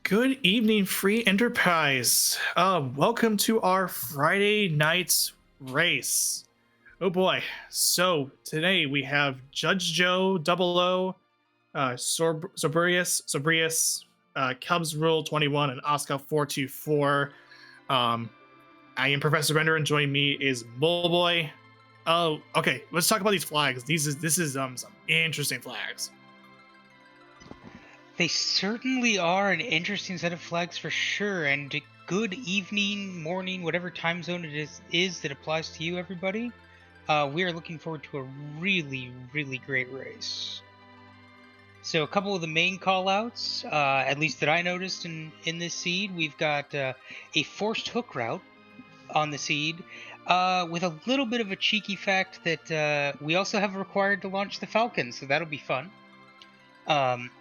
Good evening, Free Enterprise. Welcome to our Friday night race. Oh boy. So today we have Judge Joe Double O, Sobrius, Cubs Rule 21, and Oscar 424. Um, I am Professor Render, and joining me is Bullboy. Oh, okay. Let's talk about these flags. This is some interesting flags. They certainly are an interesting set of flags for sure, and good evening, morning, whatever time zone it is that applies to you, everybody. We are looking forward to a really great race. So a couple of the main callouts, at least that I noticed in this seed, we've got a forced hook route on the seed, with a little bit of a cheeky fact that we also have required to launch the Falcon, so that'll be fun. Um,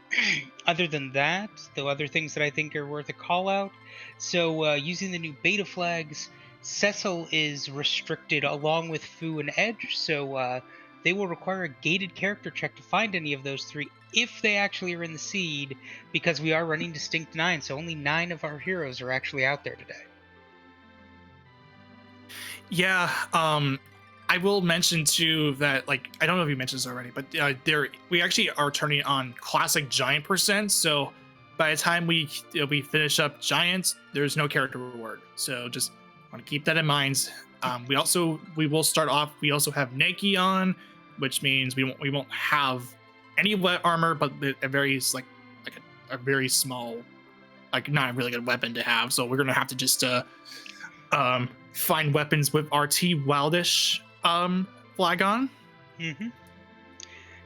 other than that, the other things that I think are worth a call out. So, using the new beta flags, Cecil is restricted along with Fu and Edge, so they will require a gated character check to find any of those three if they actually are in the seed, because we are running Distinct 9, so only 9 of our heroes are actually out there today. Yeah, I will mention too that I don't know if you mentioned this already, but there we actually are turning on classic giant percent. So by the time we finish up giants, there's no character reward. So just want to keep that in mind. We will start off. We also have Nike on, which means we won't have any wet armor, but a very a very small, like not a really good weapon to have. So we're gonna have to just find weapons with RT Wildish flag on. Mm-hmm.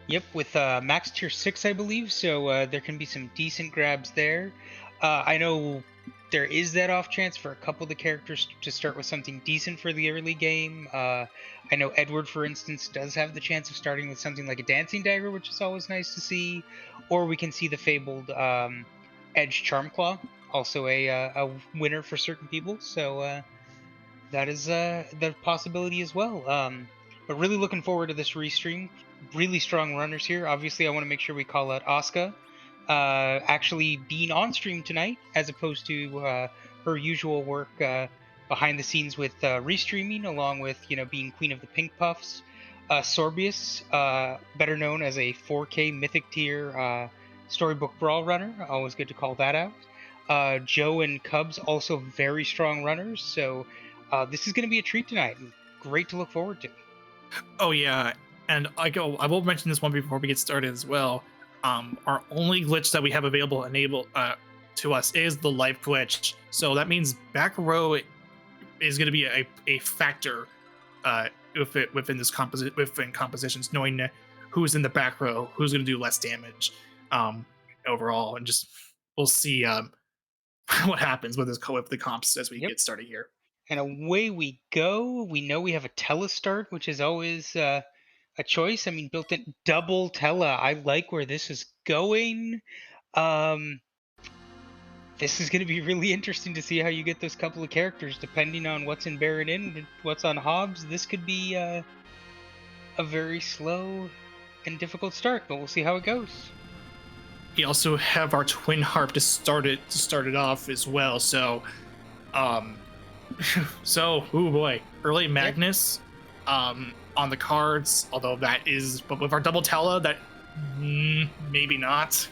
Yep, with max tier 6, I believe, so there can be some decent grabs there. I know there is that off chance for a couple of the characters to start with something decent for the early game. I know Edward, for instance, does have the chance of starting with something like a Dancing Dagger, which is always nice to see. Or we can see the fabled Edge Charmclaw, also a winner for certain people, so that is the possibility as well. But really looking forward to this restream. Really strong runners here. Obviously, I want to make sure we call out Asuka actually being on stream tonight, as opposed to her usual work behind the scenes with restreaming, along with being Queen of the Pink Puffs. Sorbius, better known as a 4K Mythic tier storybook brawl runner. Always good to call that out. Joe and Cubs, also very strong runners. So this is going to be a treat tonight. Great to look forward to. Oh yeah, and I will mention this one before we get started as well. Our only glitch that we have available enable to us is the life glitch. So that means back row is going to be a factor within compositions, knowing who's in the back row, who's going to do less damage overall, and just we'll see what happens with the comps as we Yep. get started here. And away we go. We know we have a telestart, which is always a choice. I mean, built-in double tele. I like where this is going. Um, this is going to be really interesting to see how you get those couple of characters, depending on what's in Baron in and what's on Hobbs. This could be a very slow and difficult start, but we'll see how it goes. We also have our twin harp to start it off as well. So, um, oh boy, early Magnus, on the cards. Although but with our double tele, that maybe not.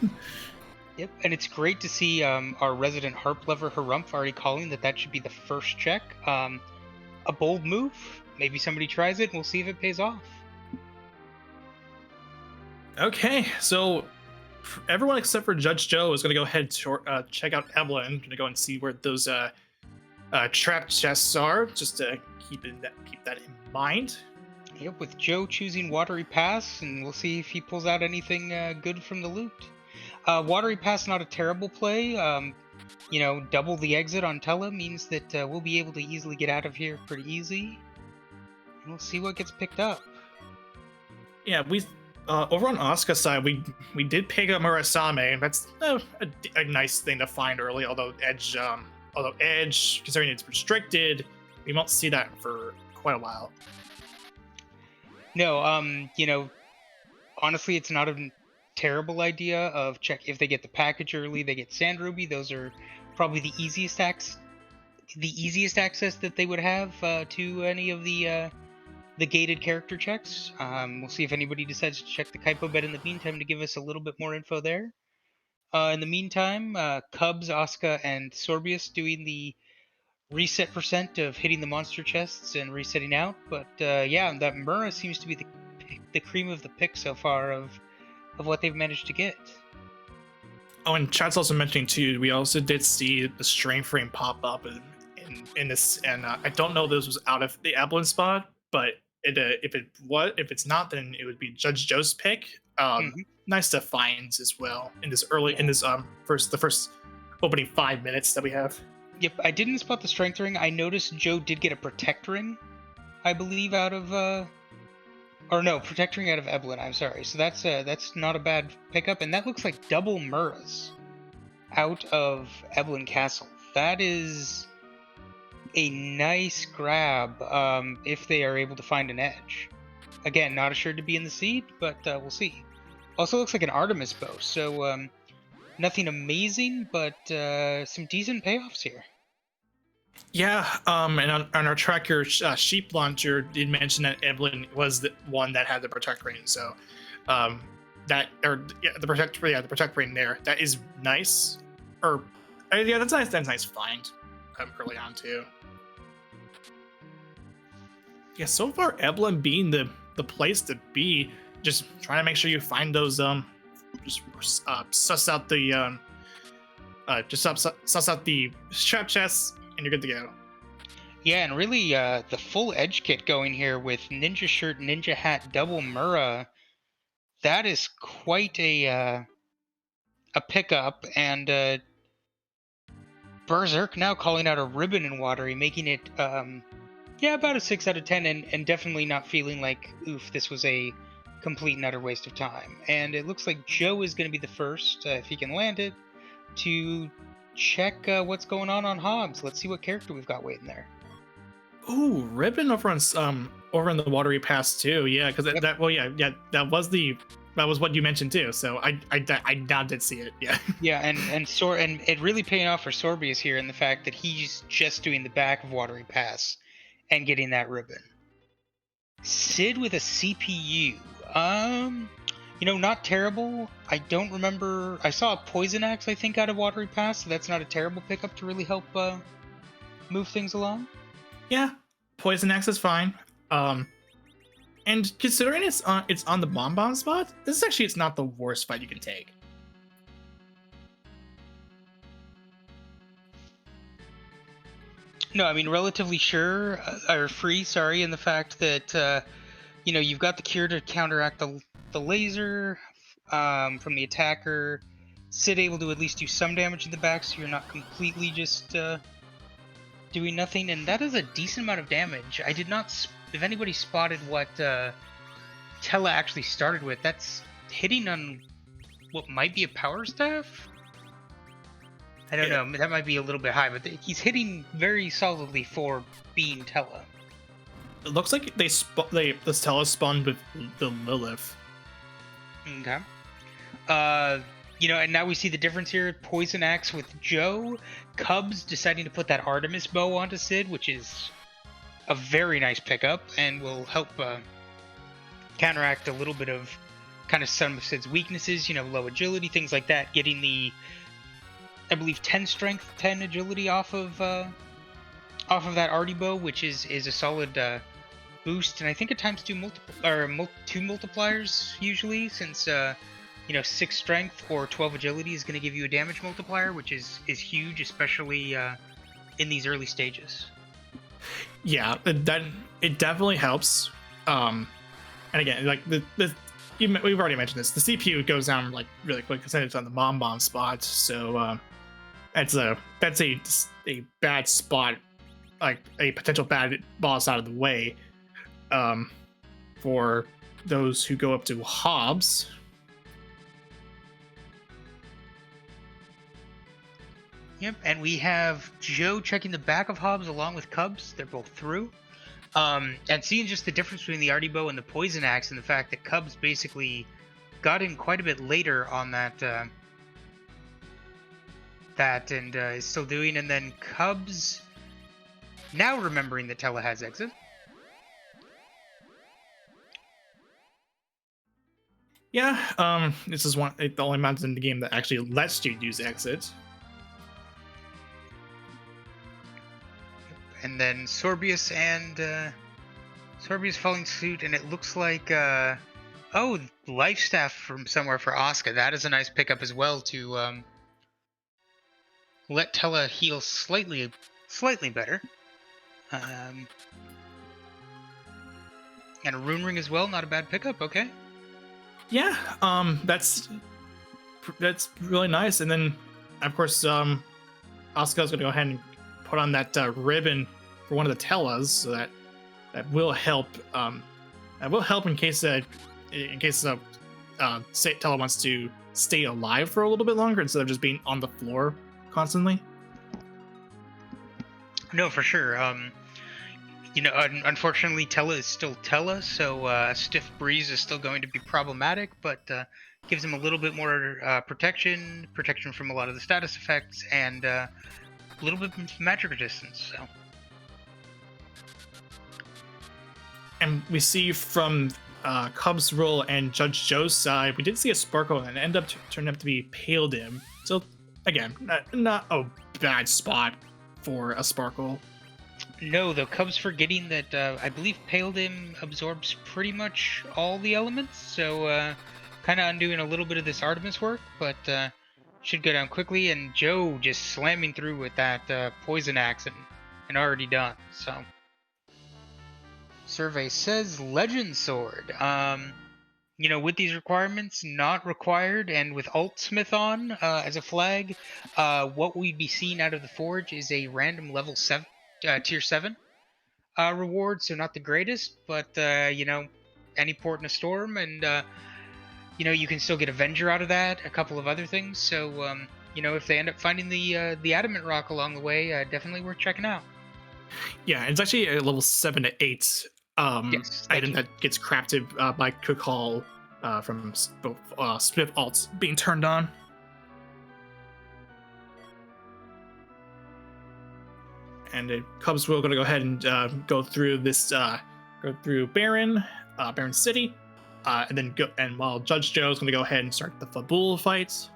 Yep, and it's great to see our resident harp lover Harumph already calling that should be the first check. A bold move. Maybe somebody tries it and we'll see if it pays off. Okay, so everyone except for Judge Joe is going to go ahead to check out Evelyn. Going to go and see where those trap chests are, just to keep that in mind. Yep, with Joe choosing Watery Pass, and we'll see if he pulls out anything good from the loot. Watery Pass, not a terrible play. Double the exit on Tele means that we'll be able to easily get out of here pretty easy. And we'll see what gets picked up. Yeah, we over on Asuka's side, we did pick up Murasame, and that's a nice thing to find early. Although Edge, considering it's restricted, we won't see that for quite a while. No, honestly, it's not terrible idea of check if they get the package early, they get Sand Ruby. Those are probably the easiest access that they would have to any of the gated character checks. We'll see if anybody decides to check the Kaipo bed in the meantime to give us a little bit more info there. In the meantime, Cubs, Asuka, and Sorbius doing the reset percent of hitting the monster chests and resetting out. But yeah, that Mura seems to be the cream of the pick so far of what they've managed to get. Oh, and chat's also mentioning too. We also did see the strength frame pop up in this, and I don't know if this was out of the Evelyn spot, but if it's not, then it would be Judge Joe's pick. Nice to find as well in this first opening 5 minutes that we have. Yep, I didn't spot the strength ring. I noticed Joe did get a protect ring, I believe, out of protect ring out of Evelyn. I'm sorry. So that's not a bad pickup, and that looks like double Muras out of Evelyn Castle. That is a nice grab if they are able to find an edge. Again, not assured to be in the seed, but we'll see. Also looks like an Artemis bow, so nothing amazing, but some decent payoffs here. Yeah, and on our tracker, Sheep Launcher did mention that Evelyn was the one that had the protect ring, so the protect ring there, that is nice. That's nice. That's nice find early on too. Yeah, so far Evelyn being the place to be, just trying to make sure you find those suss out the suss out the strap chests, and you're good to go. Yeah, and really the full edge kit going here with ninja shirt, ninja hat, double Mura. That is quite a pickup, and Berserk now calling out a ribbon in watery, making it about a 6 out of 10, and definitely not feeling like, oof, this was a complete and utter waste of time. And it looks like Joe is going to be the first, if he can land it, to check what's going on Hobbs. Let's see what character we've got waiting there. Ooh, ribbon over in the watery pass too. Yeah, because Yep. that was what you mentioned too. So I now did see it. Yeah. Yeah, and it really paying off for Sorbius here in the fact that he's just doing the back of watery pass and getting that ribbon. Sid with a CPU. Not terrible. I don't remember. I saw a Poison Axe, I think, out of Watery Pass, so that's not a terrible pickup to really help move things along. Yeah, Poison Axe is fine. And considering it's on the bomb spot, it's not the worst fight you can take. No, I mean relatively free. Sorry, in the fact that you've got the cure to counteract the laser from the attacker. Sid able to at least do some damage in the back, so you're not completely just doing nothing, and that is a decent amount of damage. I did not. If anybody spotted what Tella actually started with, that's hitting on what might be a power staff. I don't know. That might be a little bit high, but he's hitting very solidly for being Tella. It looks like the Tella spawned with the Lilith. Okay. And now we see the difference here. Poison Axe with Joe. Cubs deciding to put that Artemis bow onto Sid, which is a very nice pickup and will help counteract a little bit of kind of some of Sid's weaknesses, low agility, things like that. Getting the, I believe, 10 strength, 10 agility off of that Artie bow, which is a solid boost, and I think at times two multipliers usually, since 6 strength or 12 agility is going to give you a damage multiplier, which is huge, especially in these early stages. Yeah, it definitely helps. And again, like we've already mentioned this. The CPU goes down like really quick because it's on the bomb spot. So that's a bad spot, like a potential bad boss out of the way. For those who go up to Hobbs. Yep, and we have Joe checking the back of Hobbs along with Cubs. They're both through. And seeing just the difference between the Artie bow and the Poison Axe, and the fact that Cubs basically got in quite a bit later on that and is still doing. And then Cubs, now remembering that Tella has exit. Yeah, this is the only mountain in the game that actually lets you use exit. And then Sorbius following suit, and it looks like life staff from somewhere for Asuka. That is a nice pickup as well to let Tella heal slightly better. And a rune ring as well, not a bad pickup. Okay. Yeah, that's really nice. And then, of course, Asuka's gonna go ahead and put on that ribbon for one of the Tellas, so that will help. That will help in case say Tella wants to stay alive for a little bit longer instead of just being on the floor constantly. No, for sure. Unfortunately, Tella is still Tella, so a stiff breeze is still going to be problematic, but gives him a little bit more protection from a lot of the status effects, and a little bit of magic resistance. So, and we see from Cub's roll and Judge Joe's side, we did see a sparkle, and it turned up to be Pale Dim. So again, not a bad spot for a sparkle. No, though, Cub's forgetting that I believe Pale Dim absorbs pretty much all the elements, so kind of undoing a little bit of this Artemis work, but should go down quickly. And Joe just slamming through with that poison axe and already done. So, survey says Legend Sword. With these requirements not required, and with Alt Smith on as a flag, what we'd be seeing out of the Forge is a random level 7. Tier 7 reward, so not the greatest, but any port in a storm, and you can still get Avenger out of that, a couple of other things. So if they end up finding the Adamant Rock along the way, definitely worth checking out. Yeah, it's actually a level 7 to 8 item that gets crafted by Cook Hall from both Smith alts being turned on. And Cubs will going to go ahead and go through this, go through Baron City, and then go. And while Judge Joe's going to go ahead and start the Fabul fights,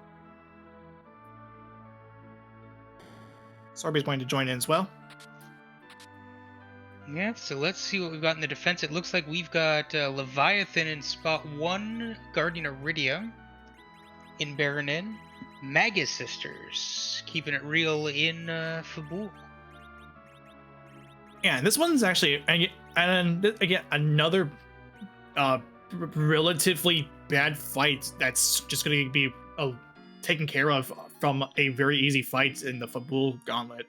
Sorby's going to join in as well. Yeah, so let's see what we've got in the defense. It looks like we've got Leviathan in spot 1, guarding Iridia in Baron Inn. Magus Sisters keeping it real in Fabul. Yeah, this one's actually, and again, another relatively bad fight that's just going to be taken care of from a very easy fight in the Fabul Gauntlet.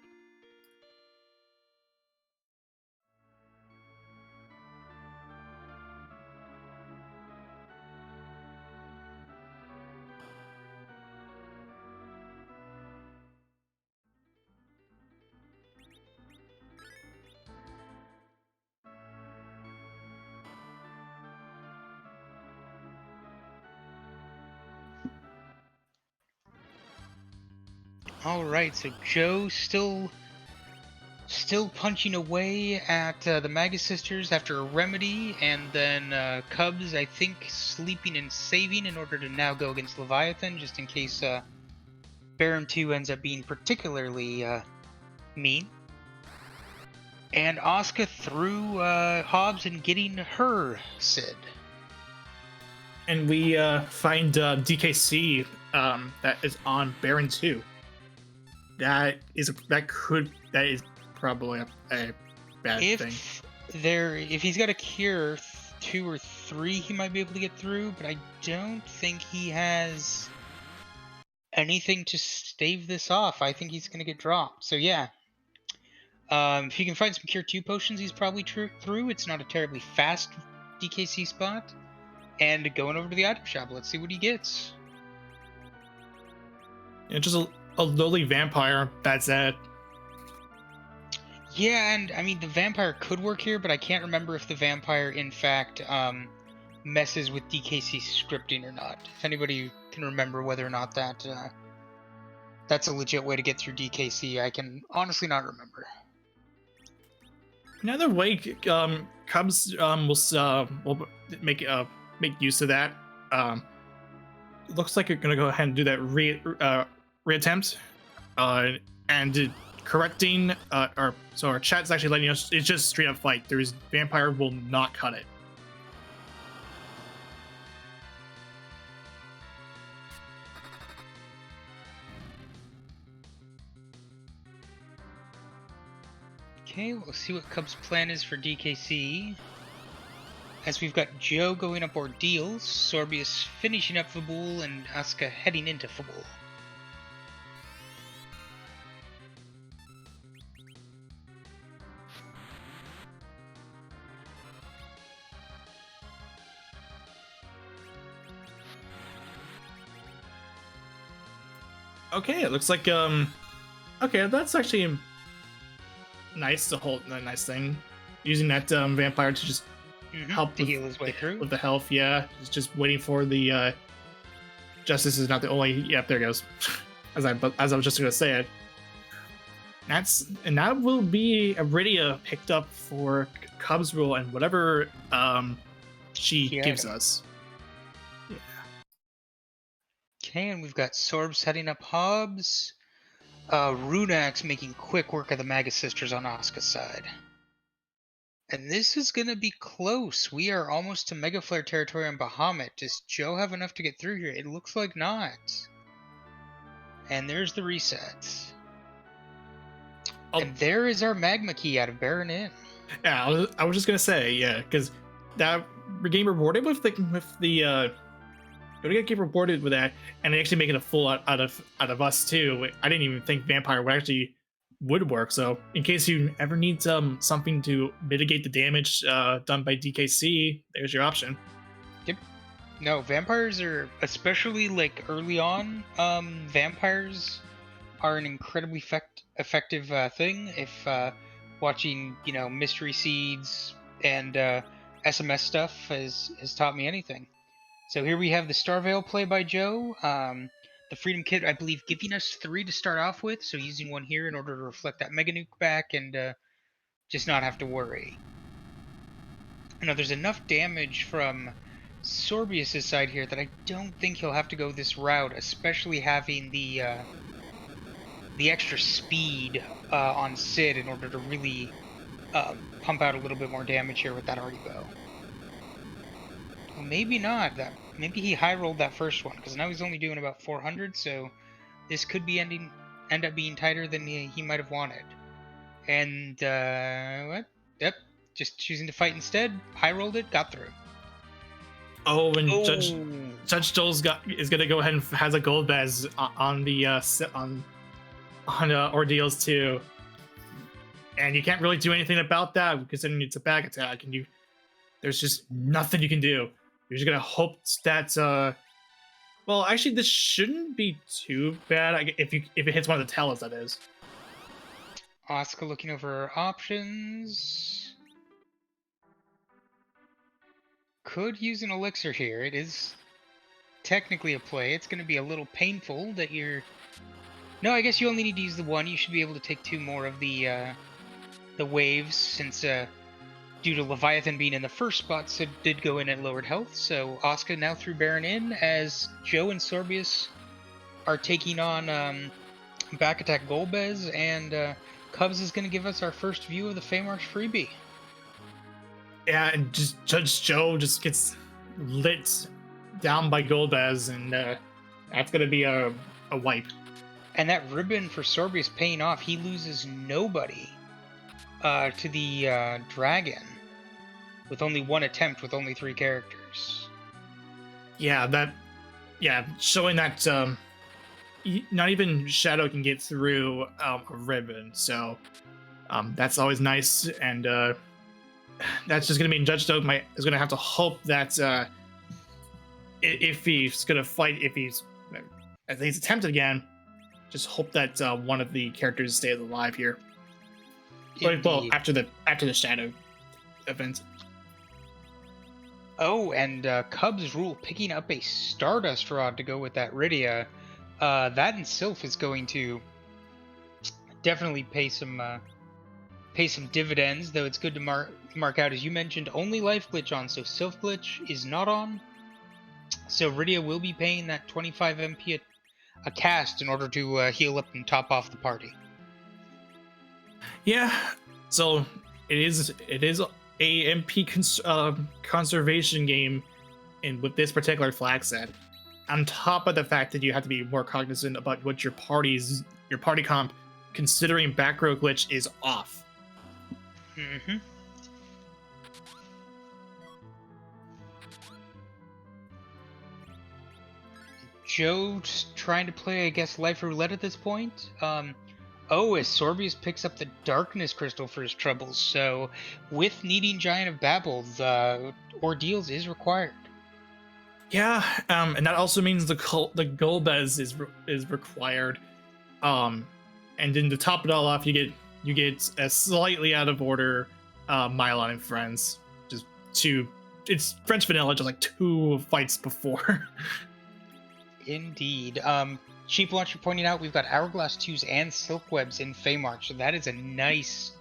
All right, so Joe still punching away at the Magus Sisters after a remedy, and then Cubs, I think, sleeping and saving in order to now go against Leviathan, just in case Baron 2 ends up being particularly mean. And Asuka through Hobbs and getting her Sid. And we find DKC that is on Baron 2. That is probably a bad thing. If he's got a cure 2 or 3, he might be able to get through, but I don't think he has anything to stave this off. I think he's going to get dropped. So yeah, if he can find some cure 2 potions, he's probably through. It's not a terribly fast DKC spot. And going over to the item shop, let's see what he gets. Yeah, just a lowly vampire, that's it. Yeah, and I mean, the vampire could work here, but I can't remember if the vampire, in fact, messes with DKC scripting or not. If anybody can remember whether or not that's a legit way to get through DKC, I can honestly not remember. Another way, Cubs will make use of that. Looks like you're gonna go ahead and do that reattempt, and correcting, or so our chat's actually letting us. It's just straight up fight. There's vampire will not cut it. Okay, we'll see what Cub's plan is for DKC. As we've got Joe going up Ordeals, Sorbius finishing up Fabul, and Asuka heading into Fabul. Okay, it looks like okay, that's actually nice. A nice thing, using that vampire to just help to heal his way through with the health. Yeah, just waiting for the justice is not the only. Yep, there it goes. as I was just gonna say it. That will be Iridia picked up for Cubs rule and whatever she gives us. Yeah. Okay, and we've got Sorb setting up Hobbs. Runax making quick work of the Magus Sisters on Asuka's side. And this is going to be close. We are almost to Mega Flare territory on Bahamut. Does Joe have enough to get through here? It looks like not. And there's the reset. Oh. And there is our Magma Key out of Baron Inn. Yeah, I was just going to say, yeah, because that game rewarded with the gonna get rewarded with that, and actually making a full out of us too. I didn't even think vampire would work. So in case you ever need something to mitigate the damage done by DKC, there's your option. Yep. No, vampires are, especially like early on, vampires are an incredibly effective thing. If watching, Mystery Seeds and SMS stuff has taught me anything. So here we have the Starveil play by Joe. The Freedom Kit, I believe, giving us 3 to start off with, so using 1 here in order to reflect that Mega Nuke back and just not have to worry. Now, there's enough damage from Sorbius' side here that I don't think he'll have to go this route, especially having the extra speed on Sid in order to really pump out a little bit more damage here with that Artie Bow. Well, maybe not. Maybe he high rolled that first one, because now he's only doing about 400, so this could be end up being tighter than he might have wanted. And what? Yep, just choosing to fight instead. High rolled it, got through. Oh, and Judge Joel's is gonna go ahead and has a gold bez on the on Ordeals too, and you can't really do anything about that considering it's a back attack, and there's just nothing you can do. You're just gonna hope that well, actually, this shouldn't be too bad if it hits one of the talents, that is. Asuka looking over her options. Could use an elixir here. It is technically a play. It's going to be a little painful that you're... No, I guess you only need to use the 1. You should be able to take 2 more of the waves, since due to Leviathan being in the first spot, Sid did go in at lowered health. So Asuka now through Baron Inn, as Joe and Sorbius are taking on back attack Golbez, and Cubs is going to give us our first view of the Feymarch freebie. Yeah, and just Judge Joe just gets lit down by Golbez, and that's going to be a wipe. And that ribbon for Sorbius paying off. He loses nobody to the dragon with only 1 attempt with only 3 characters. Yeah, showing that not even Shadow can get through a ribbon, so that's always nice. And that's just gonna mean Judge Joe is gonna have to hope that if he's gonna fight, if he's attempted again, just hope that one of the characters stays alive here. Well, after the Shadow event. Oh, and Cubs rule picking up a Stardust Rod to go with that Rydia. That in Sylph is going to definitely pay some dividends. Though it's good to mark out, as you mentioned, only Life Glitch on, so Sylph Glitch is not on. So Rydia will be paying that 25 MP a cast in order to heal up and top off the party. Yeah, so it is a MP conservation game, and with this particular flag set, on top of the fact that you have to be more cognizant about what your party comp, considering back row glitch, is off. Mm-hmm. Joe trying to play, I guess, Life Roulette at this point. Oh, as Sorbius picks up the Darkness Crystal for his troubles, so with needing Giant of Babel, the Ordeals is required. Yeah, and that also means the Golbez is required. And then to top it all off, you get a slightly out of order Mylon and Friends. Just two, it's French vanilla, just like 2 fights before. Indeed. Sheep Launcher pointing out we've got Hourglass 2s and Silk Webs in Feymarch, so that is a nice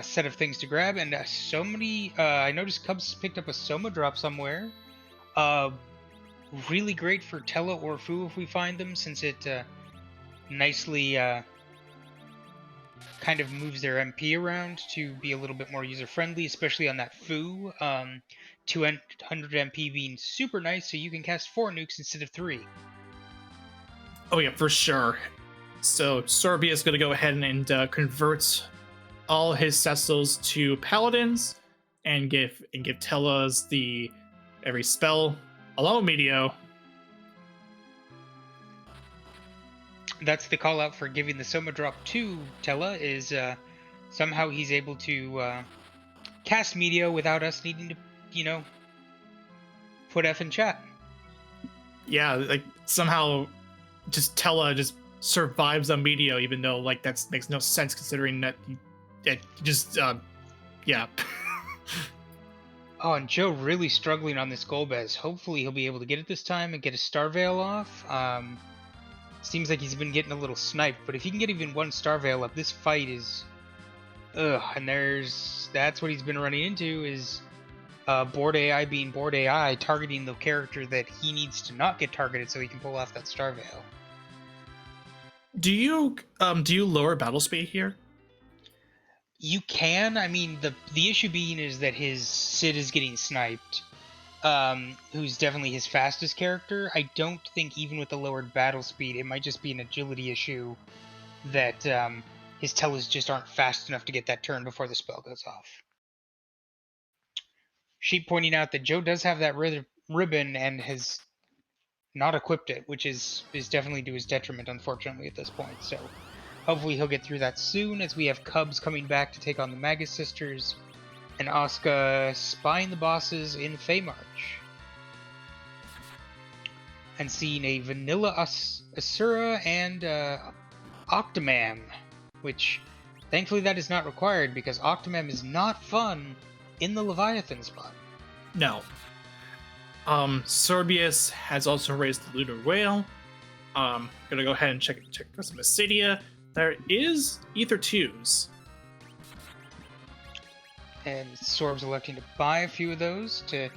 set of things to grab. And so many, I noticed Cubs picked up a Soma drop somewhere. Really great for Tella or Fu if we find them, since it nicely kind of moves their MP around to be a little bit more user-friendly, especially on that Fu. 200 MP being super nice, so you can cast 4 nukes instead of 3. Oh yeah, for sure. So Sorbia is going to go ahead and convert all his Cecils to Paladins, and give Tellas the every spell along with Medio. That's the call out for giving the Soma drop to Tella, is somehow he's able to cast Medio without us needing to, put F in chat. Yeah, like somehow just Tella just survives on Medio, even though like that makes no sense considering that just yeah. Oh, and Joe really struggling on this Golbez. Hopefully he'll be able to get it this time and get a Star Veil off. Seems like he's been getting a little sniped, but if he can get even 1 Star Veil up, this fight is... Ugh, and that's what he's been running into, is board AI being board AI, targeting the character that he needs to not get targeted so he can pull off that Star Veil. Do you lower battle speed here? You can. I mean, the issue being is that his Sid is getting sniped, who's definitely his fastest character. I don't think even with the lowered battle speed, it might just be an agility issue that his Tellas just aren't fast enough to get that turn before the spell goes off. Sheep pointing out that Joe does have that ribbon and has not equipped it, which is definitely to his detriment, unfortunately, at this point. So hopefully he'll get through that soon, as we have Cubs coming back to take on the Magus Sisters, and Asuka spying the bosses in Feymarch. And seeing a Vanilla Asura and Octomam, which thankfully that is not required, because Octomam is not fun in the Leviathan spot. No. Sorbius has also raised the Lunar Whale. Gonna go ahead and check some Acidia. There is Ether 2s. And Sorb's electing to buy a few of those to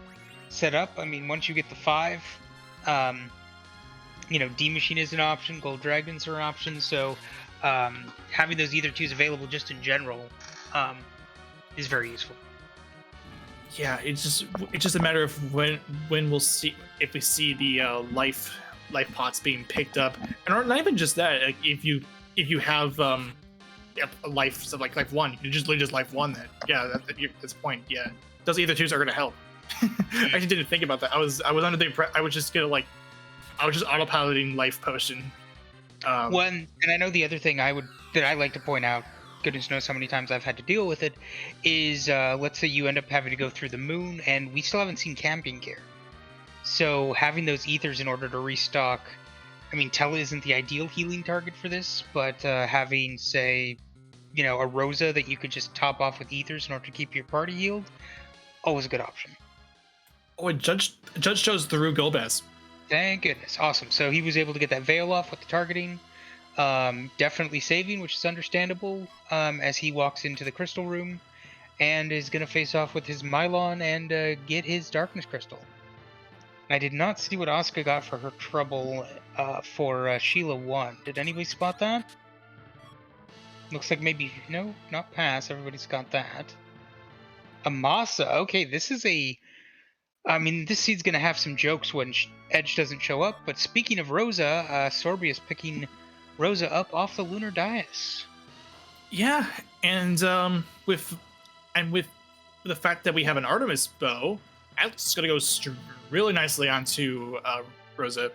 set up. I mean, once you get the 5, D-Machine is an option, Gold Dragons are an option, so having those Ether 2s available just in general is very useful. Yeah, it's just a matter of when we'll see, if we see the life pots being picked up, and not even just that. Like if you have a life, so like life 1, you can just literally just life 1 that. Yeah, at this point, yeah, those Ether 2s are gonna help. I actually didn't think about that. I was under the impression I was just autopiloting life potion. And I know the other thing that I like to point out, goodness knows how many times I've had to deal with it, is let's say you end up having to go through the moon, and we still haven't seen camping gear. So having those ethers in order to restock, I mean, Tella isn't the ideal healing target for this, but having, say, a Rosa that you could just top off with ethers in order to keep your party healed, always a good option. Oh, Judge chose through Golbez. Thank goodness. Awesome. So he was able to get that veil off with the targeting. Definitely saving, which is understandable, as he walks into the crystal room and is going to face off with his Mylon and get his darkness crystal. I did not see what Asuka got for her trouble for Sheila 1. Did anybody spot that? Looks like maybe, no, not pass. Everybody's got that. Amasa. Okay, this is a... I mean, this seed's going to have some jokes when Edge doesn't show up, but speaking of Rosa, Sorbius picking Rosa up off the lunar dais. Yeah, and with the fact that we have an Artemis bow, that's gonna go really nicely onto Rosa.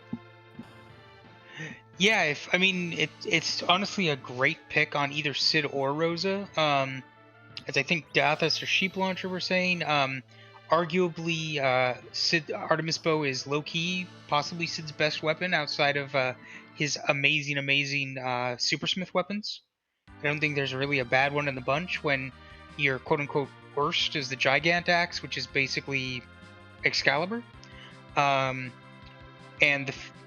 Yeah, it's honestly a great pick on either Sid or Rosa. As I think Dathas or Sheep Launcher were saying, arguably Sid Artemis bow is low key, possibly Sid's best weapon outside of his amazing Supersmith weapons. I don't think there's really a bad one in the bunch when your quote-unquote worst is the Gigant Axe, which is basically Excalibur. And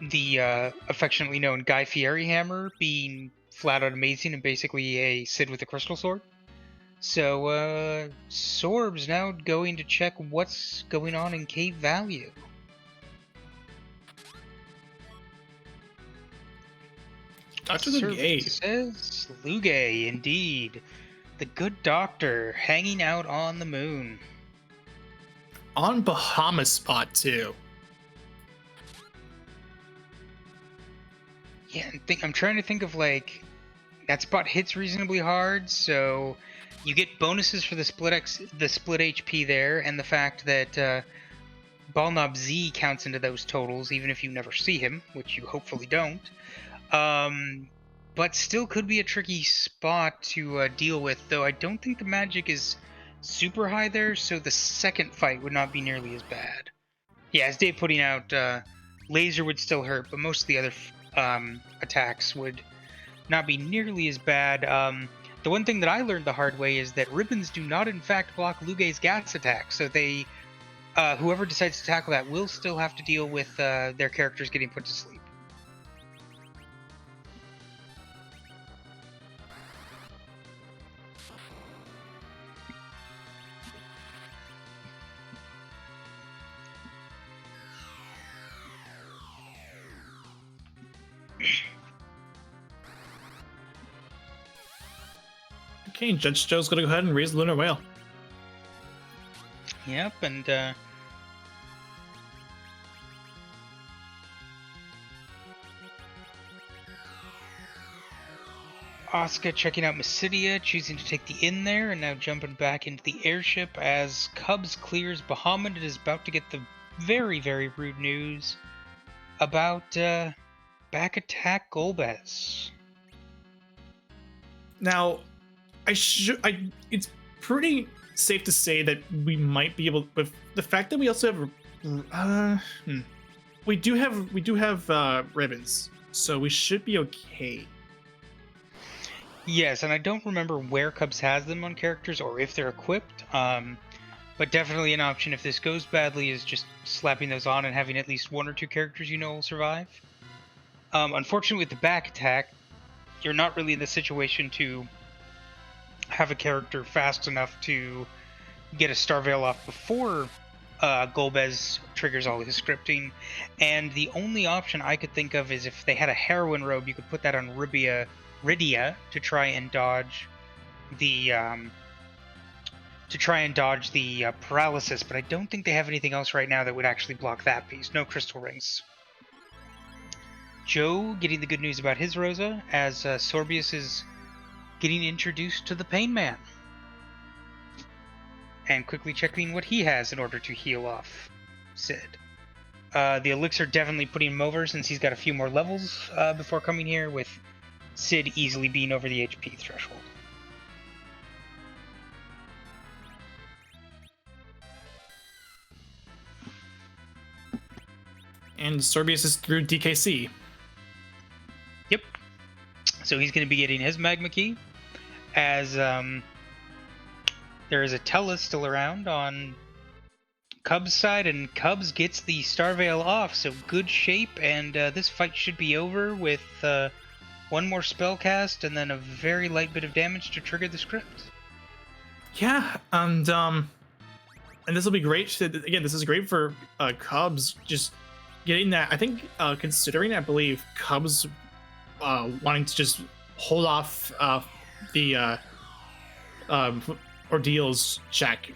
the affectionately known Guy Fieri hammer being flat-out amazing and basically a Sid with a crystal sword. So, Sorb's now going to check what's going on in Cave Value. Dr. Lugay says Lugay, indeed. The good doctor hanging out on the moon. On Bahamas spot, too. Yeah, I'm trying to think of, like, that spot hits reasonably hard, so you get bonuses for the split HP there, and the fact that Ballknob Z counts into those totals, even if you never see him, which you hopefully don't. But still could be a tricky spot to deal with, though I don't think the magic is super high there, so the second fight would not be nearly as bad. Yeah, as Dave putting out, laser would still hurt, but most of the other attacks would not be nearly as bad. The one thing that I learned the hard way is that ribbons do not in fact block Lugay's gas attack, so they whoever decides to tackle that will still have to deal with their characters getting put to sleep. Okay, Judge Joe's gonna go ahead and raise the lunar whale. Yep, and Asuka checking out Mysidia, choosing to take the inn there, and now jumping back into the airship as Cubs clears Bahamut and is about to get the very, very rude news about back attack Golbez. Now, it's pretty safe to say that we might be able, with the fact that we also have we do have ribbons, so we should be okay. Yes, and I don't remember where Cubs has them on characters or if they're equipped, but definitely an option if this goes badly is just slapping those on and having at least one or two characters you know will survive. Unfortunately with the back attack, you're not really in the situation to have a character fast enough to get a Star Veil off before Golbez triggers all his scripting, and the only option I could think of is if they had a heroine robe, you could put that on Rydia to try and dodge the paralysis, but I don't think they have anything else right now that would actually block that piece. No crystal rings. Joe getting the good news about his Rosa as Sorbius is getting introduced to the Pain Man. And quickly checking what he has in order to heal off Sid. The Elixir definitely putting him over since he's got a few more levels before coming here, with Sid easily being over the HP threshold. And Sorbius is through DKC. Yep. So he's going to be getting his Magma Key, as there is a Tellus still around on Cubs side, and Cubs gets the Star Veil off, so good shape, and this fight should be over with one more spell cast and then a very light bit of damage to trigger the script. Yeah, and this will be great. Again, this is great for Cubs just getting that. I think considering, I believe Cubs wanting to just hold off the ordeals check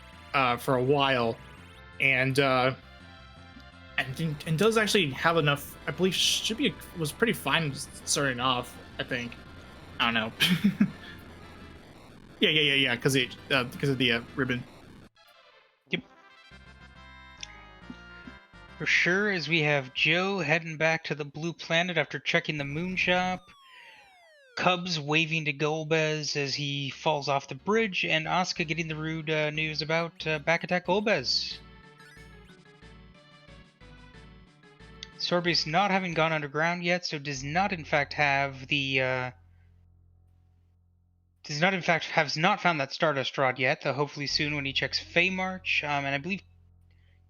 for a while, and does actually have enough. I believe was pretty fine starting off. I think. I don't know. yeah. Because of the ribbon. Yep. For sure, as we have Joe heading back to the Blue Planet after checking the moon shop. Cubs waving to Golbez as he falls off the bridge, and Asuka getting the rude news about back attack Golbez. Sorbius not having gone underground yet, so does not in fact have the has not found that Stardust Rod yet, though hopefully soon when he checks Feymarch. And I believe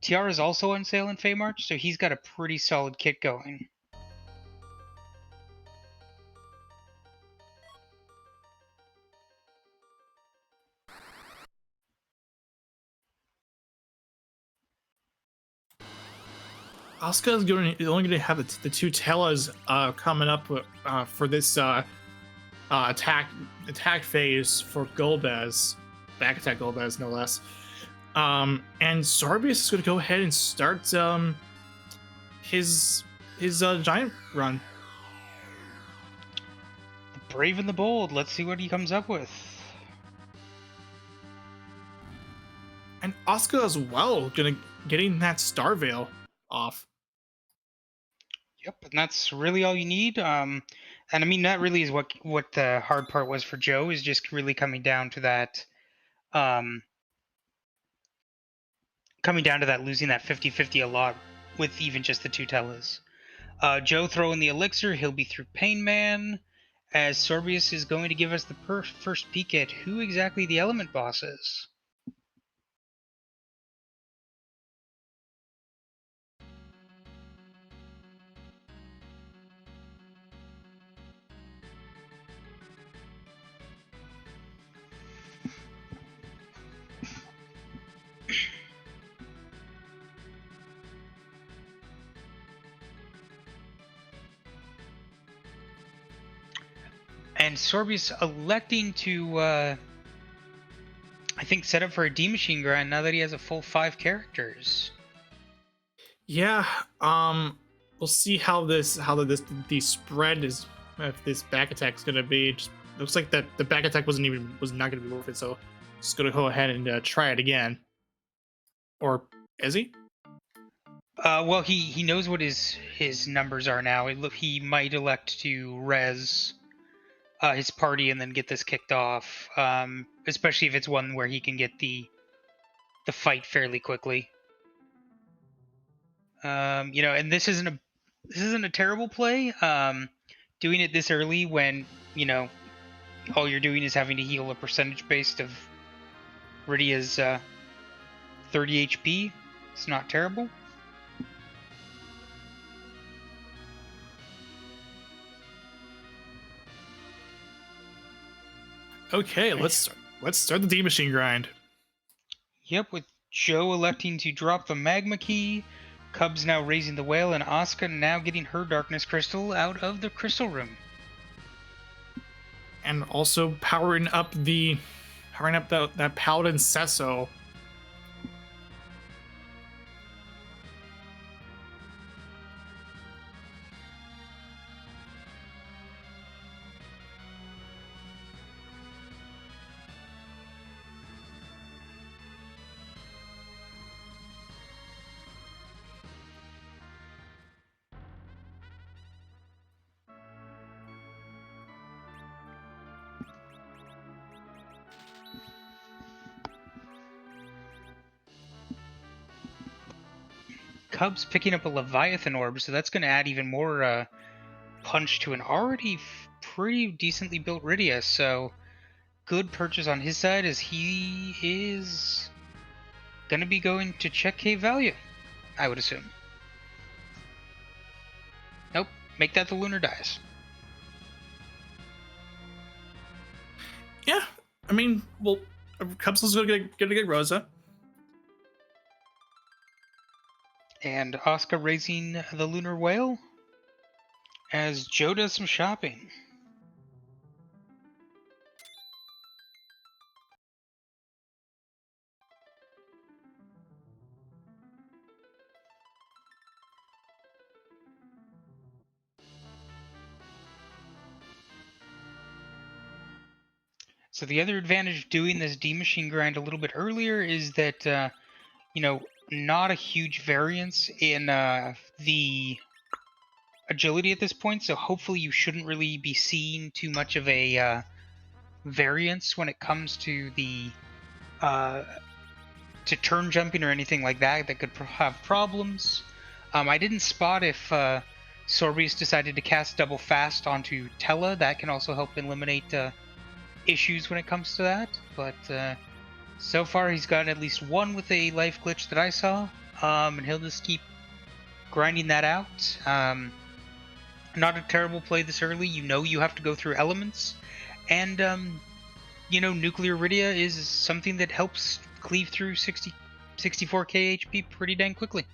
Tiara is also on sale in Feymarch, so he's got a pretty solid kit going. Asuka is only going to have the two Tellas coming up for this attack phase for Golbez, back attack Golbez no less. And Sorbius is going to go ahead and start his giant run. The brave and the bold. Let's see what he comes up with. And Asuka as well, getting that Star Veil off. Yep, and that's really all you need. And I mean that really is what the hard part was for Joe, is just really coming down to that losing that 50-50 a lot with even just the two Tellas. Joe throwing the elixir, he'll be through Pain Man, as Sorbius is going to give us the first peek at who exactly the element boss is. And Sorbius electing to, I think, set up for a D Machine grind now that he has a full 5 characters. Yeah, we'll see how the spread is, if this back attack is gonna be. Just looks like that the back attack was not gonna be worth it, so just gonna go ahead and try it again. Or is he? Well, he knows what his numbers are now. He might elect to res his party and then get this kicked off, especially if it's one where he can get the fight fairly quickly. And this isn't a terrible play. Doing it this early when all you're doing is having to heal a percentage based of Rydia's 30 HP. It's not terrible. Okay, let's start the D Machine grind. Yep, with Joe electing to drop the Magma Key, Cubs now raising the whale, and Asuka now getting her Darkness Crystal out of the Crystal Room. And also powering up that Paladin Sesso. Cubs picking up a Leviathan Orb, so that's going to add even more punch to an already pretty decently built Rydia, so good purchase on his side as he is gonna be going to check cave value, I would assume. Nope, make that the lunar dice. Yeah, I mean, well, Cubs gonna get Rosa. And Asuka raising the lunar whale as Joe does some shopping. So the other advantage of doing this D machine grind a little bit earlier is that, not a huge variance in the agility at this point. So hopefully you shouldn't really be seeing too much of a variance when it comes to the to turn jumping or anything like that that could have problems. I didn't spot if Sorbius decided to cast double fast onto Tella. That can also help eliminate issues when it comes to that, but so far he's gotten at least one with a life glitch that I saw, and he'll just keep grinding that out. Not a terrible play this early. You have to go through elements, and nuclear iridia is something that helps cleave through 64k HP pretty dang quickly.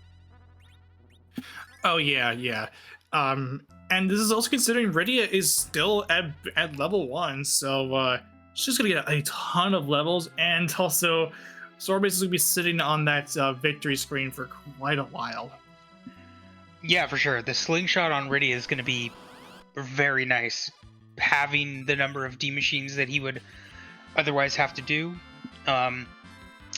Oh yeah. And this is also considering Rydia is still at level 1, so she's gonna get a ton of levels, and also Sorbius is gonna be sitting on that victory screen for quite a while. Yeah, for sure. The slingshot on Rydia is gonna be very nice, having the number of D machines that he would otherwise have to do.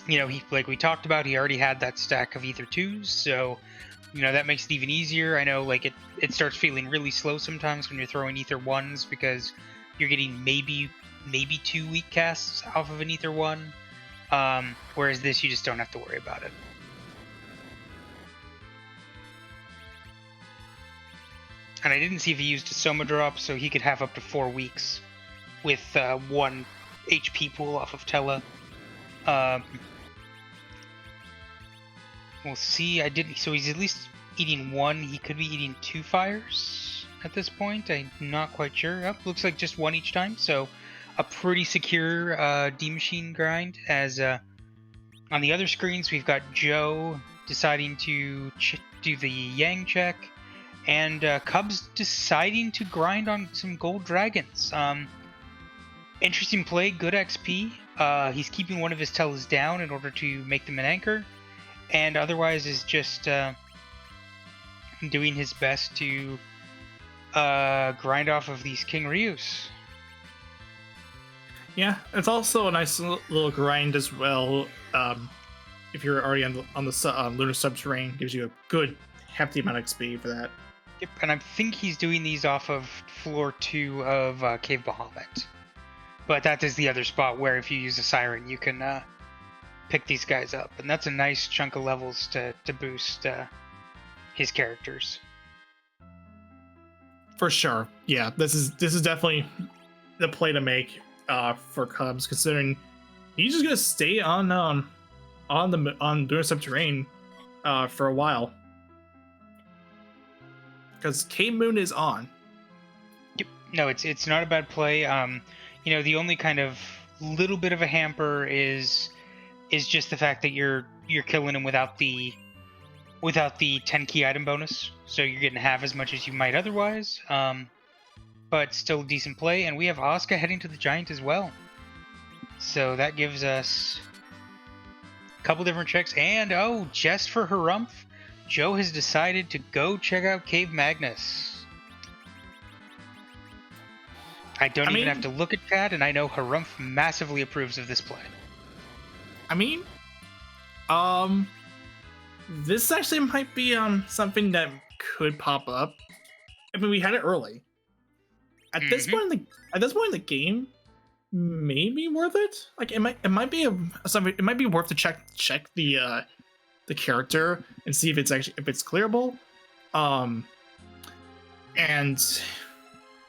He, like we talked about, he already had that stack of Ether 2s, so that makes it even easier. I know, like, it starts feeling really slow sometimes when you're throwing Ether 1s because you're getting maybe 2 weak casts off of an Ether 1, whereas this you just don't have to worry about it. And I didn't see if he used a Soma drop, so he could have up to 4 weeks with 1 HP pool off of Tella. We'll see. I didn't. So he's at least eating 1. He could be eating 2 fires at this point. I'm not quite sure. Oh, looks like just 1 each time. So a pretty secure D machine grind. As on the other screens, we've got Joe deciding to do the Yang check, and Cubs deciding to grind on some gold dragons. Interesting play. Good XP. He's keeping one of his Tellas down in order to make them an anchor, and otherwise is just doing his best to grind off of these King Ryus. Yeah, it's also a nice little grind as well. If you're already on the lunar subterranean, gives you a good hefty amount of XP for that. Yep, and I think he's doing these off of floor 2 of Cave Bahamut. But that is the other spot where if you use a Siren, you can pick these guys up, and that's a nice chunk of levels to boost his characters. For sure, yeah. This is definitely the play to make for Cubs, considering he's just gonna stay on lunar subterranean for a while, because Cave Moon is on. Yep. No, it's not a bad play. The only kind of little bit of a hamper is just the fact that you're killing him without the 10 key item bonus, so you're getting half as much as you might otherwise. But still decent play, and we have Asuka heading to the Giant as well. So that gives us a couple different checks, and just for Harumph, Joe has decided to go check out Cave Magnus. I don't even have to look at chat, and I know Harumph massively approves of this play. I mean, this actually might be something that could pop up. I mean, we had it early. At this point in the game, maybe worth it. Like, it might be something. It might be worth to check the character and see if it's clearable. And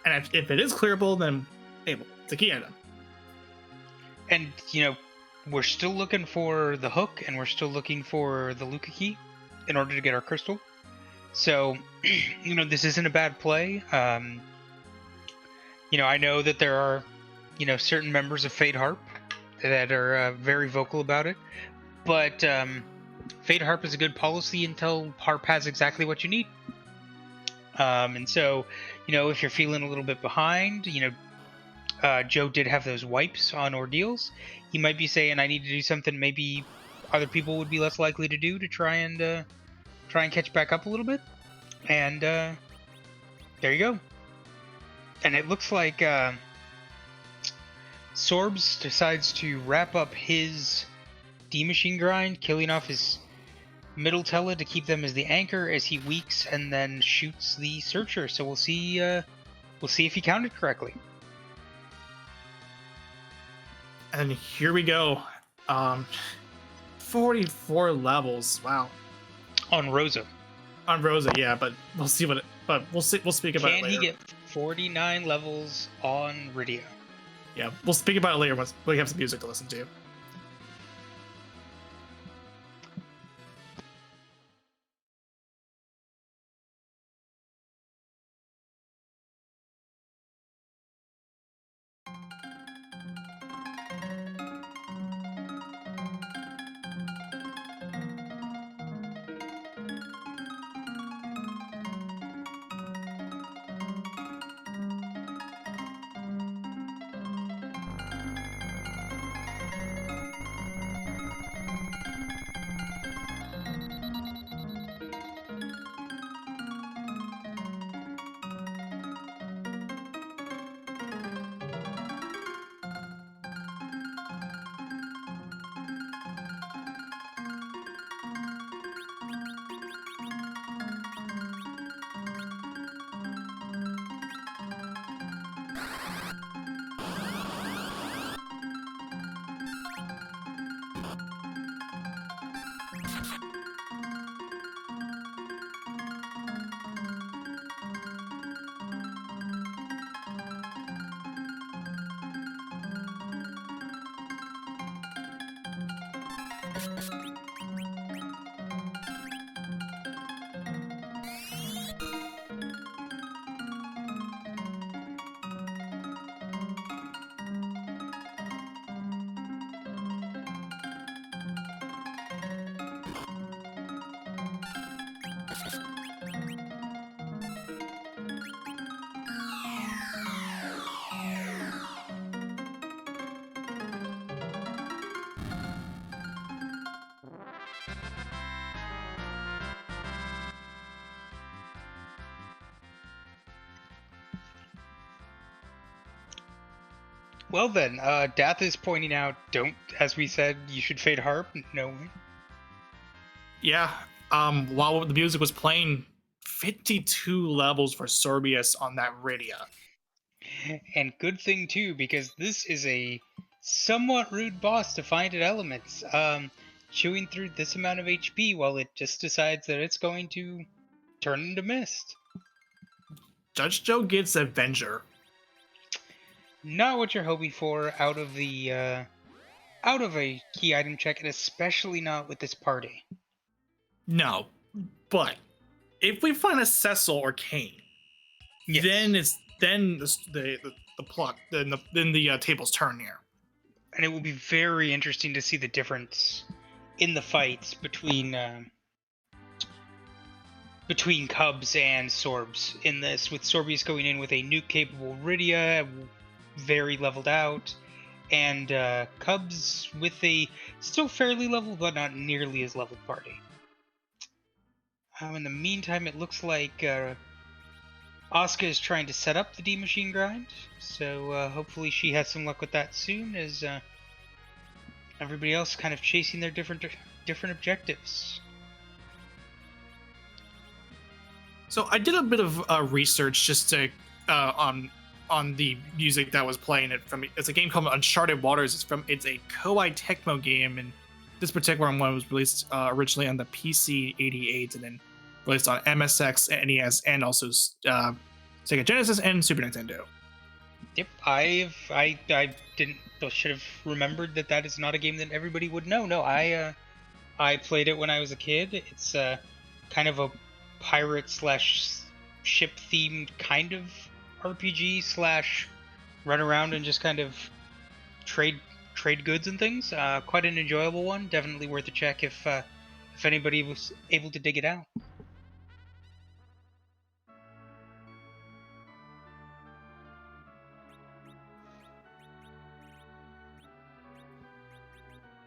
if it is clearable, then hey, it's a key item. And we're still looking for the hook, and we're still looking for the Luca key in order to get our crystal. So, this isn't a bad play. I know that there are, certain members of Fade Harp that are very vocal about it, but Fade Harp is a good policy until Harp has exactly what you need. And so, if you're feeling a little bit behind, Joe did have those wipes on ordeals. He might be saying, "I need to do something maybe other people would be less likely to do to try and catch back up a little bit." And there you go. And it looks like Sorbs decides to wrap up his D-Machine grind, killing off his middle Tela to keep them as the anchor as he weaks and then shoots the Searcher. So we'll see if he counted correctly. And here we go. 44 levels. Wow. On Rosa. On Rosa, yeah, but we'll see we'll speak about it later. Can he get 49 levels on Rydia? Yeah, we'll speak about it later once we have some music to listen to. Well then, Dath is pointing out, as we said, you should Fade Harp. No. Yeah. While the music was playing, 52 levels for Sorbius on that Rydia. And good thing too, because this is a somewhat rude boss to find at Elements. Chewing through this amount of HP while it just decides that it's going to turn into mist. Judge Joe gets Avenger. Not what you're hoping for out of a key item check, and especially not with this party. No, but if we find a Cecil or Kane, Yes. then the plot then the tables turn here. And it will be very interesting to see the difference in the fights between Cubs and Sorbs in this, with Sorbius going in with a nuke-capable Rydia, very leveled out, and Cubs with a still fairly leveled but not nearly as leveled party. In the meantime, it looks like Asuka is trying to set up the D-Machine grind, so hopefully she has some luck with that soon, as everybody else kind of chasing their different objectives. So I did a bit of research just to on the music that was playing. It's a game called Uncharted Waters. It's a Koei Tecmo game, and this particular one was released originally on the PC 88 and then released on MSX, NES, and also Sega Genesis and Super Nintendo. Yep, I didn't should have remembered that that is not a game that everybody would know. No, I played it when I was a kid. It's kind of a pirate slash ship themed kind of RPG slash run around and just kind of trade goods and things. Quite an enjoyable one. Definitely worth a check if anybody was able to dig it out.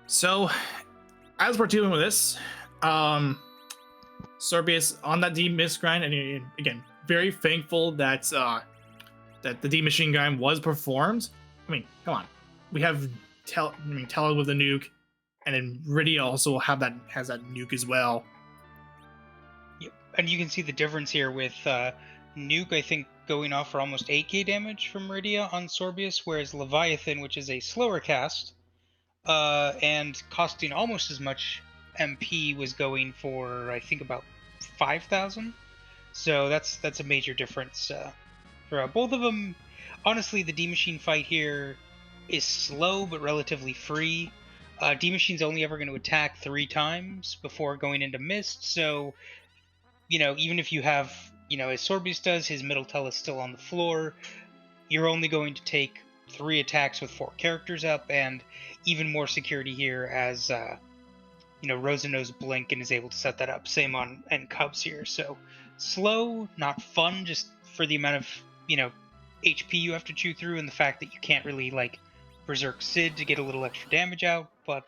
So, as we're dealing with this, Sorbius on that D miss grind, and again, very thankful that that the D machine grind was performed. I mean, come on, we have Tell with the nuke, and then Rydia also has that nuke as well. Yep. And you can see the difference here with Nuke, I think, going off for almost 8k damage from Rydia on Sorbius, whereas Leviathan, which is a slower cast, and costing almost as much MP, was going for, I think, about 5,000. So that's a major difference for both of them. Honestly, the D Machine fight here is slow but relatively free. D Machine's only ever going to attack 3 times before going into Mist, so even if you have, as Sorbius does, his middle tell is still on the floor, you're only going to take 3 attacks with 4 characters up, and even more security here as, Rosa knows Blink and is able to set that up. Same on and Cubs here. So slow, not fun, just for the amount of, HP you have to chew through, and the fact that you can't really, Berserk Sid to get a little extra damage out, but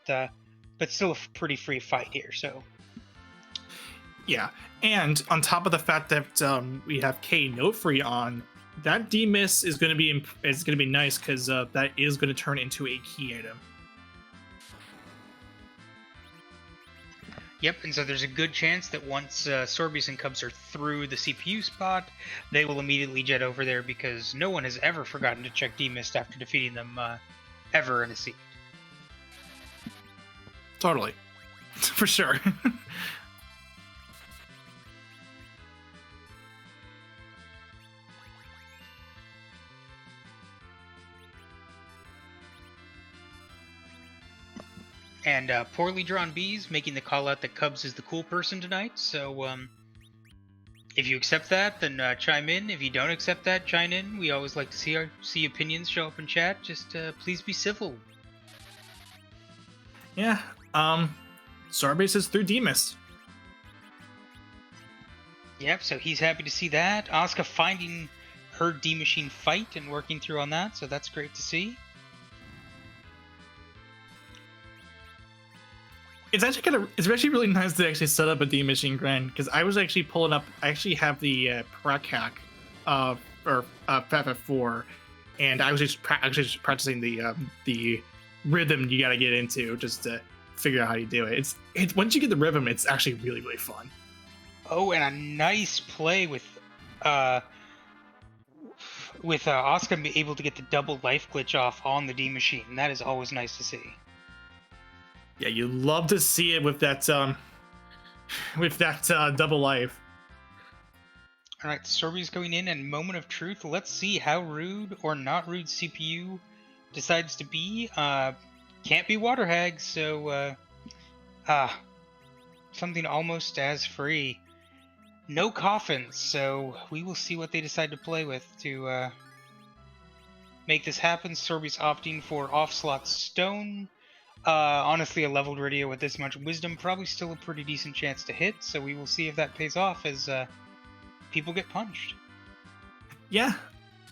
still a pretty free fight here, so... Yeah, and on top of the fact that we have K no free on, that D-miss is going to be nice because that is going to turn into a key item. Yep, and so there's a good chance that once Sorbius and Cubs are through the CPU spot, they will immediately jet over there because no one has ever forgotten to check D-mist after defeating them ever in a seed. Totally, for sure. And poorly drawn B's making the call out that Cubs is the cool person tonight. So if you accept that, then chime in. If you don't accept that, chime in. We always like to see opinions show up in chat. Just please be civil. Yeah. Starbase is through D-Mist. Yep. So he's happy to see that. Asuka finding her D Machine fight and working through on that. So that's great to see. It's actually really nice to actually set up a D Machine grind because I was actually pulling up. I actually have the Prac hack for FF4, and I was just practicing the rhythm you got to get into just to figure out how you do it. It's once you get the rhythm, it's actually really fun. Oh, and a nice play with Asuka being able to get the double life glitch off on the D Machine. That is always nice to see. Yeah, you love to see it with that double life. All right, Sorbi's going in, and moment of truth. Let's see how rude or not rude CPU decides to be. Can't be water hag, so something almost as free. No coffins, so we will see what they decide to play with to make this happen. Sorbi's opting for off-slot stone. Honestly, a leveled Rydia with this much wisdom, probably still a pretty decent chance to hit, so we will see if that pays off as people get punched. Yeah.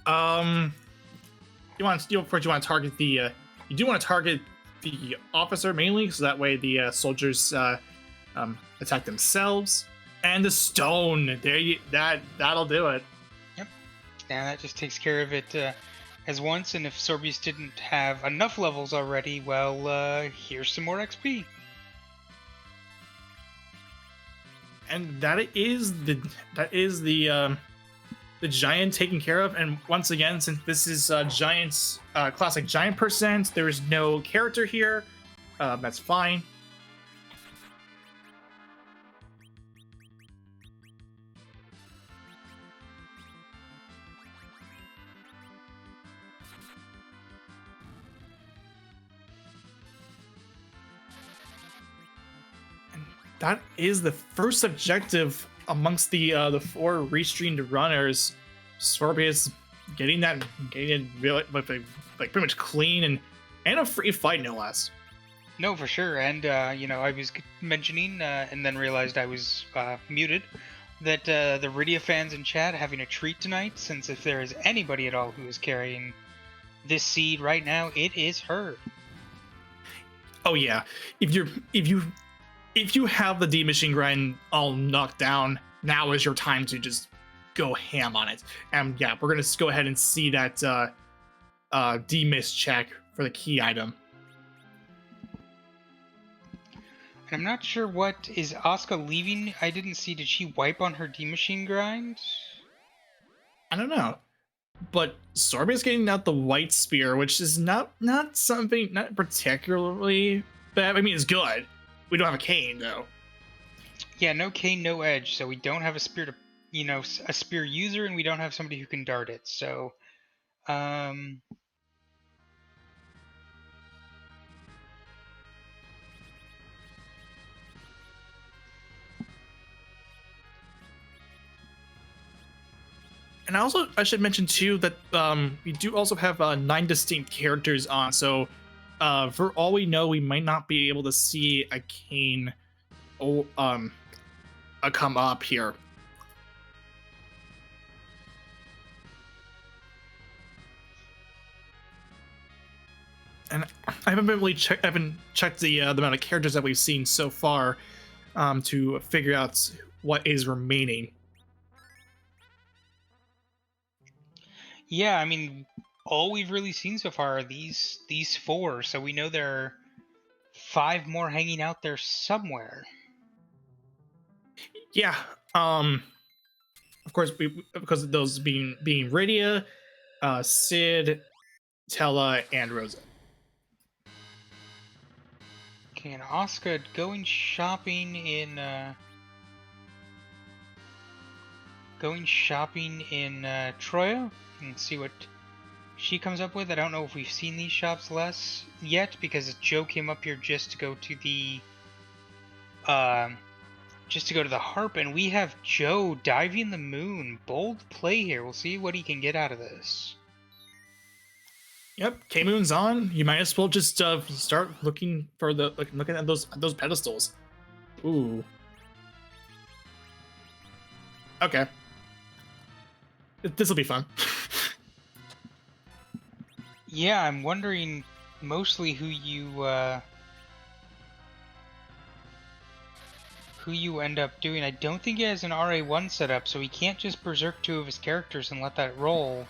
You want to target the you do want to target the officer mainly, so that way the soldiers attack themselves. And the stone, that'll do it. Yep. And that just takes care of it as once, and if Sorbius didn't have enough levels already, well, here's some more XP. And that is the giant taken care of. And once again, since this is Giant's classic Giant percent, there is no character here. That's fine. that is the first objective amongst the four restreamed runners. Sorbius getting it really like pretty much clean and a free fight no less. No, for sure. And I was mentioning and then realized I was muted that the Rydia fans in chat are having a treat tonight. Since if there is anybody at all who is carrying this seed right now, it is her. Oh yeah, if you have the D machine grind all knocked down, now is your time to just go ham on it. And yeah, we're gonna go ahead and see that D miss check for the key item. And I'm not sure what is Asuka leaving. I didn't see. Did she wipe on her D machine grind? I don't know. But Sorbia's getting out the white spear, which is not something not particularly bad. I mean, it's good. We don't have a cane though. Yeah, no cane, no edge. So we don't have a spear to, a spear user, and we don't have somebody who can dart it. So, And I should mention too that we do also have 9 distinct characters on. So for all we know, we might not be able to see a cane come up here. And I haven't checked the amount of characters that we've seen so far to figure out what is remaining. yeah, I mean, all we've really seen so far are these 4. So we know there are 5 more hanging out there somewhere. Yeah. Of course, because of those being Rydia, Sid, Tella, and Rosa. Okay, and Asuka going shopping in Troya and see what she comes up with. I don't know if we've seen these shops less yet because Joe came up here just to go to the harp, and we have Joe diving the moon. Bold play here. We'll see what he can get out of this. Yep, K-Moon's on. You might as well just start looking for looking at those pedestals. Ooh. Okay. This will be fun. Yeah, I'm wondering mostly who you end up doing. I don't think he has an RA1 set up, so he can't just berserk 2 of his characters and let that roll.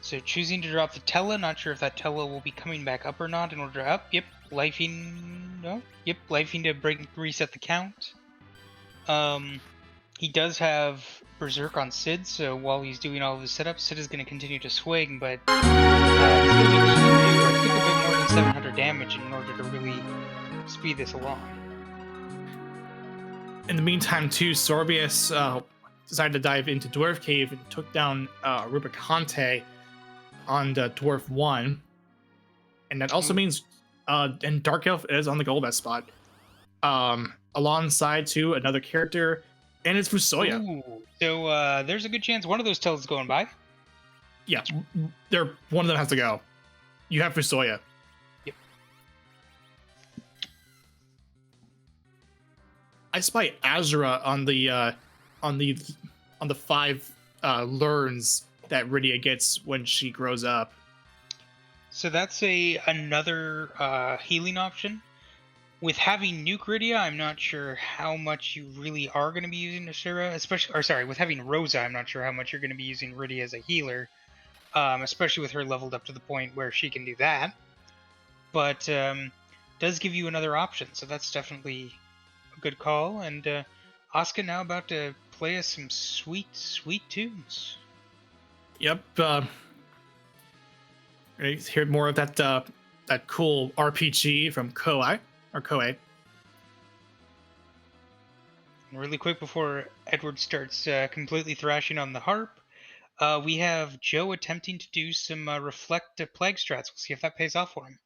So choosing to drop the Tella, not sure if that Tella will be coming back up or not in order to up. Yep, lifing, no, yep, lifing to reset the count. He does have Berserk on Sid, so while he's doing all of his setups, Sid is going to continue to swing, but he's going to need to do, I think, a bit more than 700 damage in order to really speed this along. In the meantime, too, Sorbius decided to dive into Dwarf Cave and took down Rubicante on the Dwarf 1. And that also means and Dark Elf is on the Golbez spot. Alongside, too, another character, and it's Fusoya. Ooh, so there's a good chance one of those Tells is going by. Yeah, one of them has to go. You have Fusoya. Yep. I spy Azura on the 5 learns that Rydia gets when she grows up. So that's another healing option. With having Nuke Rydia, I'm not sure how much you really are going to be using Ashura, with having Rosa, I'm not sure how much you're going to be using Rydia as a healer, especially with her leveled up to the point where she can do that. But does give you another option, so that's definitely a good call. And Asuka now about to play us some sweet, sweet tunes. Yep. Hear more of that cool RPG from Koei. Really quick before Edward starts completely thrashing on the harp, we have Joe attempting to do some reflect plague strats. We'll see if that pays off for him.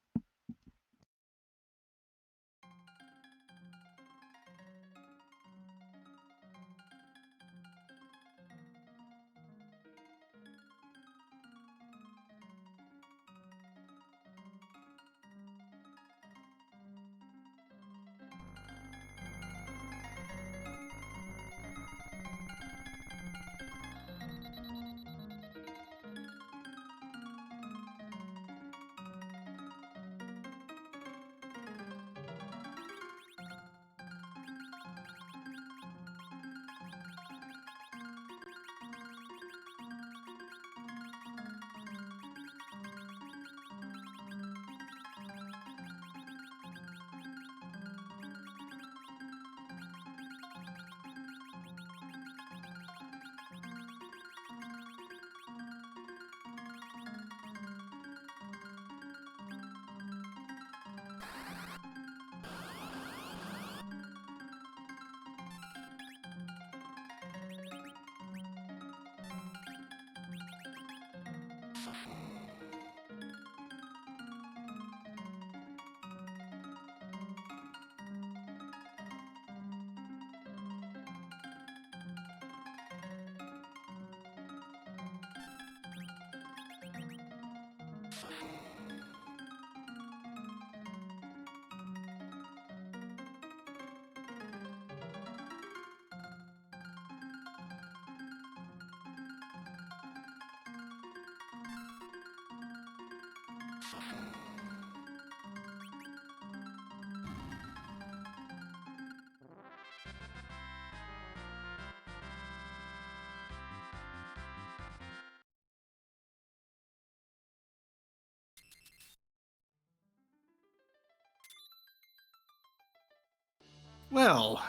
Well,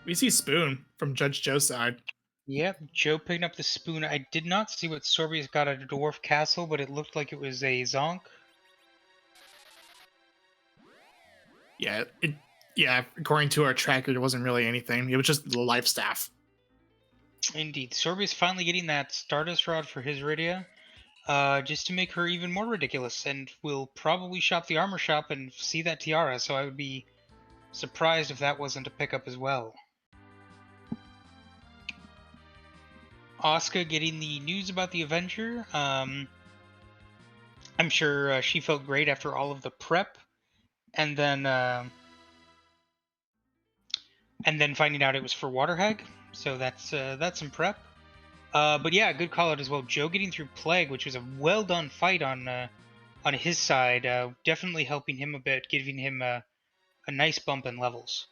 we see Spoon from Judge Joe's side. Yep, Joe picking up the spoon. I did not see what Sorbius got at a dwarf castle, but it looked like it was a zonk. Yeah, yeah. According to our tracker, there wasn't really anything. It was just the life staff. Indeed, Sorbius finally getting that Stardust Rod for his Rydia, just to make her even more ridiculous, and will probably shop the armor shop and see that tiara. So I would be surprised if that wasn't a pickup as well. Asuka getting the news about the Avenger. I'm sure she felt great after all of the prep, and then finding out it was for Waterhag. So that's some prep. But yeah, good call out as well. Joe getting through Plague, which was a well done fight on his side, definitely helping him a bit, giving him a nice bump in levels.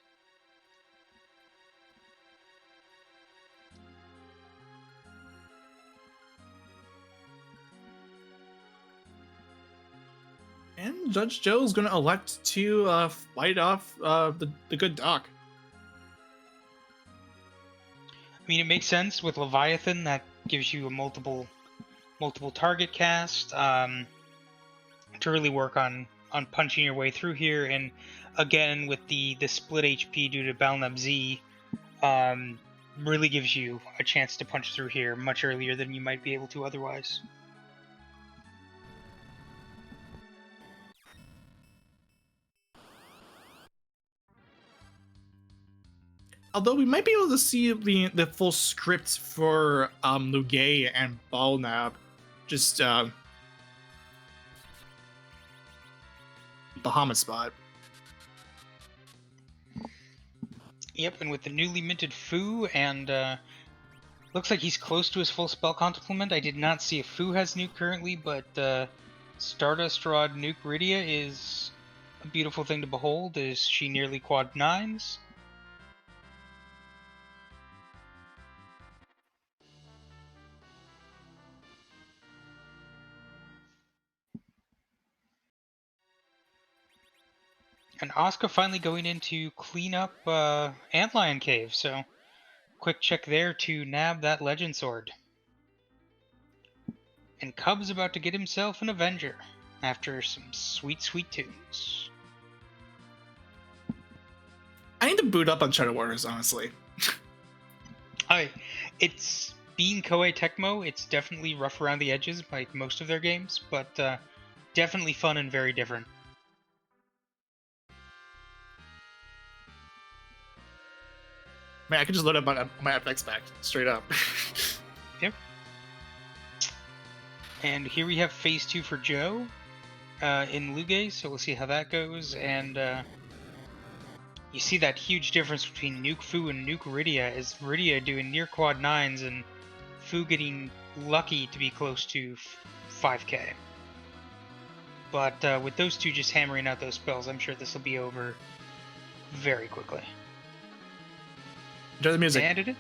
And Judge Joe's going to elect to fight off the good doc. I mean, it makes sense with Leviathan. That gives you a multiple target cast to really work on punching your way through here. And again, with the split HP due to Balnab Z, really gives you a chance to punch through here much earlier than you might be able to otherwise. Although we might be able to see the full script for Lugay and Balnab, just Bahamut spot. Yep, and with the newly minted Fu, and looks like he's close to his full spell complement. I did not see if Fu has nuke currently, but Stardust Rod nuke Rydia is a beautiful thing to behold. Is she nearly quad 9s? And Asuka finally going in to clean up Antlion Cave, so quick check there to nab that Legend Sword. And Cub's about to get himself an Avenger after some sweet, sweet tunes. I need to boot up on Shadow Warriors, honestly. It's being Koei Tecmo, it's definitely rough around the edges like most of their games, but definitely fun and very different. Man, I could just load up my FX back straight up. Yep. And here we have phase 2 for Joe in Lugay, so we'll see how that goes. And you see that huge difference between Nuke Fu and Nuke Rydia, as Rydia doing near quad 9s and Fu getting lucky to be close to 5k. But with those two just hammering out those spells, I'm sure this will be over very quickly. Enjoy the music. And it is.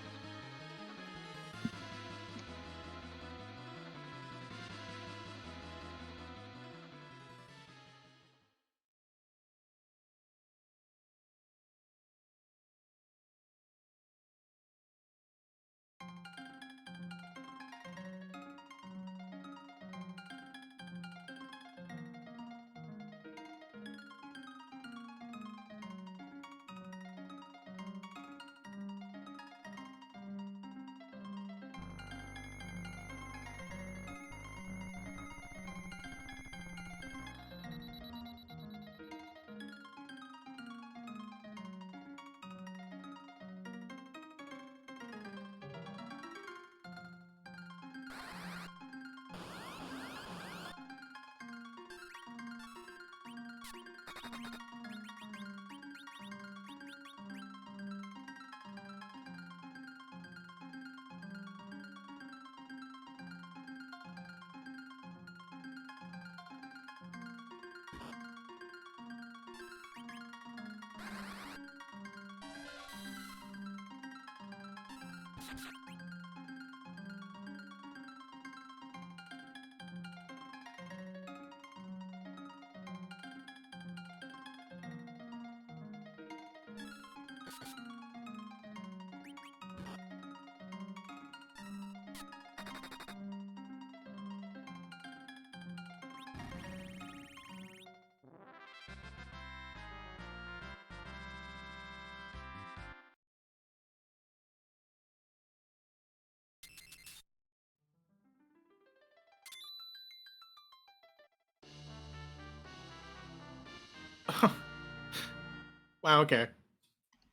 Wow, okay.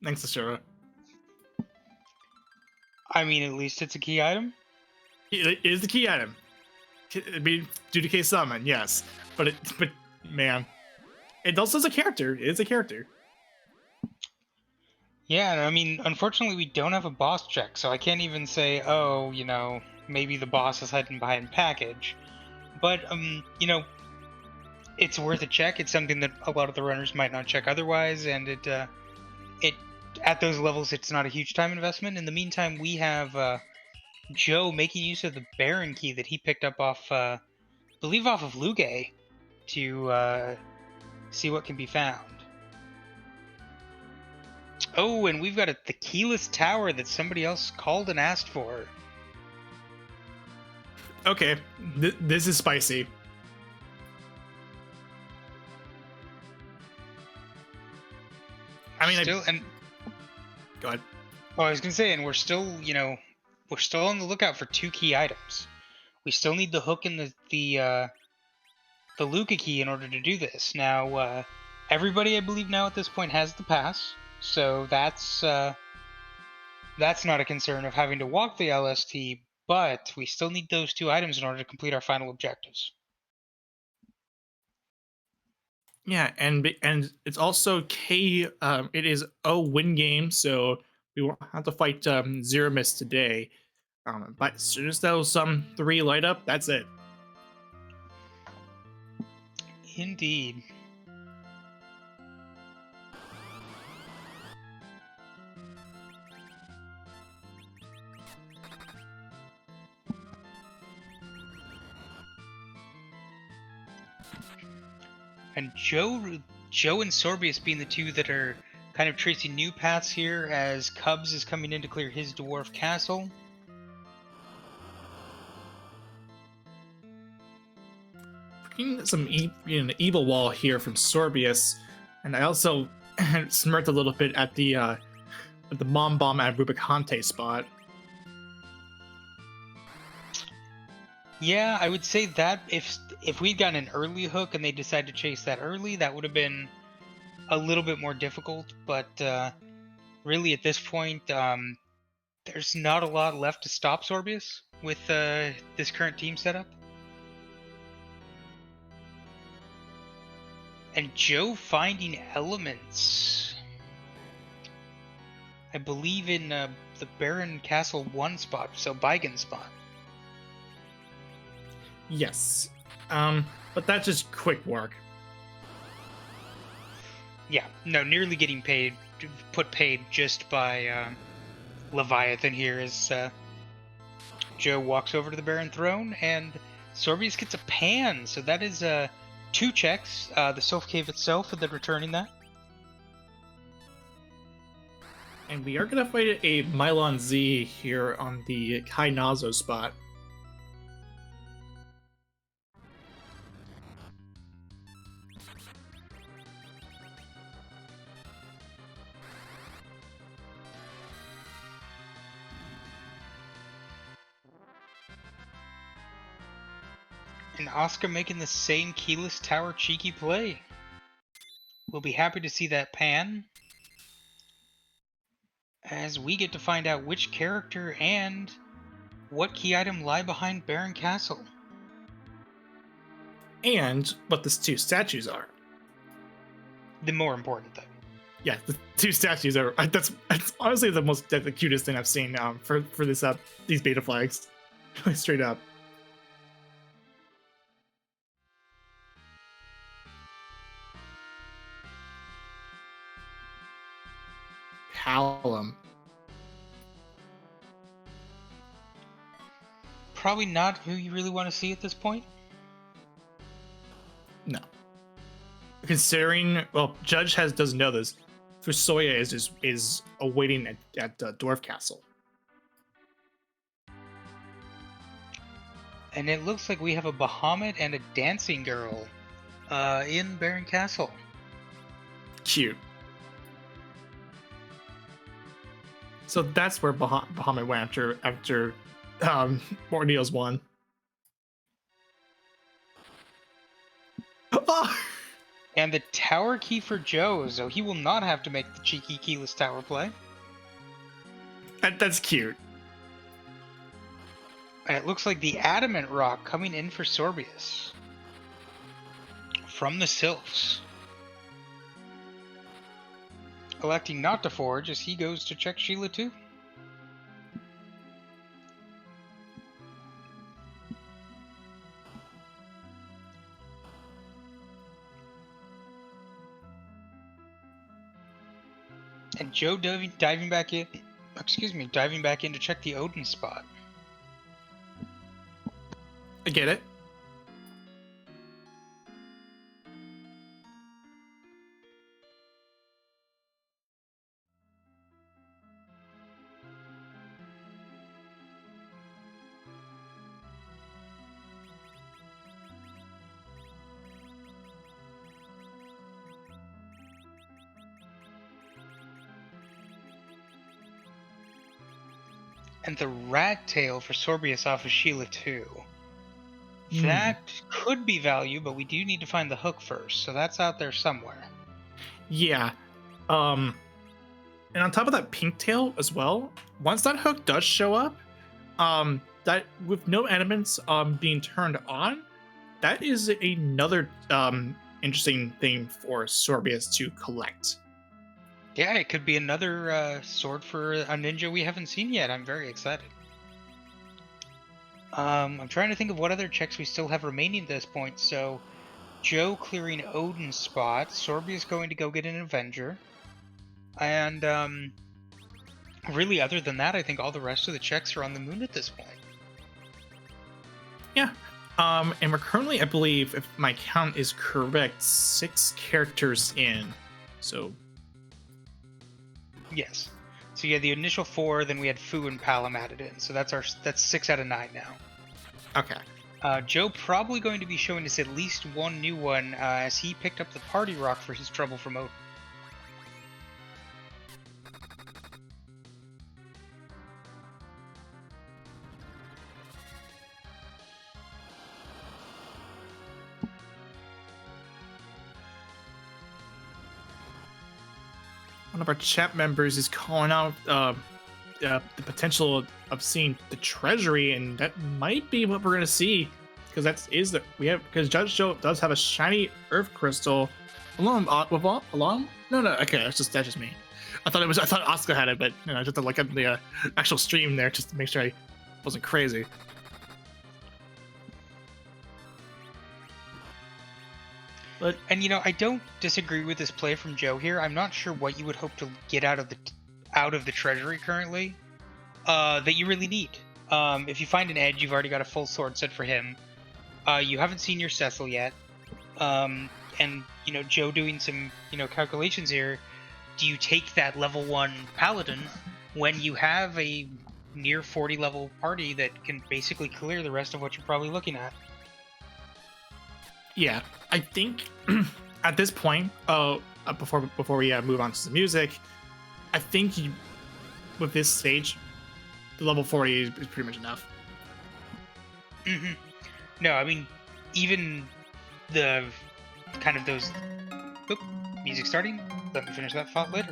Thanks, Ashura. I mean, at least it's a key item. It is the key item. I mean, due to case summon, yes. But man, it also is a character. It is a character. Yeah, and I mean, unfortunately, we don't have a boss check, so I can't even say, oh, maybe the boss is hiding behind package. But, it's worth a check. It's something that a lot of the runners might not check otherwise, and it at those levels, it's not a huge time investment. In the meantime, we have Joe making use of the Baron key that he picked up off, I believe, off of Luge to see what can be found. Oh, and we've got the keyless tower that somebody else called and asked for. Okay, this is spicy. I mean, go ahead. Oh, I was gonna say, and we're still on the lookout for 2 key items. We still need the hook and the Luca key in order to do this. Now, everybody, I believe, now at this point has the pass, so that's not a concern of having to walk the LST. But we still need those 2 items in order to complete our final objectives. Yeah, and it's also K. It is a win game, so we won't have to fight Zero Miss today. But as soon as those 3 light up, that's it. Indeed. And Joe and Sorbius being the 2 that are kind of tracing new paths here, as Cubs is coming in to clear his dwarf castle. Some evil wall here from Sorbius, and I also smirked a little bit at the mom bomb at Rubicante spot. Yeah, I would say that if we'd gotten an early hook and they decided to chase that early, that would have been a little bit more difficult. But really, at this point, there's not a lot left to stop Sorbius with this current team setup. And Joe finding elements. I believe in the Baron Castle 1 spot, so Beigen spot. Yes. But that's just quick work. Yeah, no, nearly getting paid just by Leviathan here as Joe walks over to the Baron throne, and Sorbius gets a pan, so that is 2 checks, the Soph Cave itself, and then returning that. And we are going to fight a Mylon Z here on the Kai Nazo spot. And Oscar making the same keyless tower cheeky play. We'll be happy to see that pan, as we get to find out which character and what key item lie behind Baron Castle. And what the 2 statues are. the more important thing. Yeah, the two statues are that's honestly the cutest thing I've seen for this these beta flags. Straight up. Hallam. Probably not who you really want to see at this point. No. Considering, well, Judge doesn't know this. Fusoya is awaiting at Dwarf Castle. And it looks like we have a Bahamut and a dancing girl in Baron Castle. Cute. So that's where Bahamut went after Morneil's won. Oh! And the tower key for Joe, so he will not have to make the cheeky keyless tower play. That's cute. And it looks like the Adamant Rock coming in for Sorbius. From the Sylphs. Electing not to forge as he goes to check Sheila too. And Joe diving back in to check the Odin spot. I get it. And the rat tail for Sorbius off of Sheila too. That could be value, but we do need to find the hook first, so that's out there somewhere. Yeah. And on top of that pink tail as well, once that hook does show up, that with no elements being turned on, that is another interesting thing for Sorbius to collect. Yeah, it could be another sword for a ninja we haven't seen yet. I'm very excited. I'm trying to think of what other checks we still have remaining at this point. So, Joe clearing Odin's spot. Sorbius going to go get an Avenger. And, really, other than that, I think all the rest of the checks are on the moon at this point. Yeah. And we're currently, I believe, if my count is correct, 6 characters in. So... Yes. So yeah, the initial 4, then we had Fu and Palom added in. So that's 6 out of 9 now. Okay. Joe probably going to be showing us at least one new one as he picked up the Party Rock for his trouble from Odin. One of our chat members is calling out the potential of seeing the treasury, and that might be what we're gonna see, because because Judge Joe does have a shiny earth crystal. Along? No, okay, that's just me. I thought Oscar had it, but you know, I just had to look at the actual stream there just to make sure I wasn't crazy. But, and you know, I don't disagree with this play from Joe here. I'm not sure what you would hope to get out of the treasury currently that you really need. If you find an edge, you've already got a full sword set for him. You haven't seen your Cecil yet, and you know, Joe doing some calculations here. Do you take that level 1 paladin when you have a near 40 level party that can basically clear the rest of what you're probably looking at? Yeah, I think at this point, before we move on to the music, I think with this stage, the level 40 is pretty much enough. Mm-hmm. No, I mean, even the kind of those... Oop, music starting. Let me finish that thought later.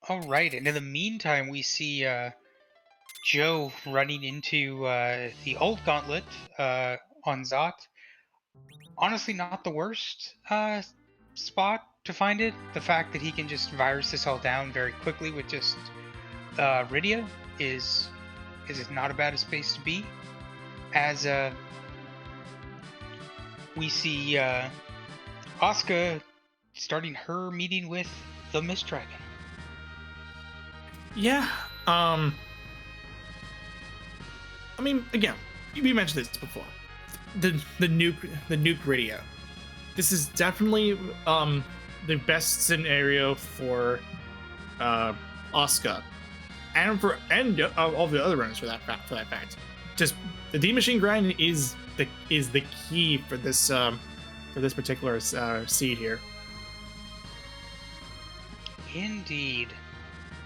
All right, and in the meantime, we see Joe running into the old gauntlet on Zot. Honestly, not the worst spot to find it. The fact that he can just virus this all down very quickly with just Rydia is not a bad space to be. As we see Asuka starting her meeting with the Mist Dragon. Yeah. I mean, again, we mentioned this before. The nuke radio. This is definitely the best scenario for Asuka, and for all the other runners for that fact. Just the D machine grind is the key for this particular seed here. Indeed.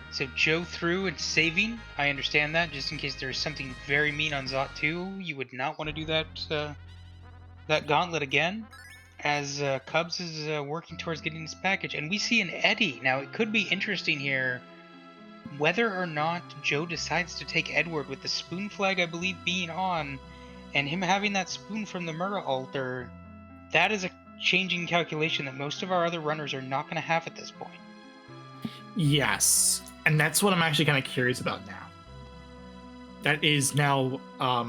So Joe through and saving. I understand that. Just in case there's something very mean on Zot 2, you would not want to do that gauntlet again. As Cubs is working towards getting this package, and we see an Eddie. Now it could be interesting here whether or not Joe decides to take Edward with the spoon flag, I believe, being on, and him having that spoon from the Murrah altar. That is a changing calculation that most of our other runners are not going to have at this point. Yes, and that's what I'm actually kind of curious about now. That is now our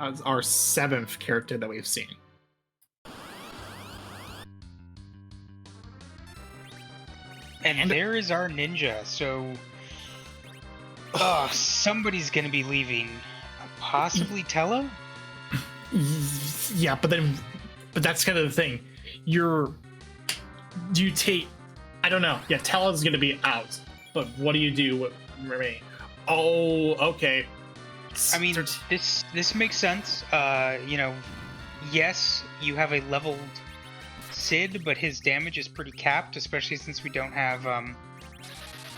7th character that we've seen. And there is our ninja. So, somebody's going to be leaving. Possibly Tello? Yeah, but that's kind of the thing. Do you take? I don't know. Yeah, Tello's going to be out. But what do you do with remain? Oh, okay. I mean, this makes sense. Yes, you have a leveled Sid, but his damage is pretty capped, especially since we don't have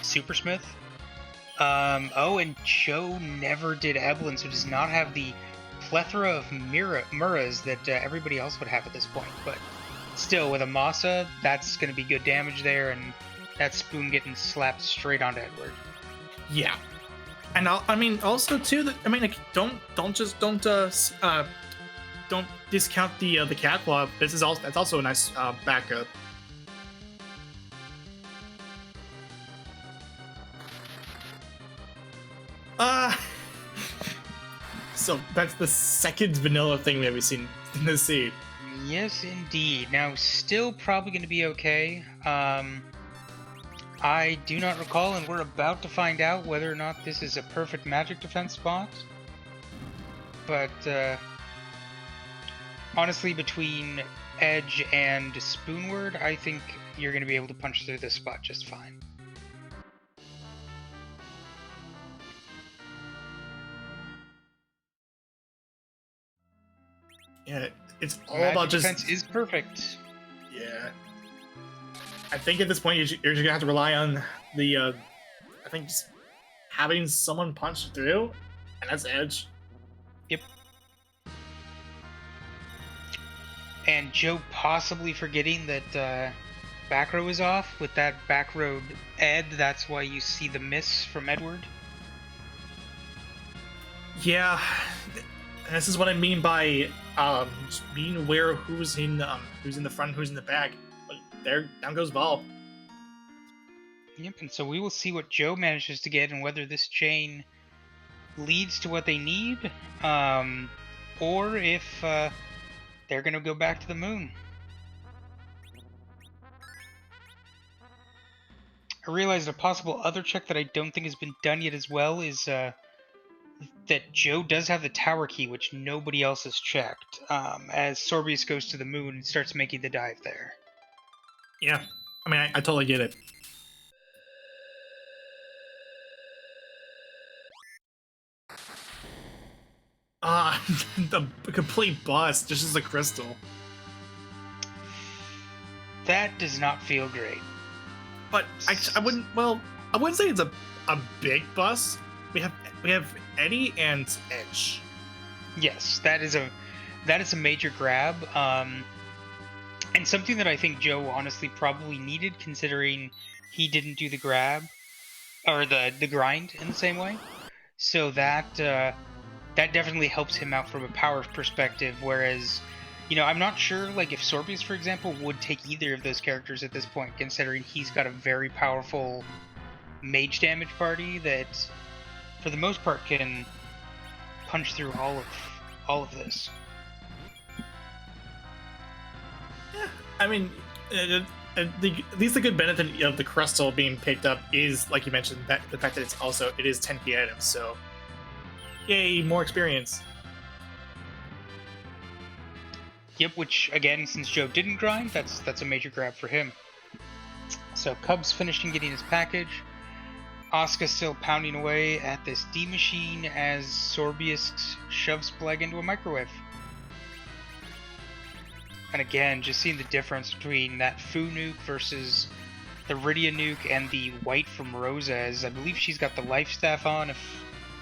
Supersmith. And Joe never did Evelyn, so does not have the plethora of Murrahs that everybody else would have at this point. But still, with Amasa, that's going to be good damage there, and that spoon getting slapped straight onto Edward. Yeah, and also too that don't discount the catalog. That's also a nice backup. So that's the second vanilla thing we have seen in this seed. Yes, indeed. Now, still probably going to be okay. I do not recall, and we're about to find out whether or not this is a perfect magic defense spot. But, honestly, between Edge and Spoonward, I think you're going to be able to punch through this spot just fine. Yeah, it's all magic about just... defense is perfect. Yeah. I think at this point you're just gonna have to rely on the I think just having someone punch through, and that's Edge. Yep. And Joe possibly forgetting that back row is off. With that back row Ed, that's why you see the miss from Edward. Yeah, and this is what I mean by just being aware of who's in the front, who's in the back. But there, down goes Vol. Yep, and so we will see what Joe manages to get and whether this chain leads to what they need, or if they're going to go back to the moon. I realized a possible other check that I don't think has been done yet as well is that Joe does have the tower key, which nobody else has checked, as Sorbius goes to the moon and starts making the dive there. Yeah, I mean, I totally get it. Uh, the complete bust, just as a crystal. That does not feel great. But I wouldn't. Well, I wouldn't say it's a big bust. We have Eddie and Edge. Yes, that is a major grab. And something that I think Joe honestly probably needed, considering he didn't do the grab or the grind in the same way. So that that definitely helps him out from a power perspective. Whereas, I'm not sure like if Sorbius, for example, would take either of those characters at this point, considering he's got a very powerful mage damage party that, for the most part, can punch through all of this. Yeah, I mean, at least the good benefit of the crystal being picked up is, like you mentioned, that the fact that it is 10 key items. So, yay, more experience. Yep, which again, since Joe didn't grind, that's a major grab for him. So Cub's finishing getting his package. Asuka still pounding away at this D machine as Sorbius shoves Bleg into a microwave. And again, just seeing the difference between that Fu nuke versus the Rydia nuke and the white from Rosa, as I believe she's got the life staff on, if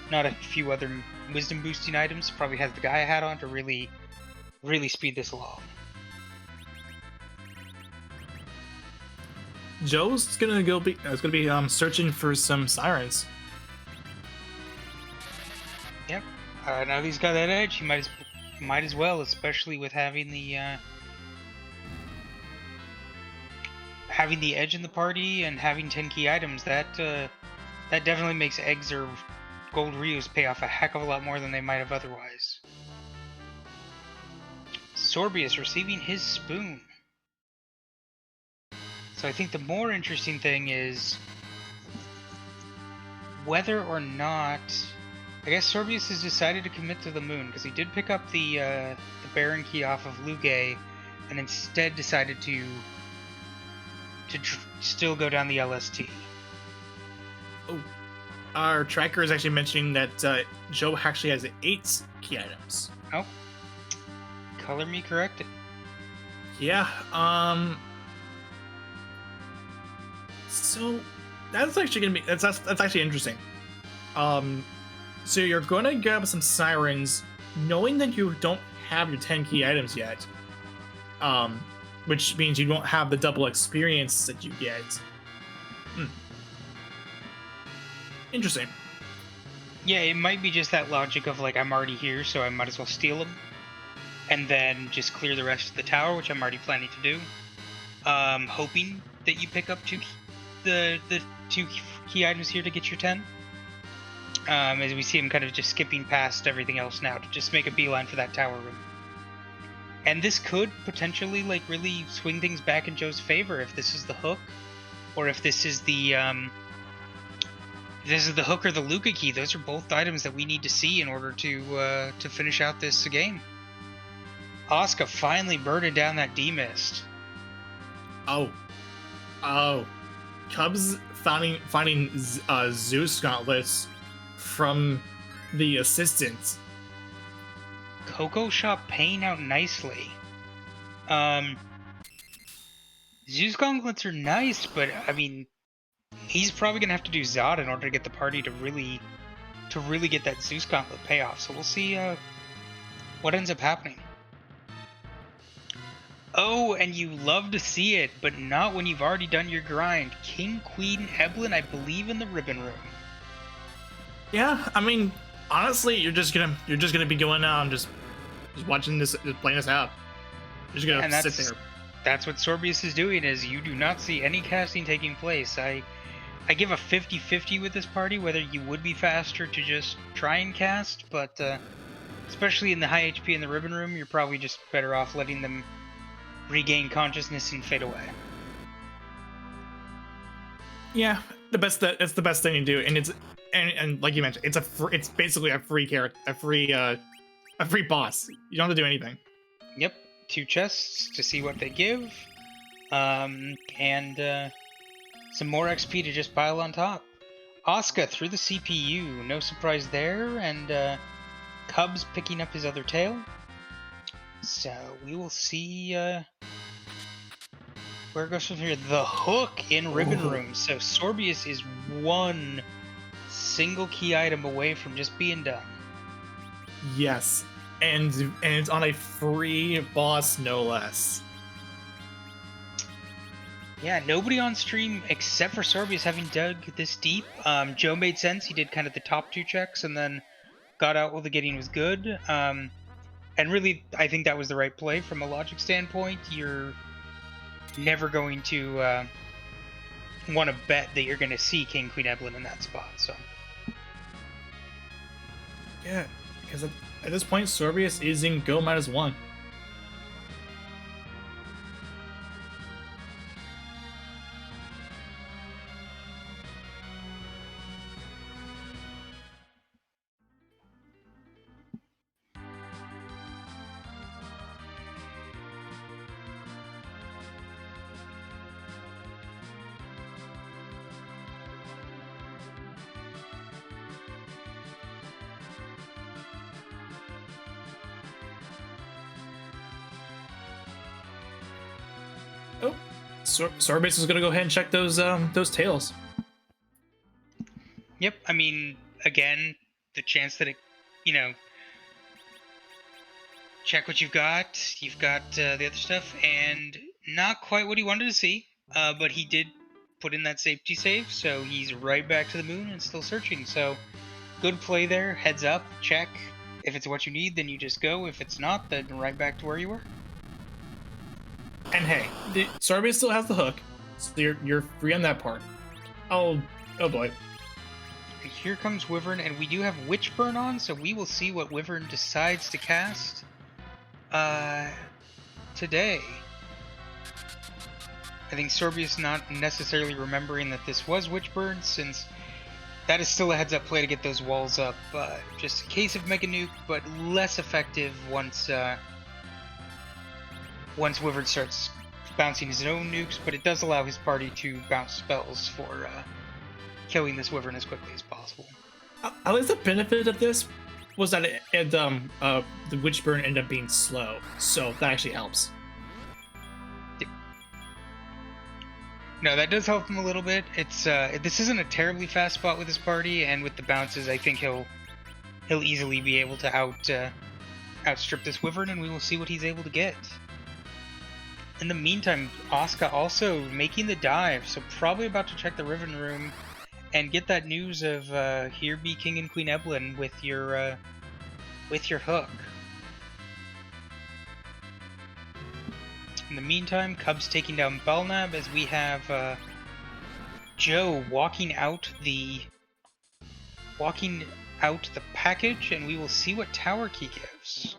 not a few other wisdom boosting items. Probably has the Gaia hat on to really speed this along. Joe's gonna be searching for some sirens. Yep. Now that he's got that edge, he might as well, especially with having the edge in the party and having 10 key items. That definitely makes eggs or gold Rios pay off a heck of a lot more than they might have otherwise. Sorbius receiving his spoon. So I think the more interesting thing is whether or not, I guess Sorbius has decided to commit to the moon, because he did pick up the Baron key off of Lugae and instead decided to still go down the LST. Oh, our tracker is actually mentioning that Joe actually has 8 key items. Oh, color me corrected. Yeah. So that's actually gonna be that's actually interesting. So you're gonna grab some sirens, knowing that you don't have your 10 key items yet. Which means you won't have the double experience that you get. Interesting. Yeah, it might be just that logic of like, I'm already here, so I might as well steal them, and then just clear the rest of the tower, which I'm already planning to do. Hoping that you pick up the 2 key items here to get your 10. As we see him kind of just skipping past everything else now to just make a beeline for that tower room. And this could potentially like really swing things back in Joe's favor if this is the hook, or if this is the hook or the Luca key. Those are both items that we need to see in order to finish out this game. Asuka finally burning down that D-Mist. Oh, Cubs finding Zeus gauntlets from the assistant. Coco Shop paying out nicely. Zeus gauntlets are nice, but I mean, he's probably gonna have to do Zod in order to get the party to really get that Zeus gauntlet payoff. So we'll see what ends up happening. Oh, and you love to see it, but not when you've already done your grind. King, Queen, Evelyn, I believe in the ribbon room. Yeah, I mean, honestly, you're just gonna be going out and just watching this, just playing this out. You're just gonna sit there. That's what Sorbius is doing. Is you do not see any casting taking place. I give a 50-50 with this party whether you would be faster to just try and cast, but especially in the high HP in the ribbon room, you're probably just better off letting them regain consciousness and fade away. Yeah, it's the best thing to do, and and like you mentioned, it's basically a free character, a free boss. You don't have to do anything. Yep, 2 chests to see what they give, and some more XP to just pile on top. Asuka through the CPU, no surprise there, and Cub's picking up his other tail. So we will see where it goes from here. The hook in Ribbon Room. So Sorbius is one single key item away from just being done. Yes, and it's on a free boss, no less. Yeah, nobody on stream except for Sorbius having dug this deep. Joe made sense. He did kind of the top 2 checks and then got out while the getting was good. And really, I think that was the right play from a logic standpoint. You're never going to want to bet that you're going to see King Queen Evelyn in that spot. So Yeah, because at this point, Sorbius is in go -1. Oh, Sorbius is gonna go ahead and check those tails. yep, I mean, again, the chance that it, check what you've got. You've got the other stuff, and not quite what he wanted to see, but he did put in that safety save, so he's right back to the moon and still searching. So good play there. Heads up, check. If it's what you need, then you just go. If it's not, then right back to where you were. And hey, Sorbius still has the hook, so you're free on that part. Oh boy. And here comes Wyvern, and we do have Witchburn on, so we will see what Wyvern decides to cast today. I think Sorbius not necessarily remembering that this was Witchburn, since that is still a heads-up play to get those walls up. Just a case of Mega Nuke, but less effective once Wyvern starts bouncing his own nukes, but it does allow his party to bounce spells for killing this Wyvern as quickly as possible. At least the benefit of this was that the Witchburn ended up being slow, so that actually helps. No, that does help him a little bit. It's this isn't a terribly fast spot with his party, and with the bounces, I think he'll easily be able to outstrip this Wyvern, and we will see what he's able to get. In the meantime, Asuka also making the dive, so probably about to check the Riven Room and get that news of here be King and Queen Evelyn with your hook. In the meantime, Cub's taking down Belknap as we have Joe walking out the package, and we will see what tower key gives.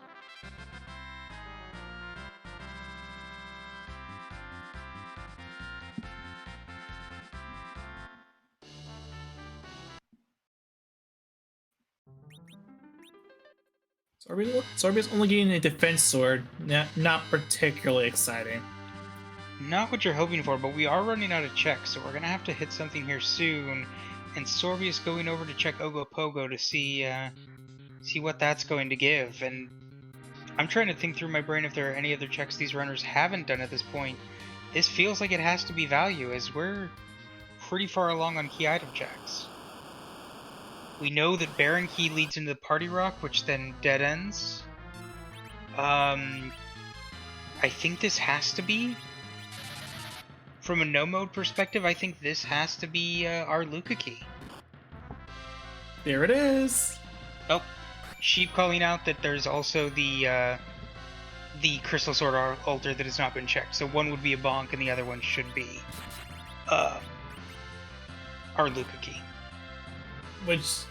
Sorbius only getting a defense sword, not particularly exciting. Not what you're hoping for, but we are running out of checks, so we're going to have to hit something here soon. And Sorbius going over to check Ogopogo to see what that's going to give. And I'm trying to think through my brain if there are any other checks these runners haven't done at this point. This feels like it has to be value, as we're pretty far along on key item checks. We know that Baron Key leads into the Party Rock, which then dead ends. I think this has to be, from a no-mode perspective, I think this has to be our Luca key. There it is! Oh, Sheep calling out that there's also the Crystal Sword altar that has not been checked. So one would be a bonk and the other one should be our Luca key. Which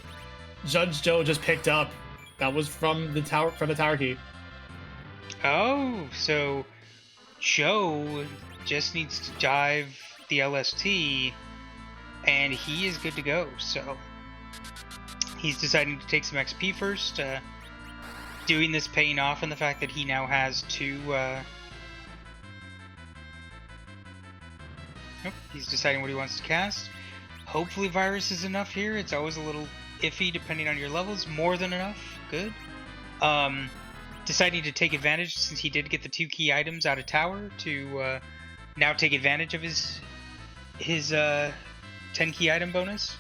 Judge Joe just picked up. That was from the tower key. Oh, so Joe just needs to dive the LST and he is good to go. So he's deciding to take some XP first. Doing this paying off in the fact that he now has two he's deciding what he wants to cast. Hopefully Virus is enough here. It's always a little iffy depending on your levels. More than enough. Good. deciding to take advantage, since he did get the 2 key items out of tower, to now take advantage of his 10 key item bonus,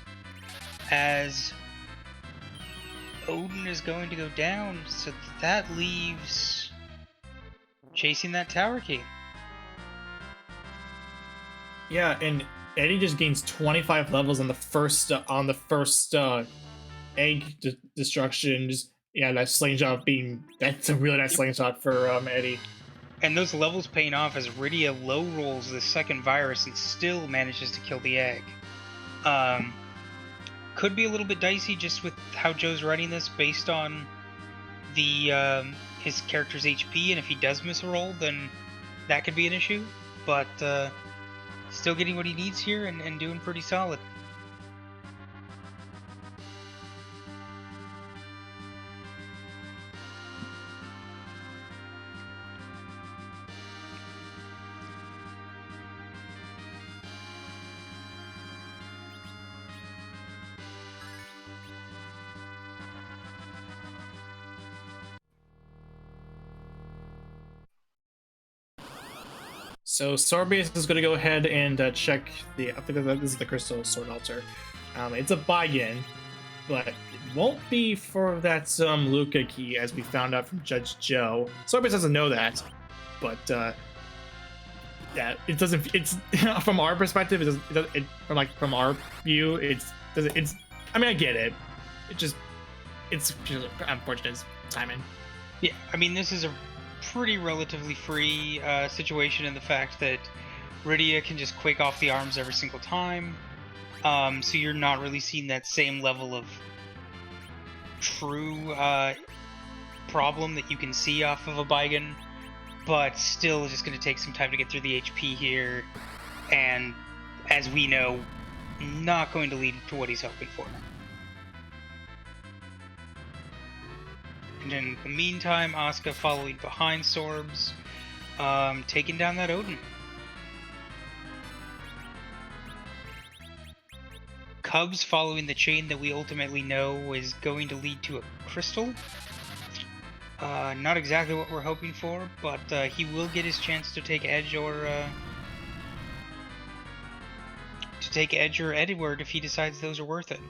as Odin is going to go down, so that leaves chasing that tower key. Yeah, and Eddie just gains 25 levels on the first egg destruction. Just yeah, that slingshot that's a really nice slingshot for Eddie. And those levels paying off as Rydia low rolls the second virus and still manages to kill the egg. Could be a little bit dicey just with how Joe's writing this based on the his character's HP, and if he does miss a roll, then that could be an issue. But still getting what he needs here and doing pretty solid. So Sorbius is going to go ahead and check the. I think this is the Crystal Sword Altar. It's a buy-in, but it won't be for that Luca key, as we found out from Judge Joe. Sorbius doesn't know that, but yeah, it doesn't. It's from our perspective. From our view, it's. I mean, I get it. It's just unfortunate timing. Yeah, I mean, this is a pretty relatively free situation in the fact that Rydia can just quake off the arms every single time. So you're not really seeing that same level of true problem that you can see off of a Baigan, but still just going to take some time to get through the HP here, and as we know, not going to lead to what he's hoping for. And in the meantime, Asuka following behind Sorbs, taking down that Odin. Cubs following the chain that we ultimately know is going to lead to a crystal. Not exactly what we're hoping for, but he will get his chance to take Edge or Edward if he decides those are worth it.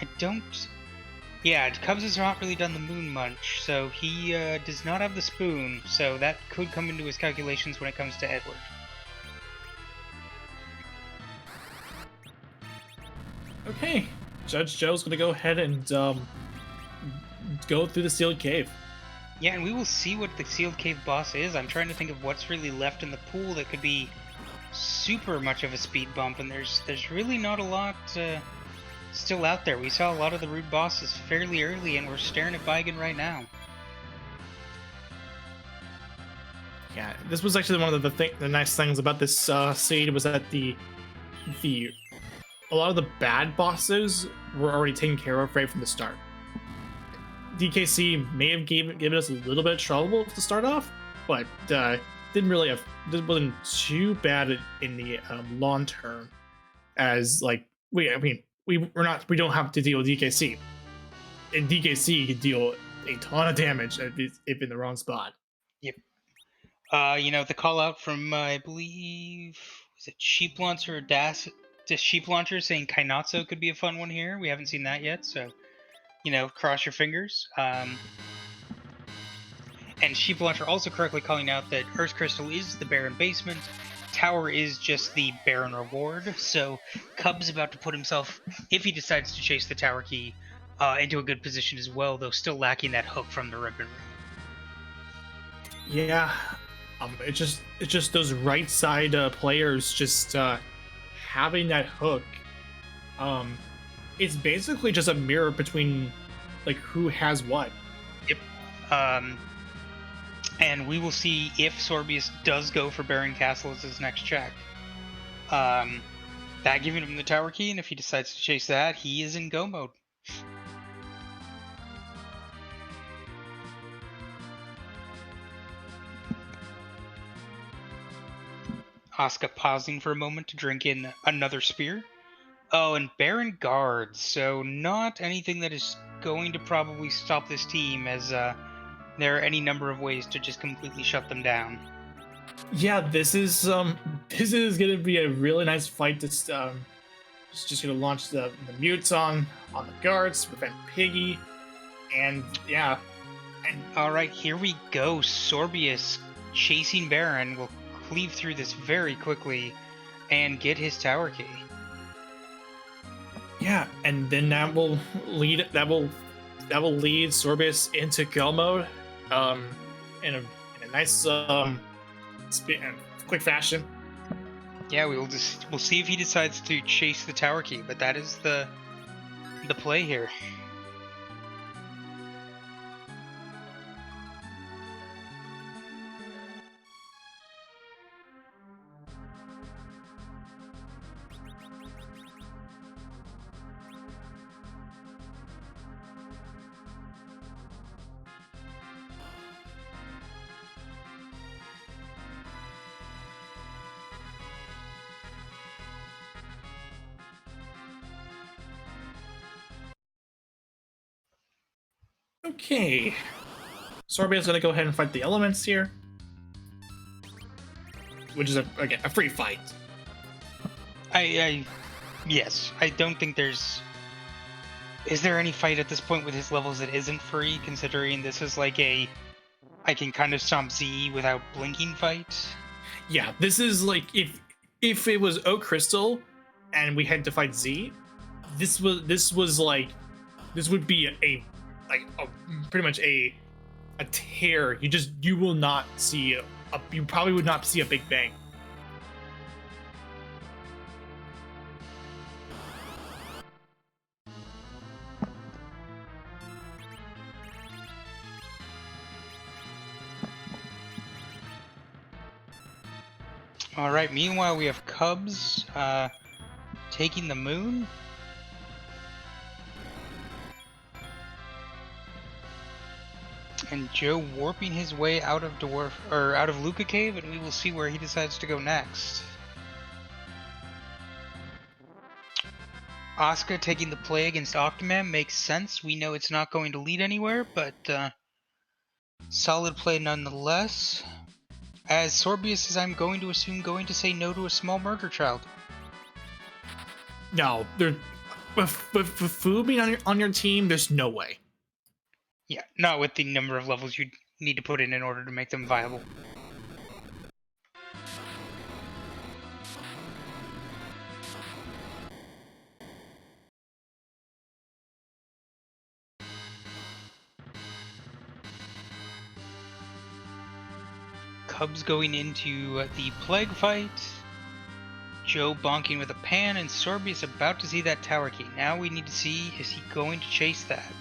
I don't. Yeah, Cubs has not really done the moon much, so he does not have the spoon, so that could come into his calculations when it comes to Edward. Okay, Judge Joe's gonna go ahead and go through the sealed cave. Yeah, and we will see what the sealed cave boss is. I'm trying to think of what's really left in the pool that could be super much of a speed bump, and there's really not a lot still out there. We saw a lot of the rude bosses fairly early, and we're staring at Baigan right now. Yeah, this was actually one of the nice things about this seed was that a lot of the bad bosses were already taken care of right from the start. DKC may have given us a little bit of trouble to start off, but this wasn't too bad in the long term, as like we don't have to deal with DKC. And DKC can deal a ton of damage if in the wrong spot. Yep. The call out from I believe was it Sheep Launcher or Sheep Launcher saying Kainatsu could be a fun one here. We haven't seen that yet, so cross your fingers. And Sheep Launcher also correctly calling out that Earth Crystal is the Baron basement. Tower is just the Baron reward, so Cub's about to put himself, if he decides to chase the tower key, into a good position as well, though still lacking that hook from the Ribbon Room. Yeah, it's just those right side players just having that hook. It's basically just a mirror between like who has what. Yep. And we will see if Sorbius does go for Baron Castle as his next check. That giving him the tower key, and if he decides to chase that, he is in go mode. Asuka pausing for a moment to drink in another spear. Oh, and Baron guards, so not anything that is going to probably stop this team, as There are any number of ways to just completely shut them down. Yeah, this is gonna be a really nice fight. That's just gonna launch the mutes on the guards, prevent Piggy, and yeah, and Alright, here we go. Sorbius chasing Baron will cleave through this very quickly and get his tower key. yeah, and then that will lead Sorbius into kill mode, in a nice quick fashion. Yeah, we'll see if he decides to chase the tower key, but that is the play here. Okay, Sorbia's gonna go ahead and fight the elements here, which is again a free fight. Yes, I don't think there's. Is there any fight at this point with his levels that isn't free, considering this is like a I can kind of stomp Z without blinking fight? Yeah, this is like if it was Oak Crystal and we had to fight Z, this would be a pretty much a tear. You will not see you probably would not see a Big Bang. Alright, meanwhile we have Cubs taking the moon. And Joe warping his way out of Luca Cave, and we will see where he decides to go next. Asuka taking the play against Octoman makes sense. We know it's not going to lead anywhere, but solid play nonetheless. As Sorbius is, I'm going to assume, going to say no to a small murder child. No, with Fu being on your team, there's no way. Yeah, not with the number of levels you need to put in order to make them viable. Cubs going into the plague fight. Joe bonking with a pan, and Sorbius about to see that tower key. Now we need to see, is he going to chase that?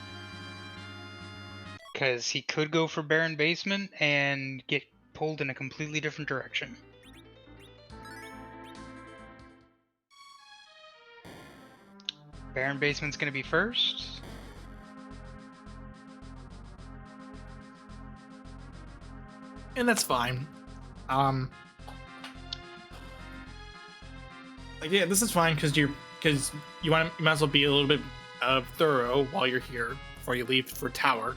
Because he could go for Baron Basement and get pulled in a completely different direction. Baron Basement's going to be first. And that's fine. Yeah, this is fine because you might as well be a little bit thorough while you're here before you leave for tower.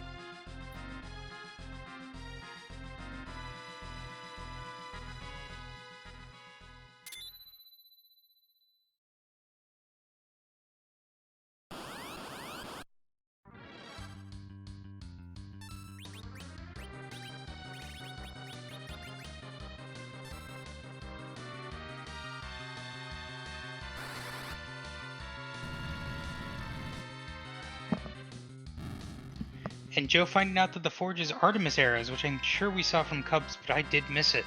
And Joe finding out that the Forge is Artemis arrows, which I'm sure we saw from Cubs, but I did miss it.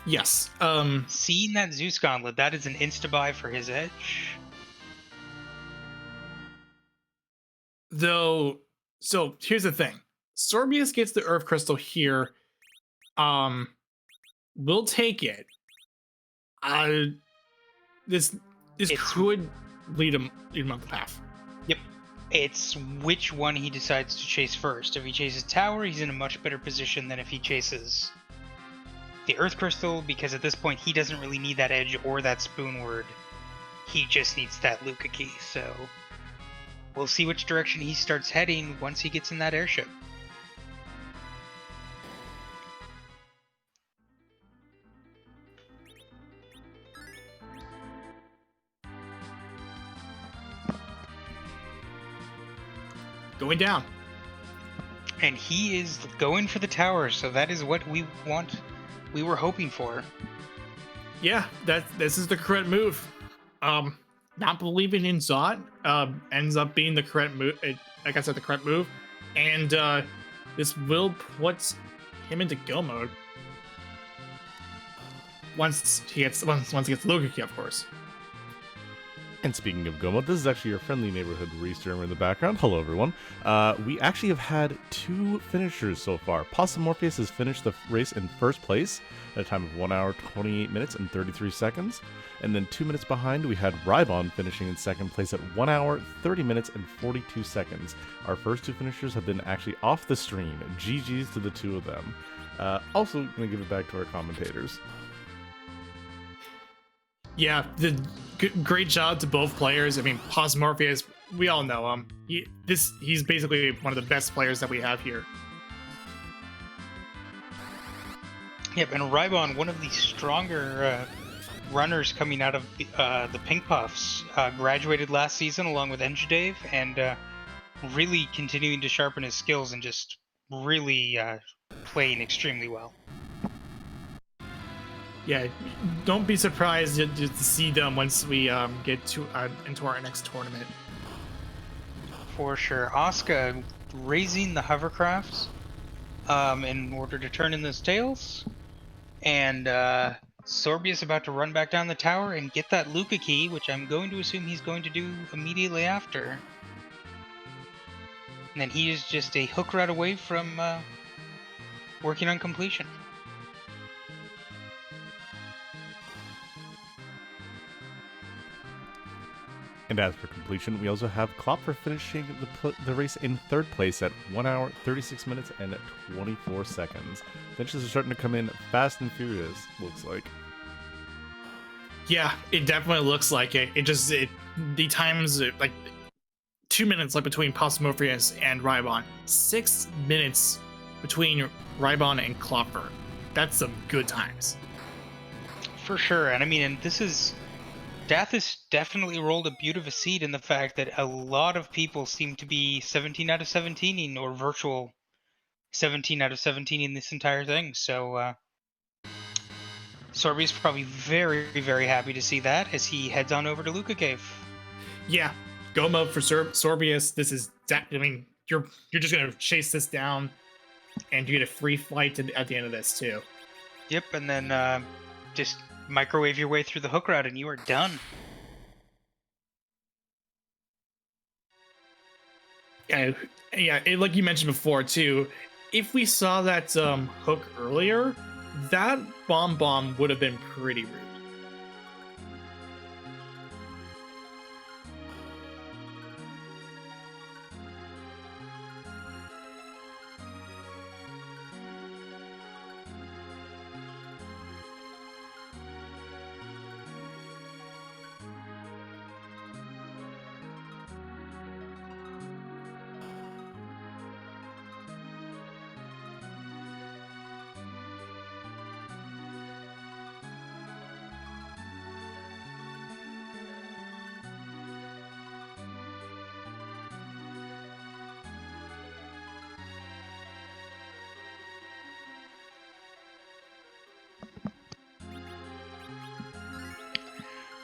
Yes. Seeing that Zeus Gauntlet, that is an insta-buy for his edge. Though, so here's the thing. Sorbius gets the Earth Crystal here. We'll take it. This could lead him off the path. Yep. It's which one he decides to chase first. If he chases Tower, he's in a much better position than if he chases the Earth Crystal, because at this point he doesn't really need that edge or that spoon word. He just needs that Luca key, so we'll see which direction he starts heading once he gets in that airship. going down. And he is going for the tower, so that is what we were hoping for. Yeah, this is the correct move. Not believing in Zot ends up being the correct move. Like I said, the correct move, and this will put him into go mode once he gets Logiki, of course. And speaking of Gomo, this is actually your friendly neighborhood restreamer in the background. Hello, everyone. We actually have had 2 finishers so far. Possum Morpheus has finished the race in first place at a time of 1 hour, 28 minutes, and 33 seconds. And then 2 minutes behind, we had Rybon finishing in second place at 1 hour, 30 minutes, and 42 seconds. Our first 2 finishers have been actually off the stream. GG's to the 2 of them. Also, going to give it back to our commentators. Yeah, the great job to both players. I mean, Possum Morpheus, we all know him. He's basically one of the best players that we have here. Yep, and Rybon, one of the stronger runners coming out of the Pink Puffs, graduated last season along with Dave, and really continuing to sharpen his skills and just really playing extremely well. Yeah, don't be surprised to see them once we get to into our next tournament. For sure. Asuka raising the hovercraft in order to turn in those tails. And Sorbius about to run back down the tower and get that Luca key, which I'm going to assume he's going to do immediately after. And then he is just a hook right away from working on completion. And as for completion, we also have Klopfer finishing the race in third place at 1 hour, 36 minutes, and 24 seconds. Finishes are starting to come in fast and furious, looks like. Yeah, it definitely looks like it. The times, like 2 minutes like between Possum Morpheus and Rybon. 6 minutes between Rybon and Klopfer. That's some good times. For sure, and I mean, and this is... Death has definitely rolled a beaut of a seed in the fact that a lot of people seem to be 17 out of 17 or virtual 17 out of 17 in this entire thing. So Sorby's probably very, very happy to see that as he heads on over to Luca Cave. Yeah, go mode for Sorbius. This is, I mean, you're just gonna chase this down, and you get a free flight at the end of this too. Yep, and then just microwave your way through the hook route and you are done. Yeah, like you mentioned before too, if we saw that hook earlier, that bomb would have been pretty rude.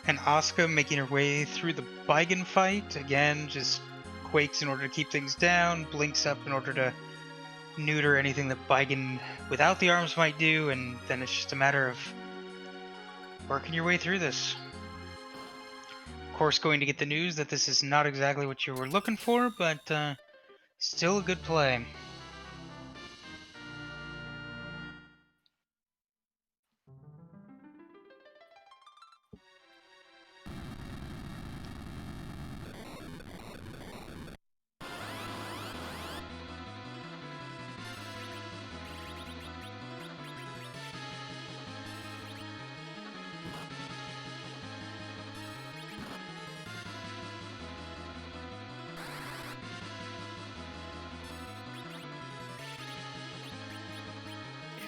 And Asuka making her way through the Baigen fight. Again, just quakes in order to keep things down, blinks up in order to neuter anything that Baigen without the arms might do, and then it's just a matter of working your way through this. Of course, going to get the news that this is not exactly what you were looking for, but still a good play.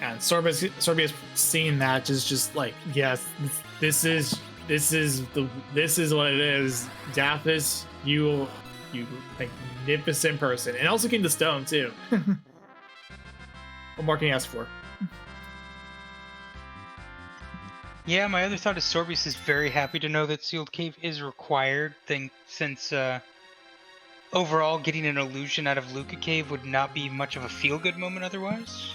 And Sorbius seeing that is just like, yes, this is what it is. Daphis, You magnificent person. And also getting the stone, too. What more can you ask for? Yeah, my other thought is Sorbius is very happy to know that Sealed Cave is required, since overall getting an illusion out of Luca Cave would not be much of a feel-good moment otherwise.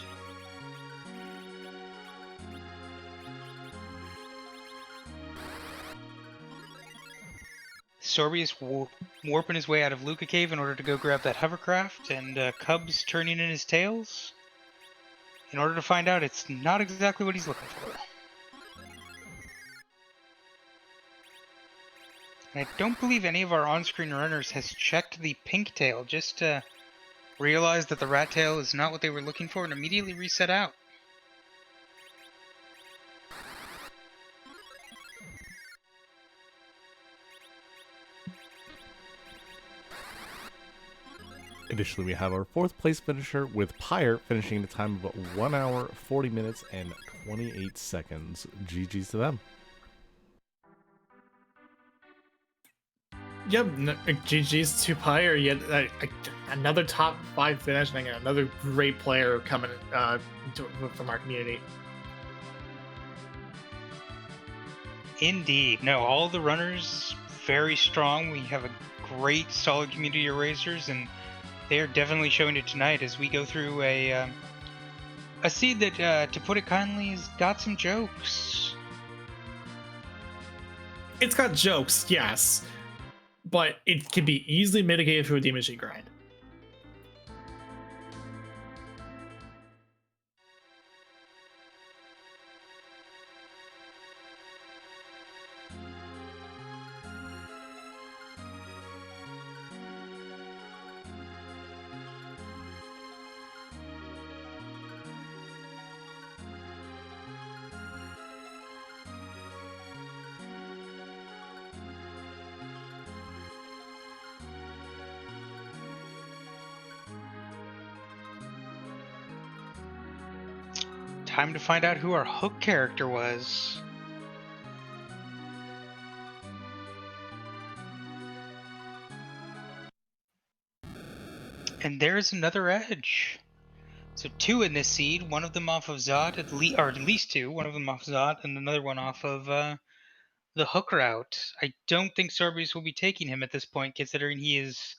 Sorbius warping his way out of Luca Cave in order to go grab that hovercraft, and Cubs turning in his tails in order to find out it's not exactly what he's looking for. And I don't believe any of our on-screen runners has checked the pink tail just to realize that the rat tail is not what they were looking for and immediately reset out. Additionally, we have our 4th place finisher with Pyre finishing in a time of 1 hour, 40 minutes, and 28 seconds. GG's to them. Yep, GG's to Pyre. Yet another top 5 finish, and another great player coming from our community. Indeed. No, all the runners very strong. We have a great, solid community of racers, and they are definitely showing it tonight as we go through a seed that, to put it kindly, has got some jokes. It's got jokes, yes, but it can be easily mitigated through a Demon Machine grind. Time to find out who our hook character was. And there's another edge. So 2 in this seed, one of them off of Zod, or at least 2, one of them off Zod, and another one off of the hook route. I don't think Sorbius will be taking him at this point, considering he is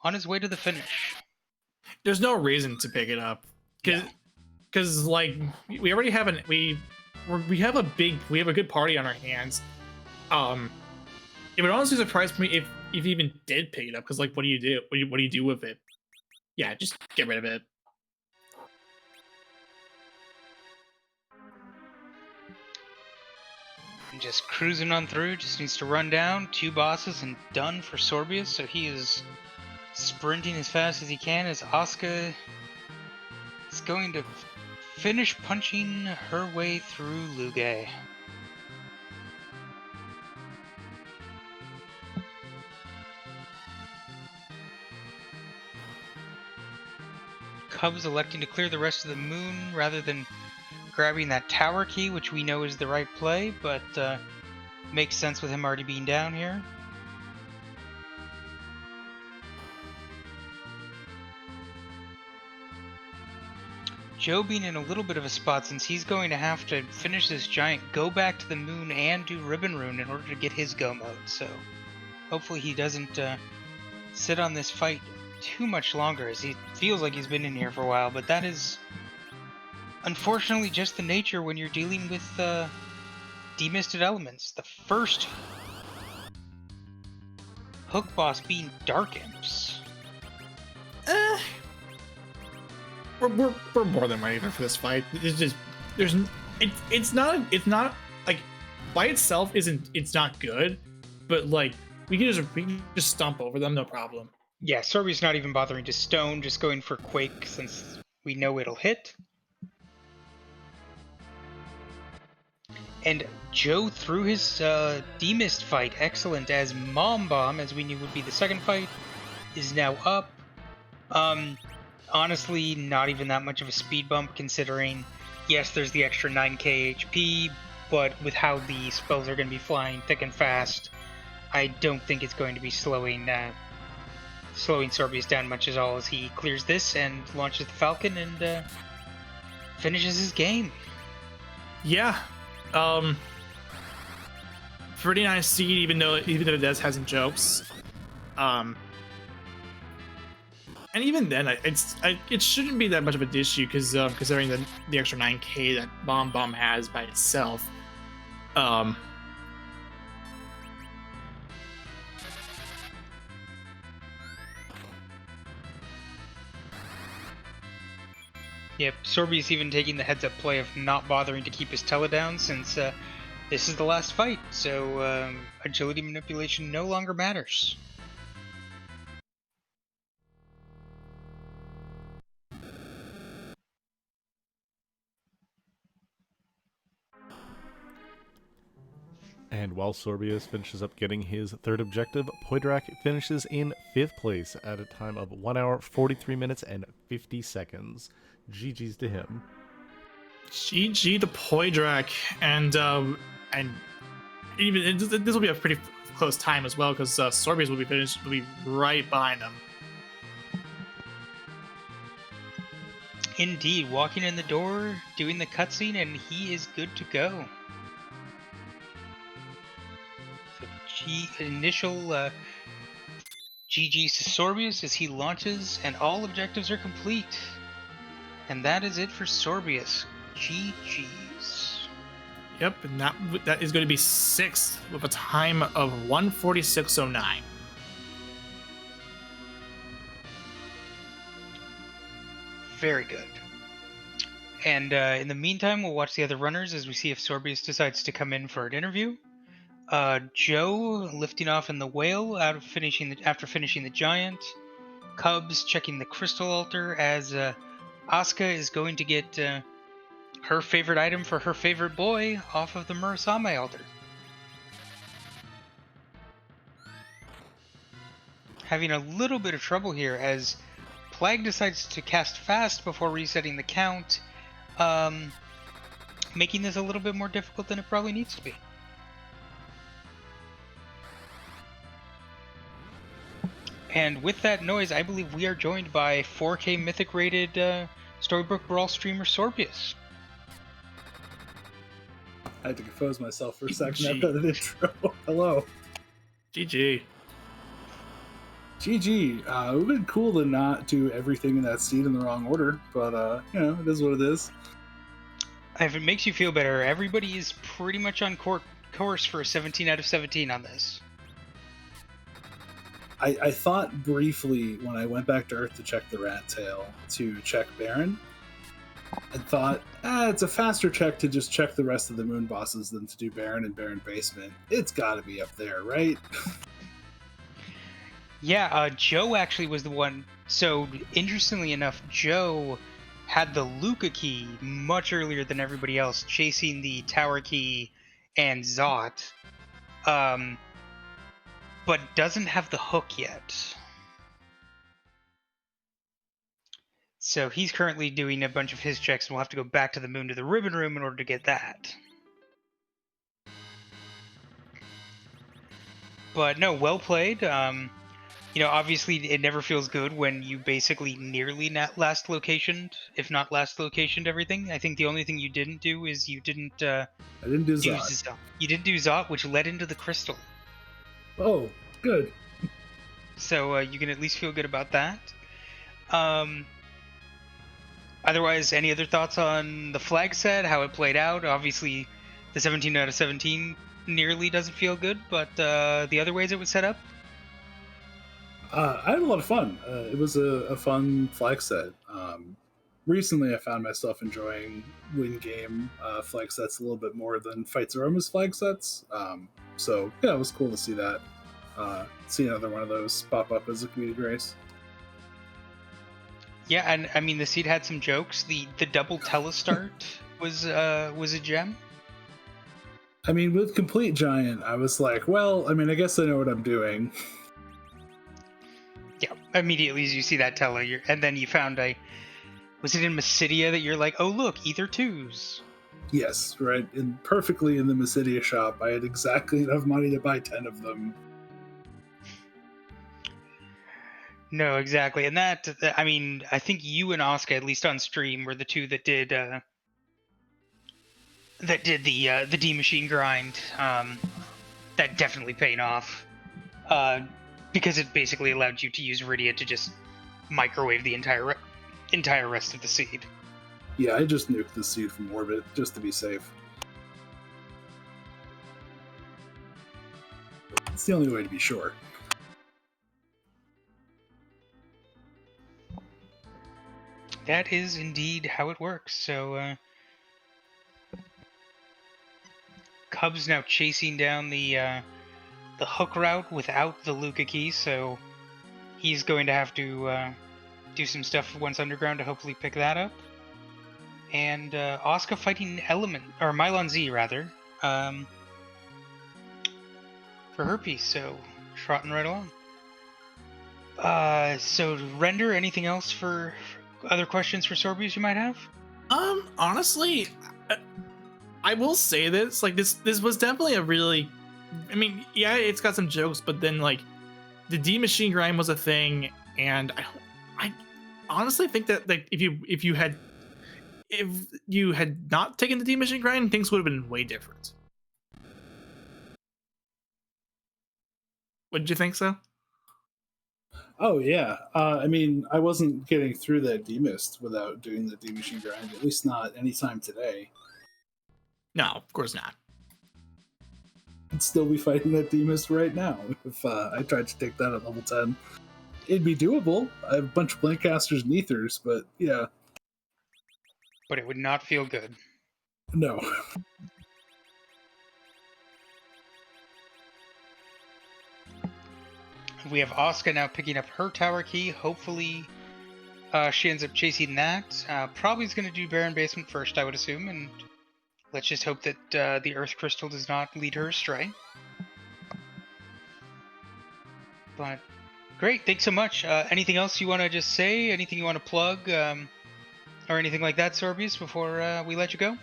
on his way to the finish. There's no reason to pick it up, because like we already have we have a good party on our hands. It would honestly surprise me if you even did pick it up, because like what do you do? What do you do with it? Yeah, just get rid of it. Just cruising on through, just needs to run down 2 bosses and done for Sorbius, so he is sprinting as fast as he can as Asuka is going to finish punching her way through Luge. Cubs electing to clear the rest of the moon rather than grabbing that tower key, which we know is the right play, but makes sense with him already being down here. Joe being in a little bit of a spot since he's going to have to finish this giant, go back to the moon, and do Ribbon Rune in order to get his go mode, so hopefully he doesn't sit on this fight too much longer, as he feels like he's been in here for a while, but that is unfortunately just the nature when you're dealing with demisted elements. The first hook boss being Dark Imps. We're more than ready for this fight. It's just it's not like by itself it's not good, but like we can just stomp over them, no problem. Yeah, Sorbi's not even bothering to stone, just going for Quake since we know it'll hit. And Joe threw his demist fight excellent as Mom Bomb, as we knew would be the second fight, is now up. Honestly, not even that much of a speed bump considering, yes, there's the extra 9k HP, but with how the spells are going to be flying thick and fast, I don't think it's going to be slowing slowing Sorbius down much at all as he clears this and launches the Falcon and finishes his game. Yeah. 39 seed, even though it does have some jokes. And even then, it shouldn't be that much of an issue because considering the extra 9k that Bomb has by itself. Yep, Sorbius even taking the heads-up play of not bothering to keep his tele down since this is the last fight, so agility manipulation no longer matters. And while Sorbius finishes up getting his third objective, Poidrak finishes in 5th place at a time of 1 hour, 43 minutes, and 50 seconds. GG's to him. GG to Poidrak, and even this will be a pretty close time as well because Sorbius will be right behind him. Indeed, walking in the door, doing the cutscene, and he is good to go. So initial GG's to Sorbius as he launches, and all objectives are complete. And that is it for Sorbius. GG's. Yep, and that is going to be 6th with a time of 1:46:09. Very good. And in the meantime, we'll watch the other runners as we see if Sorbius decides to come in for an interview. Joe lifting off in the whale after finishing the giant. Cubs checking the crystal altar as Asuka is going to get her favorite item for her favorite boy off of the Murasame altar. Having a little bit of trouble here as Plague decides to cast fast before resetting the count, making this a little bit more difficult than it probably needs to be. And with that noise, I believe we are joined by 4K Mythic rated Storybook Brawl streamer Sorbius. I had to compose myself for a second after that intro. Hello. GG. GG. It would have been cool to not do everything in that seed in the wrong order, but, it is what it is. If it makes you feel better, everybody is pretty much on course for a 17 out of 17 on this. I thought briefly when I went back to Earth to check the rat tail to check Baron, I thought, it's a faster check to just check the rest of the moon bosses than to do Baron and Baron Basement. It's got to be up there, right? Yeah, Joe actually was the one. So, interestingly enough, Joe had the Luca key much earlier than everybody else, chasing the Tower key and Zot, but doesn't have the hook yet. So he's currently doing a bunch of his checks, and we'll have to go back to the moon to the ribbon room in order to get that. But no, well played. Obviously it never feels good when you basically nearly last locationed, if not last locationed everything. I think the only thing you didn't do is you didn't I didn't do Zot. You didn't do Zot, which led into the crystal. Oh, good. So you can at least feel good about that. Otherwise, any other thoughts on the flag set, how it played out? Obviously, the 17 out of 17 nearly doesn't feel good, but the other ways it was set up? I had a lot of fun. It was a fun flag set. Recently, I found myself enjoying win-game flag sets a little bit more than Fights Aroma's flag sets. So, yeah, it was cool to see that. See another one of those pop up as a community race. Yeah, and I mean the seed had some jokes. The double telestart was a gem. I mean, with Complete Giant, I was like, well, I mean, I guess I know what I'm doing. Yeah, immediately as you see that tele, and then you found was it in Mysidia that you're like, oh look, Ether 2s? Yes, right. And perfectly in the Mysidia shop, I had exactly enough money to buy 10 of them. No, exactly. And that, I mean, I think you and Oscar, at least on stream, were the two that did the D machine grind. That definitely paid off. Because it basically allowed you to use Rydia to just microwave the entire rest of the seed. Yeah, I just nuked the seed from orbit just to be safe. It's the only way to be sure. That is indeed how it works. So, Cub's now chasing down the hook route without the Luca key, so he's going to have to do some stuff once underground to hopefully pick that up. And Oscar fighting Element, or Mylon Z rather, for her piece, so trotting right along. So Render, anything else for other questions for Sorbius you might have? Honestly, I will say this, like this was definitely a really, I mean, yeah, it's got some jokes, but then like the D machine grind was a thing, and I honestly think that like if you had not taken the D machine grind, things would have been way different. Wouldn't you think so? Oh yeah, I mean, I wasn't getting through that demist without doing the D machine grind. At least not anytime today. No, of course not. I'd still be fighting that demist right now if I tried to take that at level 10. It'd be doable. I have a bunch of Blankcasters and Ethers, but yeah, But it would not feel good. no. We have Oscar now picking up her tower key. Hopefully, she ends up chasing that. Probably is going to do Baron Basement first, I would assume, and let's just hope that the Earth Crystal does not lead her astray. But great, thanks so much. Anything else you want to just say? Anything you want to plug, or anything like that, Sorbius, before we let you go?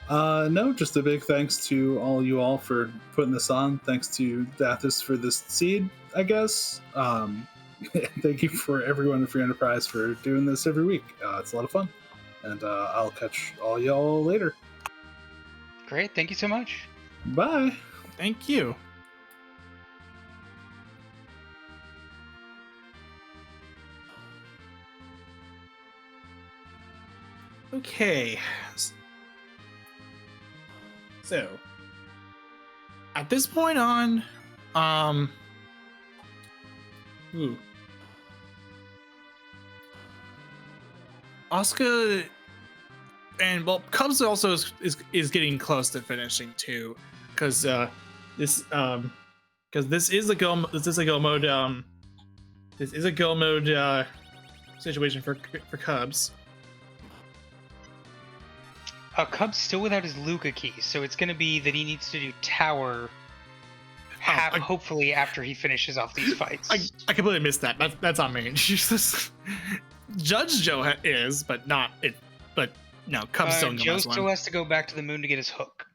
No, just a big thanks to all you all for putting this on. Thanks to Dathis for this seed, I guess. Thank you for everyone at Free Enterprise for doing this every week. It's a lot of fun. And I'll catch all y'all later. Great, thank you so much. Bye. Thank you. Okay. So, at this point on, Oscar and well, Cubs also is getting close to finishing too, because this is a go mode situation for Cubs. Cub's still without his Luca key, so it's going to be that he needs to do tower. Hopefully, after he finishes off these fights. I completely missed that. That's on me. Judge Joe is, but not it. But no, Cubs still. Joe still has to go back to the moon to get his hook.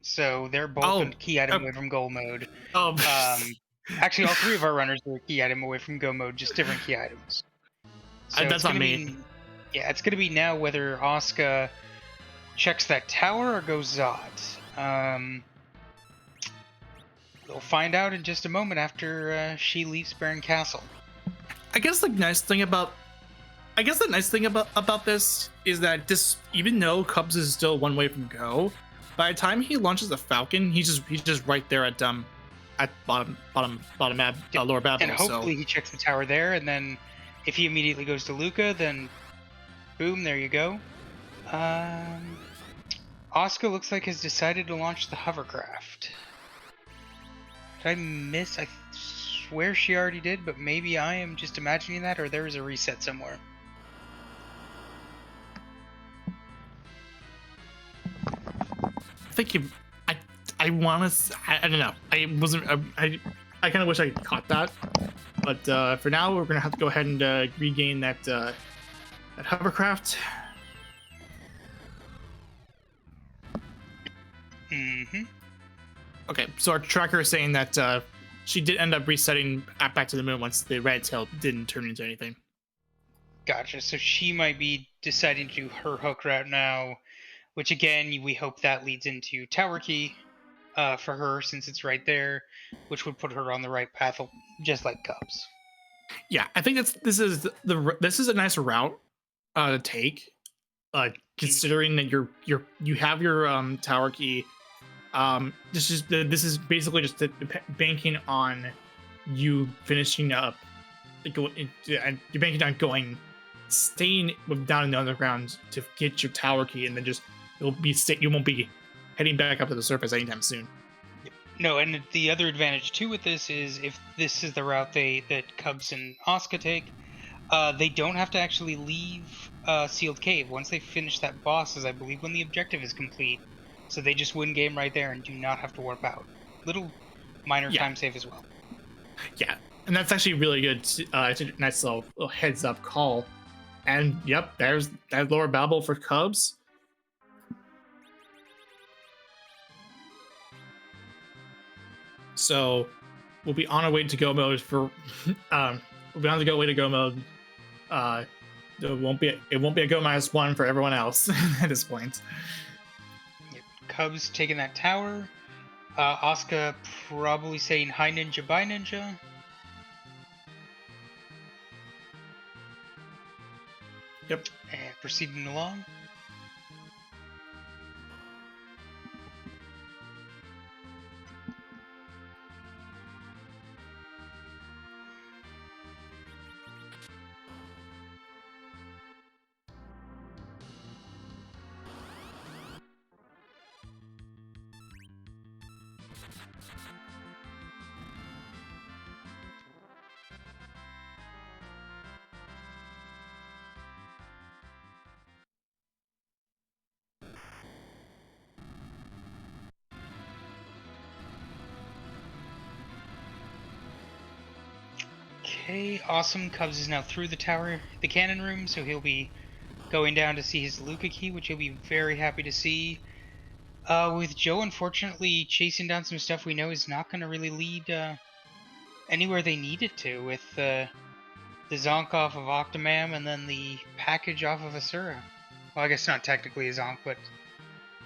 So they're both a key item away from goal mode. Actually, all three of our runners are a key item away from go mode, just different key items. So that's on me. Yeah, it's gonna be now whether Oscar checks that tower or goes Zod. We'll find out in just a moment after she leaves Baron Castle. I guess the nice thing about this is that this, even though Cubs is still one way from go, by the time he launches the Falcon, he's just right there at bottom map, lower Babel. And hopefully he checks the tower there, and then if he immediately goes to Luca, then boom, there you go. Oscar looks like has decided to launch the hovercraft. Did I miss? I swear she already did, but maybe I am just imagining that, or there is a reset somewhere. I think I want to. I don't know. I wasn't. I kind of wish I caught that, but for now we're gonna have to go ahead and regain that hovercraft. Mm-hmm. Okay, so our tracker is saying that she did end up resetting back to the moon once the red tail didn't turn into anything. Gotcha. So she might be deciding to do her hook route now, which again, we hope that leads into Tower Key for her since it's right there, which would put her on the right path, just like Cubs. Yeah, I think this is a nice route to take, considering that you have your Tower Key. This is basically just banking on you finishing up, and you're banking on staying down in the underground to get your Tower Key, and then just you won't be heading back up to the surface anytime soon. No, and the other advantage too with this is if this is the route that Cubs and Asuka take, they don't have to actually leave Sealed Cave once they finish that boss, as I believe when the objective is complete. So they just win game right there and do not have to warp out. Little minor time save as well. Yeah, and that's actually really good. It's a nice little heads up call. And yep, there's that lower babble for Cubs. So we'll be on our way to go mode for we'll be on the way to go mode. It won't be a go -1 for everyone else at this point. Yep. Cubs taking that tower. Asuka probably saying hi ninja, bye ninja. Yep. And proceeding along. Okay, awesome. Cubs is now through the tower, the cannon room, so he'll be going down to see his Luca key, which he'll be very happy to see. With Joe, unfortunately, chasing down some stuff we know is not going to really lead anywhere they need it to, with the Zonk off of Octomam and then the package off of Asura. Well, I guess not technically a Zonk, but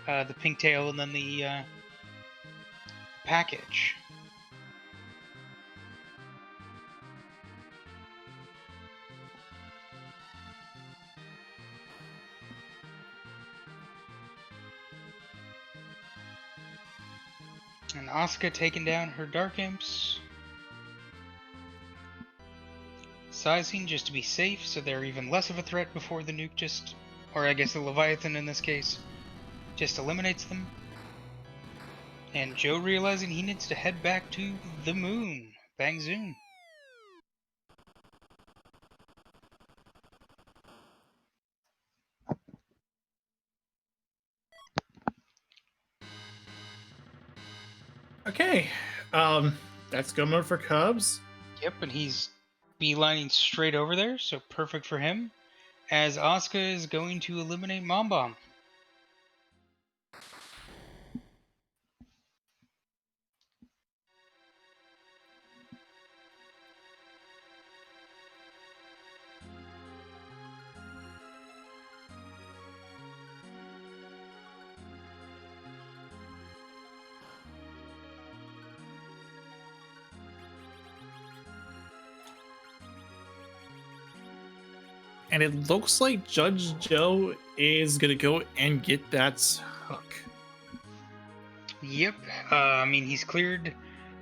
the Pinktail and then the package. And Asuka taking down her Dark Imps. Sizing just to be safe, so they're even less of a threat before the nuke or I guess the Leviathan in this case, just eliminates them. And Joe realizing he needs to head back to the moon. Bang zoom. Okay. That's go mode for Cubs. Yep, and he's beelining straight over there, so perfect for him. As Asuka is going to eliminate Mom Bomb. And it looks like Judge Joe is gonna go and get that hook. Yep, I mean, he's cleared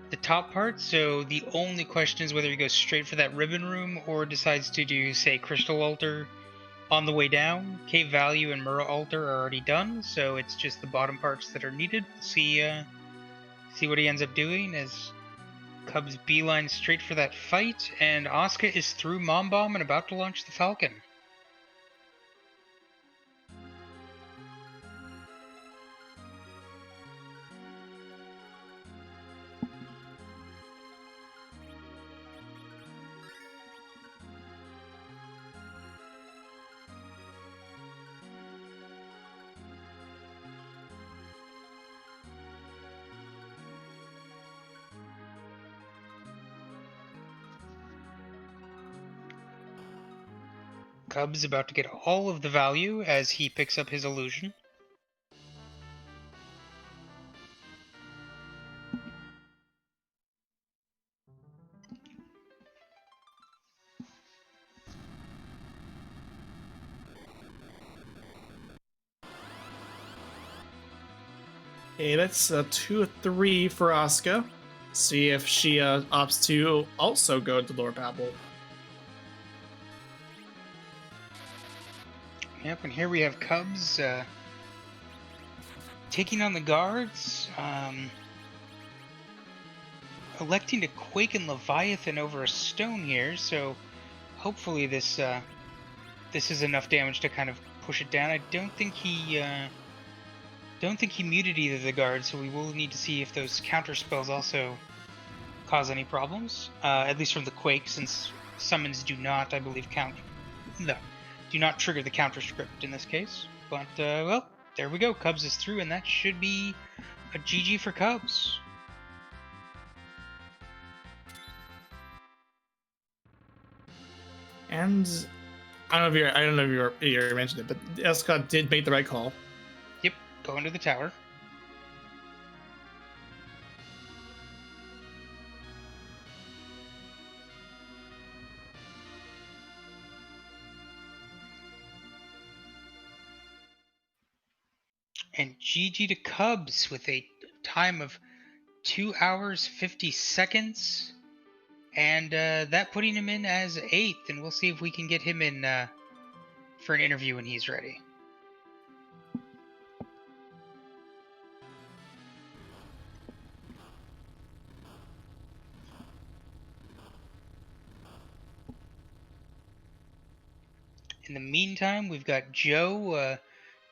the top part, so the only question is whether he goes straight for that ribbon room or decides to do, say, Crystal Altar on the way down. Cave Value and Mura Altar are already done, so it's just the bottom parts that are needed. We'll see what he ends up doing as Cubs beeline straight for that fight, and Asuka is through Mom Bomb and about to launch the Falcon. Cubs about to get all of the value as he picks up his illusion. Okay, that's 2-3 for Asuka. See if she opts to also go to Lord Babel. Yep, and here we have Cubs taking on the guards, electing to Quake and Leviathan over a stone here, so hopefully this is enough damage to kind of push it down. I don't think he muted either of the guards, so we will need to see if those counter spells also cause any problems. At least from the Quake, since summons do not, I believe, do not trigger the counter script in this case. But, well, there we go. Cubs is through, and that should be a GG for Cubs. And I don't know if you mentioned it, but Asuka did make the right call. Yep, go into the tower. And GG to Cubs with a time of 2 hours 50 seconds. And that putting him in as 8th, and we'll see if we can get him in for an interview when he's ready. In the meantime, we've got Joe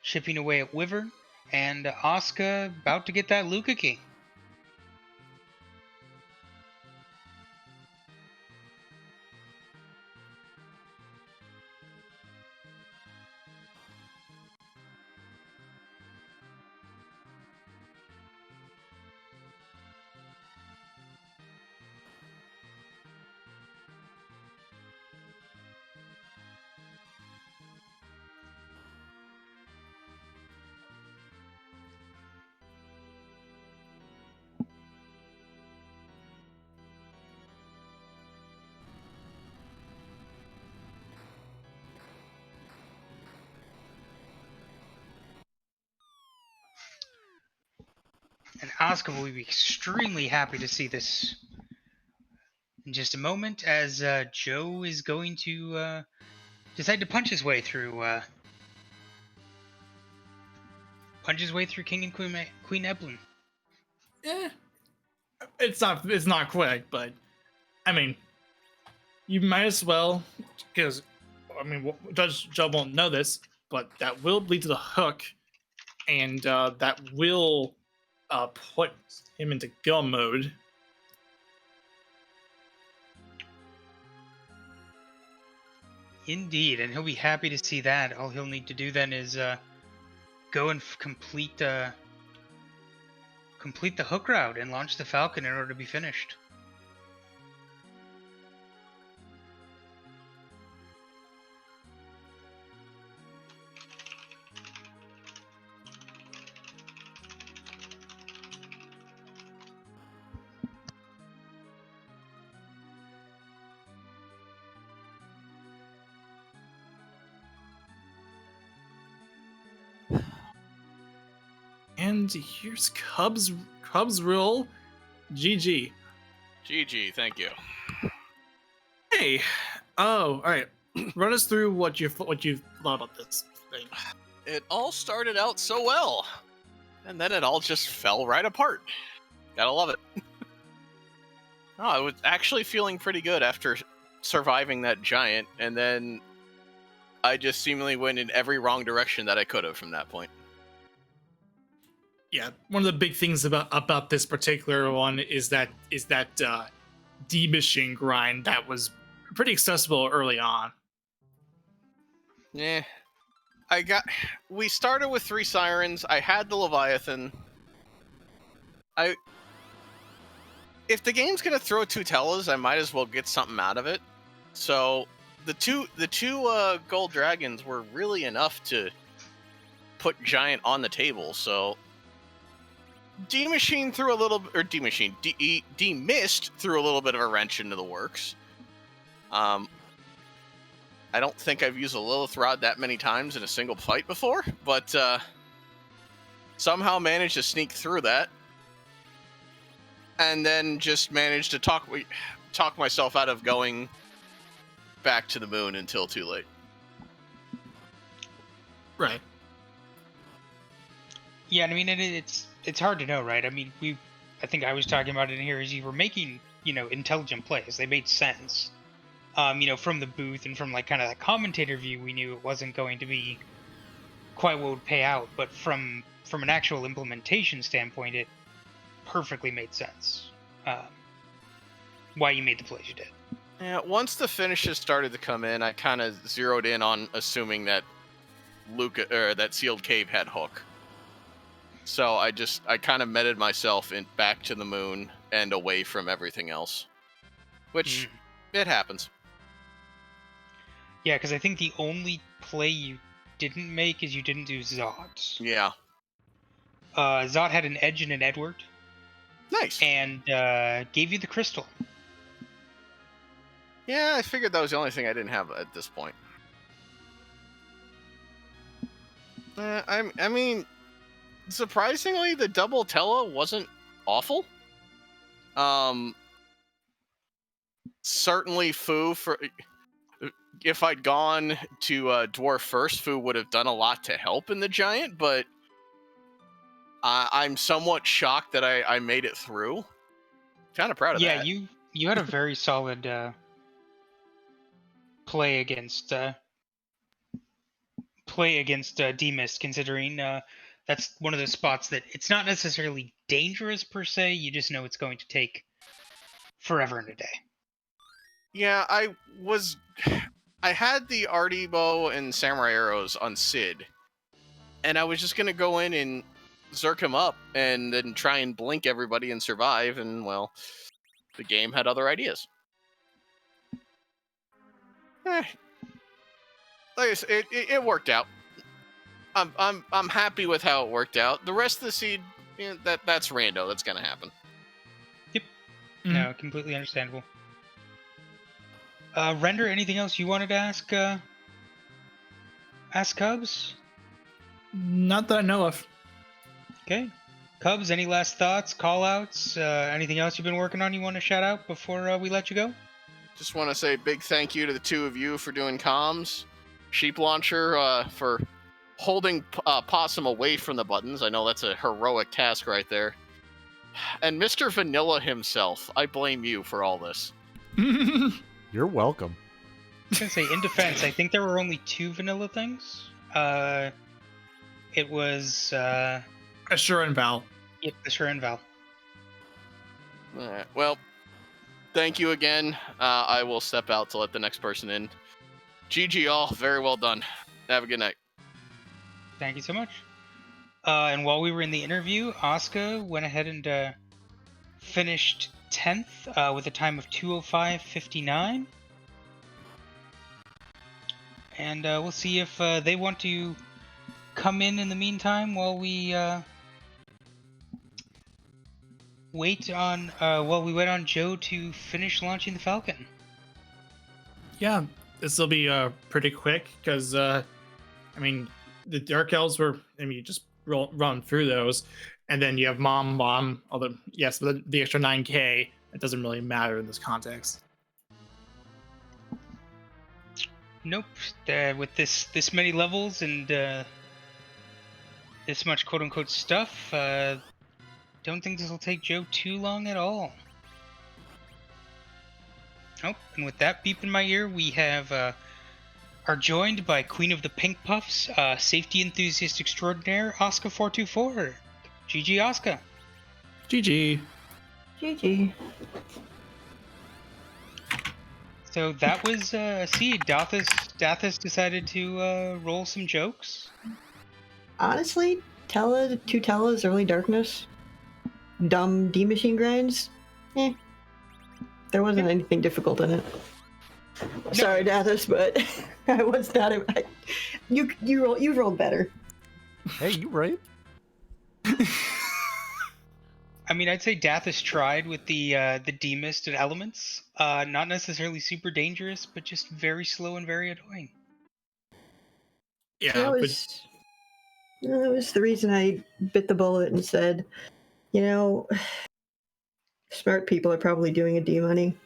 chipping away at Wyvern, and Asuka about to get that Luca key. And Asuka will be extremely happy to see this in just a moment, as Joe is going to decide to punch his way through King and Queen Evelyn. It's not quick, but I mean, you might as well, because I mean, Judge Joe won't know this, but that will lead to the hook, and that will put him into go mode. Indeed, and he'll be happy to see that. All he'll need to do then is go and complete the hook route and launch the Falcon in order to be finished. And here's Cubs rule. GG. GG, thank you. Hey. Oh, all right. Run us through what you thought about this thing. It all started out so well, and then it all just fell right apart. Gotta love it. Oh, I was actually feeling pretty good after surviving that giant, and then I just seemingly went in every wrong direction that I could have from that point. Yeah, one of the big things about this particular one is that D-machine grind that was pretty accessible early on. Yeah. We started with 3 sirens. I had the Leviathan. If the game's gonna throw 2 Tellas, I might as well get something out of it. So the two gold dragons were really enough to put Giant on the table. So D-Machine threw a little, or D-Machine, D-Mist threw a little bit of a wrench into the works. I don't think I've used a Lilith Rod that many times in a single fight before, but somehow managed to sneak through that. And then just managed to talk myself out of going back to the moon until too late. Right. Yeah, I mean, it's hard to know, right? I mean, I think I was talking about it in here, is you were making, intelligent plays. They made sense. From the booth and from like kind of that commentator view, we knew it wasn't going to be quite what would pay out, but from an actual implementation standpoint, it perfectly made sense. Why you made the plays you did. Yeah, once the finishes started to come in, I kind of zeroed in on assuming that that sealed cave had hook. So I kind of meted myself back to the moon and away from everything else, which it happens. Yeah, because I think the only play you didn't make is you didn't do Zod. Yeah. Zod had an Edge and an Edward. Nice. And gave you the crystal. Yeah, I figured that was the only thing I didn't have at this point. I mean, surprisingly, the double Tella wasn't awful. Certainly Fu, if I'd gone to Dwarf first, Fu would have done a lot to help in the Giant, but I'm somewhat shocked that I made it through. Kind of proud of that. Yeah, you had a very solid play against D-Mist, considering that's one of those spots that it's not necessarily dangerous per se, you just know it's going to take forever and a day. Yeah, I had the Artie bow and samurai arrows on Sid, and I was just gonna go in and zerk him up and then try and blink everybody and survive, and well, the game had other ideas. Like I said, it worked out. I'm happy with how it worked out. The rest of the seed, that's rando. That's gonna happen. Yep. No, completely understandable. Render, anything else you wanted to ask Cubs? Not that I know of. Okay. Cubs, any last thoughts, call-outs, anything else you've been working on you want to shout out before we let you go? Just want to say a big thank you to the two of you for doing comms. Sheep Launcher for holding Possum away from the buttons. I know that's a heroic task right there. And Mr. Vanilla himself, I blame you for all this. You're welcome. I was going to say, in defense, I think there were only 2 vanilla things. It was... Assure and Val. Yep, Assure and Val. Well, thank you again. I will step out to let the next person in. GG all, very well done. Have a good night. Thank you so much. And while we were in the interview, Asuka went ahead and finished 10th with a time of 2:05:59. And we'll see if they want to come in the meantime while we wait on Joe to finish launching the Falcon. Yeah, this will be pretty quick because the Dark Elves were. You just run through those, and then you have Mom. Although yes, but the extra 9K, it doesn't really matter in this context. Nope. With this many levels and this much quote unquote stuff, don't think this will take Joe too long at all. Oh, and with that beep in my ear, we have are joined by Queen of the Pink Puffs, safety enthusiast extraordinaire, Asuka424. GG, Asuka. GG. GG. So that was see, Dathis decided to roll some jokes. Honestly, two Tellas, Early Darkness, dumb D-Machine grinds, there wasn't anything difficult in it. Sorry, Dathis, but I was not. You rolled better. Hey, you right? I mean, I'd say Dathis tried with the demisted elements. Not necessarily super dangerous, but just very slow and very annoying. Yeah, that was the reason I bit the bullet and said, smart people are probably doing a D-money.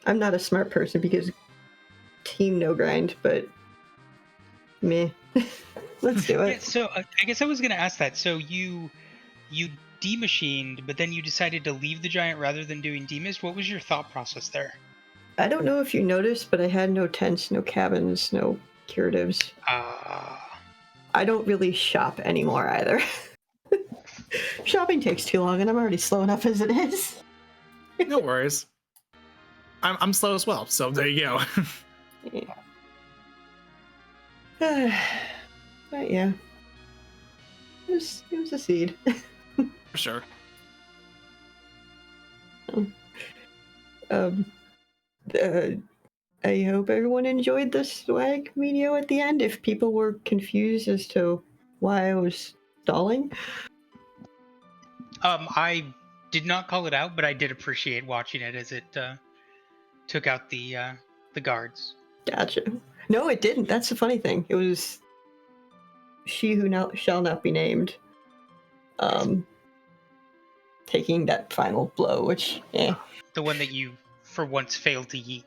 I'm not a smart person because team no grind, but meh. Let's do it. Yeah, so I guess I was going to ask that. So you demachined, but then you decided to leave the giant rather than doing demist. What was your thought process there? I don't know if you noticed, but I had no tents, no cabins, no curatives. I don't really shop anymore either. Shopping takes too long, and I'm already slow enough as it is. no worries. I'm slow as well, so there you go. But yeah, it was a seed. For sure. I hope everyone enjoyed the swag video at the end. If people were confused as to why I was stalling, I did not call it out, but I did appreciate watching it as it took out the guards. Gotcha. No, it didn't. That's the funny thing. It was she who now shall not be named. Taking that final blow, which, The one that you, for once, failed to yeet.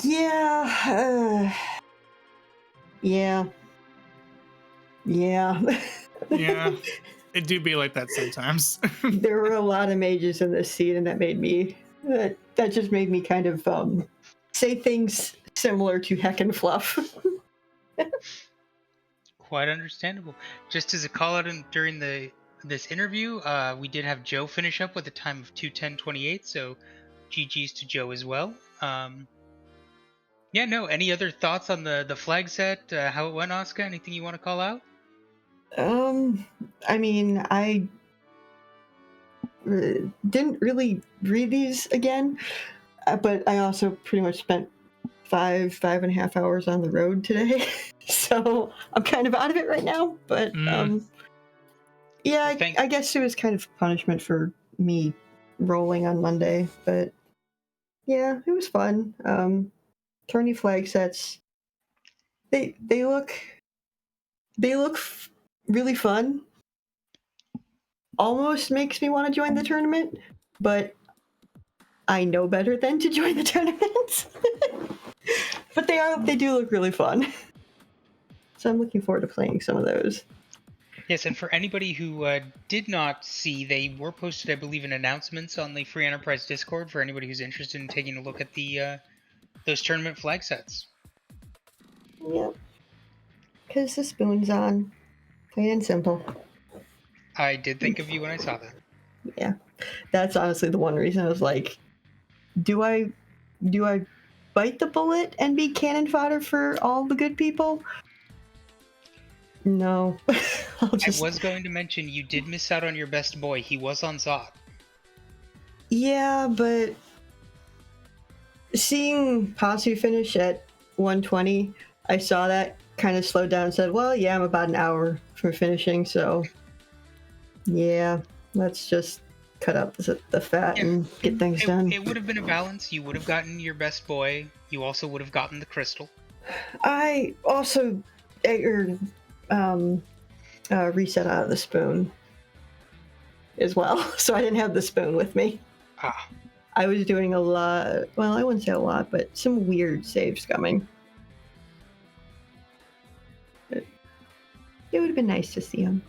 Yeah. Yeah. Yeah, it do be like that sometimes. There were a lot of mages in this scene, and that made me. That just made me kind of say things similar to Heck and Fluff. Quite understandable. Just as a call out during this interview, we did have Joe finish up with a time of 2:10:28, so GG's to Joe as well. Yeah, no. Any other thoughts on the flag set? How it went, Oscar? Anything you want to call out? I mean, I didn't really read these again, but I also pretty much spent 5.5 hours on the road today, so I'm kind of out of it right now. But yeah, I guess it was kind of punishment for me rolling on Monday. But yeah, it was fun. Tourney flag sets. They look really fun. Almost makes me want to join the tournament, but I know better than to join the tournament. But they do look really fun. So I'm looking forward to playing some of those. Yes, and for anybody who did not see, they were posted, I believe, in announcements on the Free Enterprise Discord for anybody who's interested in taking a look at the those tournament flag sets. Yep. Because the spoon's on. Plain and simple. I did think of you when I saw that. Yeah. That's honestly the one reason I was like, do I bite the bullet and be cannon fodder for all the good people? No. I was going to mention you did miss out on your best boy. He was on Zod. Yeah, but seeing Pasu finish at 120, I saw that, kind of slowed down and said, well, yeah, I'm about an hour from finishing, so yeah, let's just cut out the fat and get things done. It would have been a balance. You would have gotten your best boy. You also would have gotten the crystal. I also reset out of the spoon as well, so I didn't have the spoon with me. I was doing a lot, well, I wouldn't say a lot, but some weird save scumming. But it would have been nice to see him.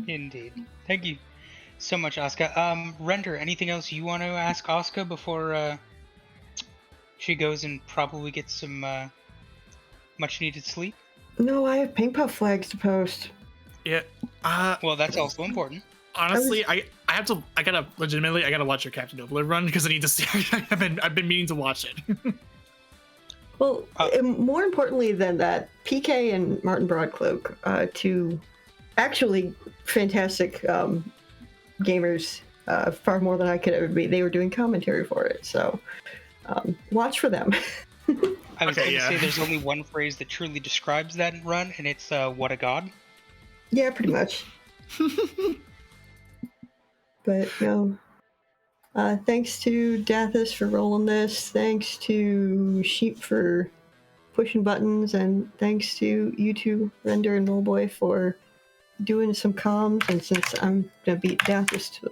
Indeed. Thank you so much, Asuka. Render, anything else you want to ask Asuka before she goes and probably gets some much needed sleep? No, I have pink puff flags to post. Yeah. Well, that's also important. Honestly, I gotta watch your Captain Nova run because I need to see. I've been meaning to watch it. Well, more importantly than that, PK and Martin Broadcloak, two actually fantastic gamers, far more than I could ever be. They were doing commentary for it, so watch for them. I was Okay, going to yeah. say there's only one phrase that truly describes that run, and it's "What a god." Yeah, pretty much. But no. Thanks to Dathis for rolling this. Thanks to Sheep for pushing buttons, and thanks to you two, Render and Rollboy, for doing some comms. And since I'm gonna beat Dathis to the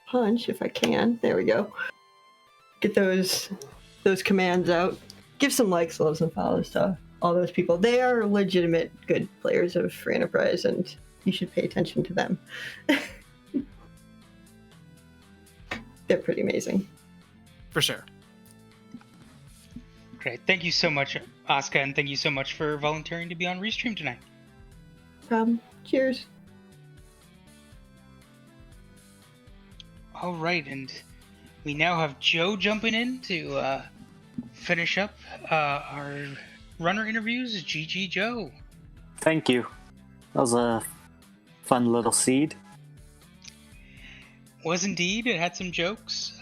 punch, if I can, there we go. Get those commands out. Give some likes, loves, and follows to all those people. They are legitimate good players of Free Enterprise, and you should pay attention to them. They're pretty amazing. For sure. Great. Thank you so much, Asuka, and thank you so much for volunteering to be on Restream tonight. Cheers. All right, and we now have Joe jumping in to finish up our runner interviews. GG, Joe. Thank you. That was a fun little seed. Was indeed. It had some jokes.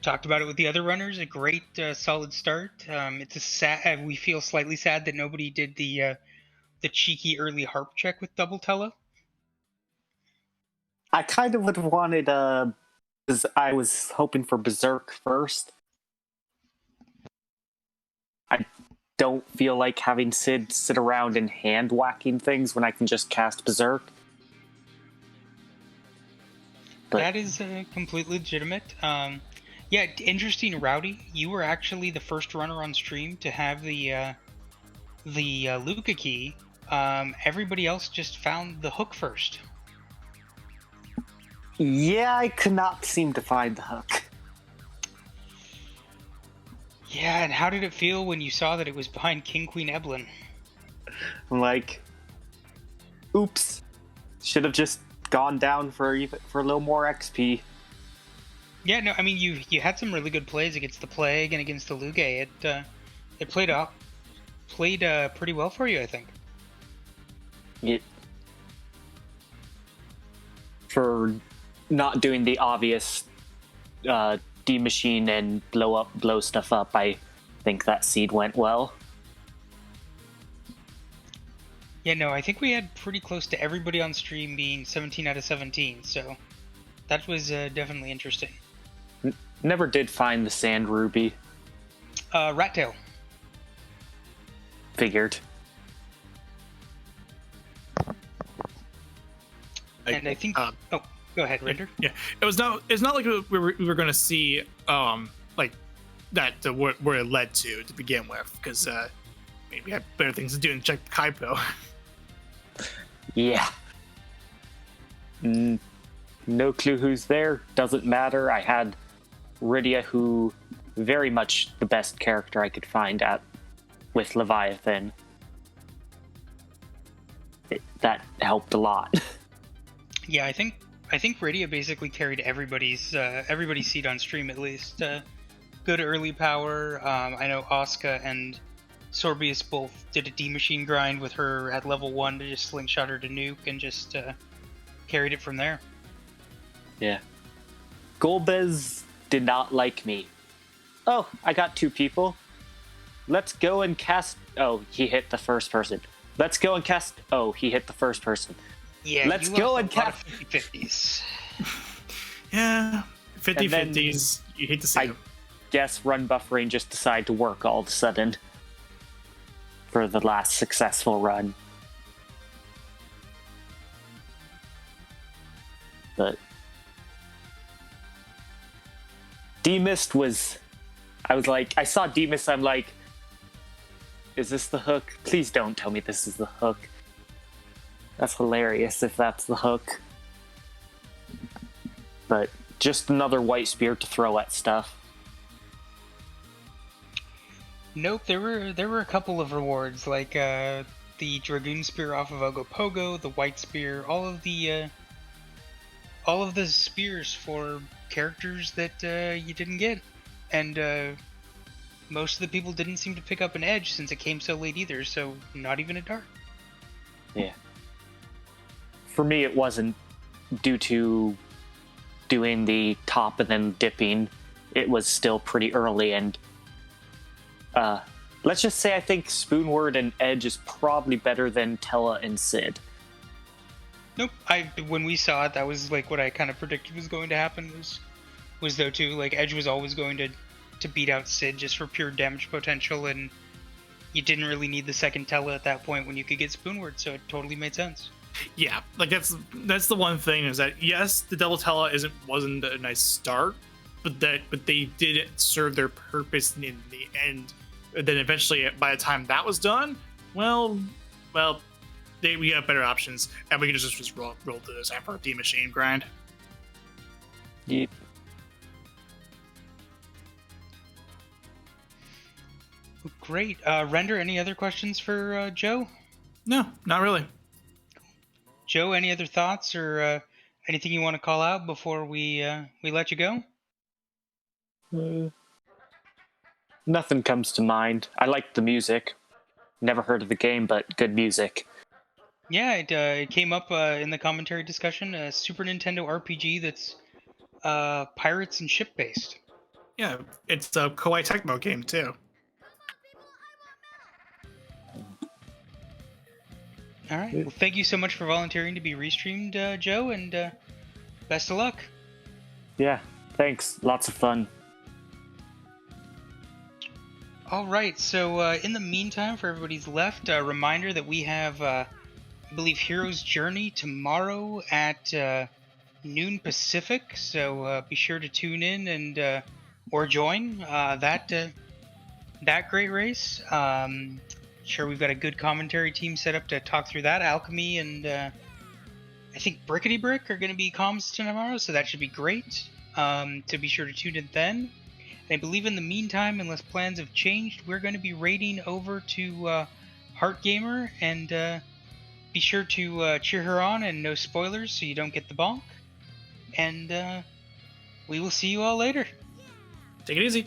Talked about it with the other runners. A great, solid start. It's a sad. We feel slightly sad that nobody did the cheeky early harp check with double tele. I kind of would have wanted because I was hoping for Berserk first. I don't feel like having Sid sit around and hand whacking things when I can just cast Berserk. But That is completely legitimate. Yeah, interesting, Rowdy. You were actually the first runner on stream to have the Luca key. Everybody else just found the hook first. yeah, I could not seem to find the hook. Yeah, and how did it feel when you saw that it was behind King Queen Eblin? I'm like, oops, should have just gone down for a little more XP. Yeah, no, I mean you had some really good plays against the Plague and against the Luge. It played pretty well for you, I think. For not doing the obvious demachine and blow stuff up, I think that seed went well. Yeah, no, I think we had pretty close to everybody on stream being 17 out of 17, so that was definitely interesting. Never did find the sand ruby. Rat Tail. Figured. And I think... oh, go ahead, Render. Yeah, it's not like we were going to see like that where it led to begin with, because maybe we had better things to do than check the Kaipo. Yeah. No clue who's there. Doesn't matter. I had Rydia, who very much the best character I could find with Leviathan. That helped a lot. Yeah, I think Rydia basically carried everybody's seat on stream at least. Good early power. I know Asuka and Sorbius both did a D-Machine grind with her at level 1 to just slingshot her to nuke and just carried it from there. Yeah. Golbez did not like me. Oh, I got 2 people. Let's go and cast... Oh, he hit the first person. Let's go and cast... Oh, he hit the first person. Yeah, let's you go lost and a lot of cast... 50-50s. Yeah, 50-50s. You hate to see them. Guess run buffering just decided to work all of a sudden for the last successful run. But D-Mist was... I saw D-Mist, I'm like, is this the hook? Please don't tell me this is the hook. That's hilarious if that's the hook. But just another white spear to throw at stuff. Nope, there were a couple of rewards, like the Dragoon Spear off of Ogopogo, the White Spear, all of the spears for characters that you didn't get. And most of the people didn't seem to pick up an edge since it came so late either, so not even a dart. Yeah. For me, it wasn't due to doing the top and then dipping. it was still pretty early, and let's just say I think Spoonword and Edge is probably better than Tella and Sid. Nope. When we saw it, that was like what I kind of predicted was going to happen. Was though too, like Edge was always going to beat out Sid just for pure damage potential, and you didn't really need the second Tella at that point when you could get Spoonword, so it totally made sense. Yeah, like that's the one thing is that yes, the double Tella wasn't a nice start, but they did serve their purpose in the end. And then eventually, by the time that was done, well, we have better options, and we can just roll through this FRD machine grind. Yeah. Great. Render, any other questions for Joe? No, not really. Joe, any other thoughts or anything you want to call out before we let you go? Nothing comes to mind. I like the music. Never heard of the game, but good music. Yeah, it came up in the commentary discussion. A Super Nintendo RPG that's pirates and ship based. Yeah, it's a Koei Tecmo game too. All right. Well, thank you so much for volunteering to be restreamed, Joe, and best of luck. Yeah, thanks. Lots of fun. All right. So in the meantime, for everybody's left, a reminder that we have, I believe, Hero's Journey tomorrow at noon Pacific. So be sure to tune in and or join that great race. Sure, we've got a good commentary team set up to talk through that. Alchemy and I think Brickety Brick are going to be comms tomorrow, so that should be great. To be sure to tune in then. And I believe in the meantime, unless plans have changed, we're going to be raiding over to Heart Gamer, and be sure to cheer her on and no spoilers so you don't get the bonk. And we will see you all later. Take it easy.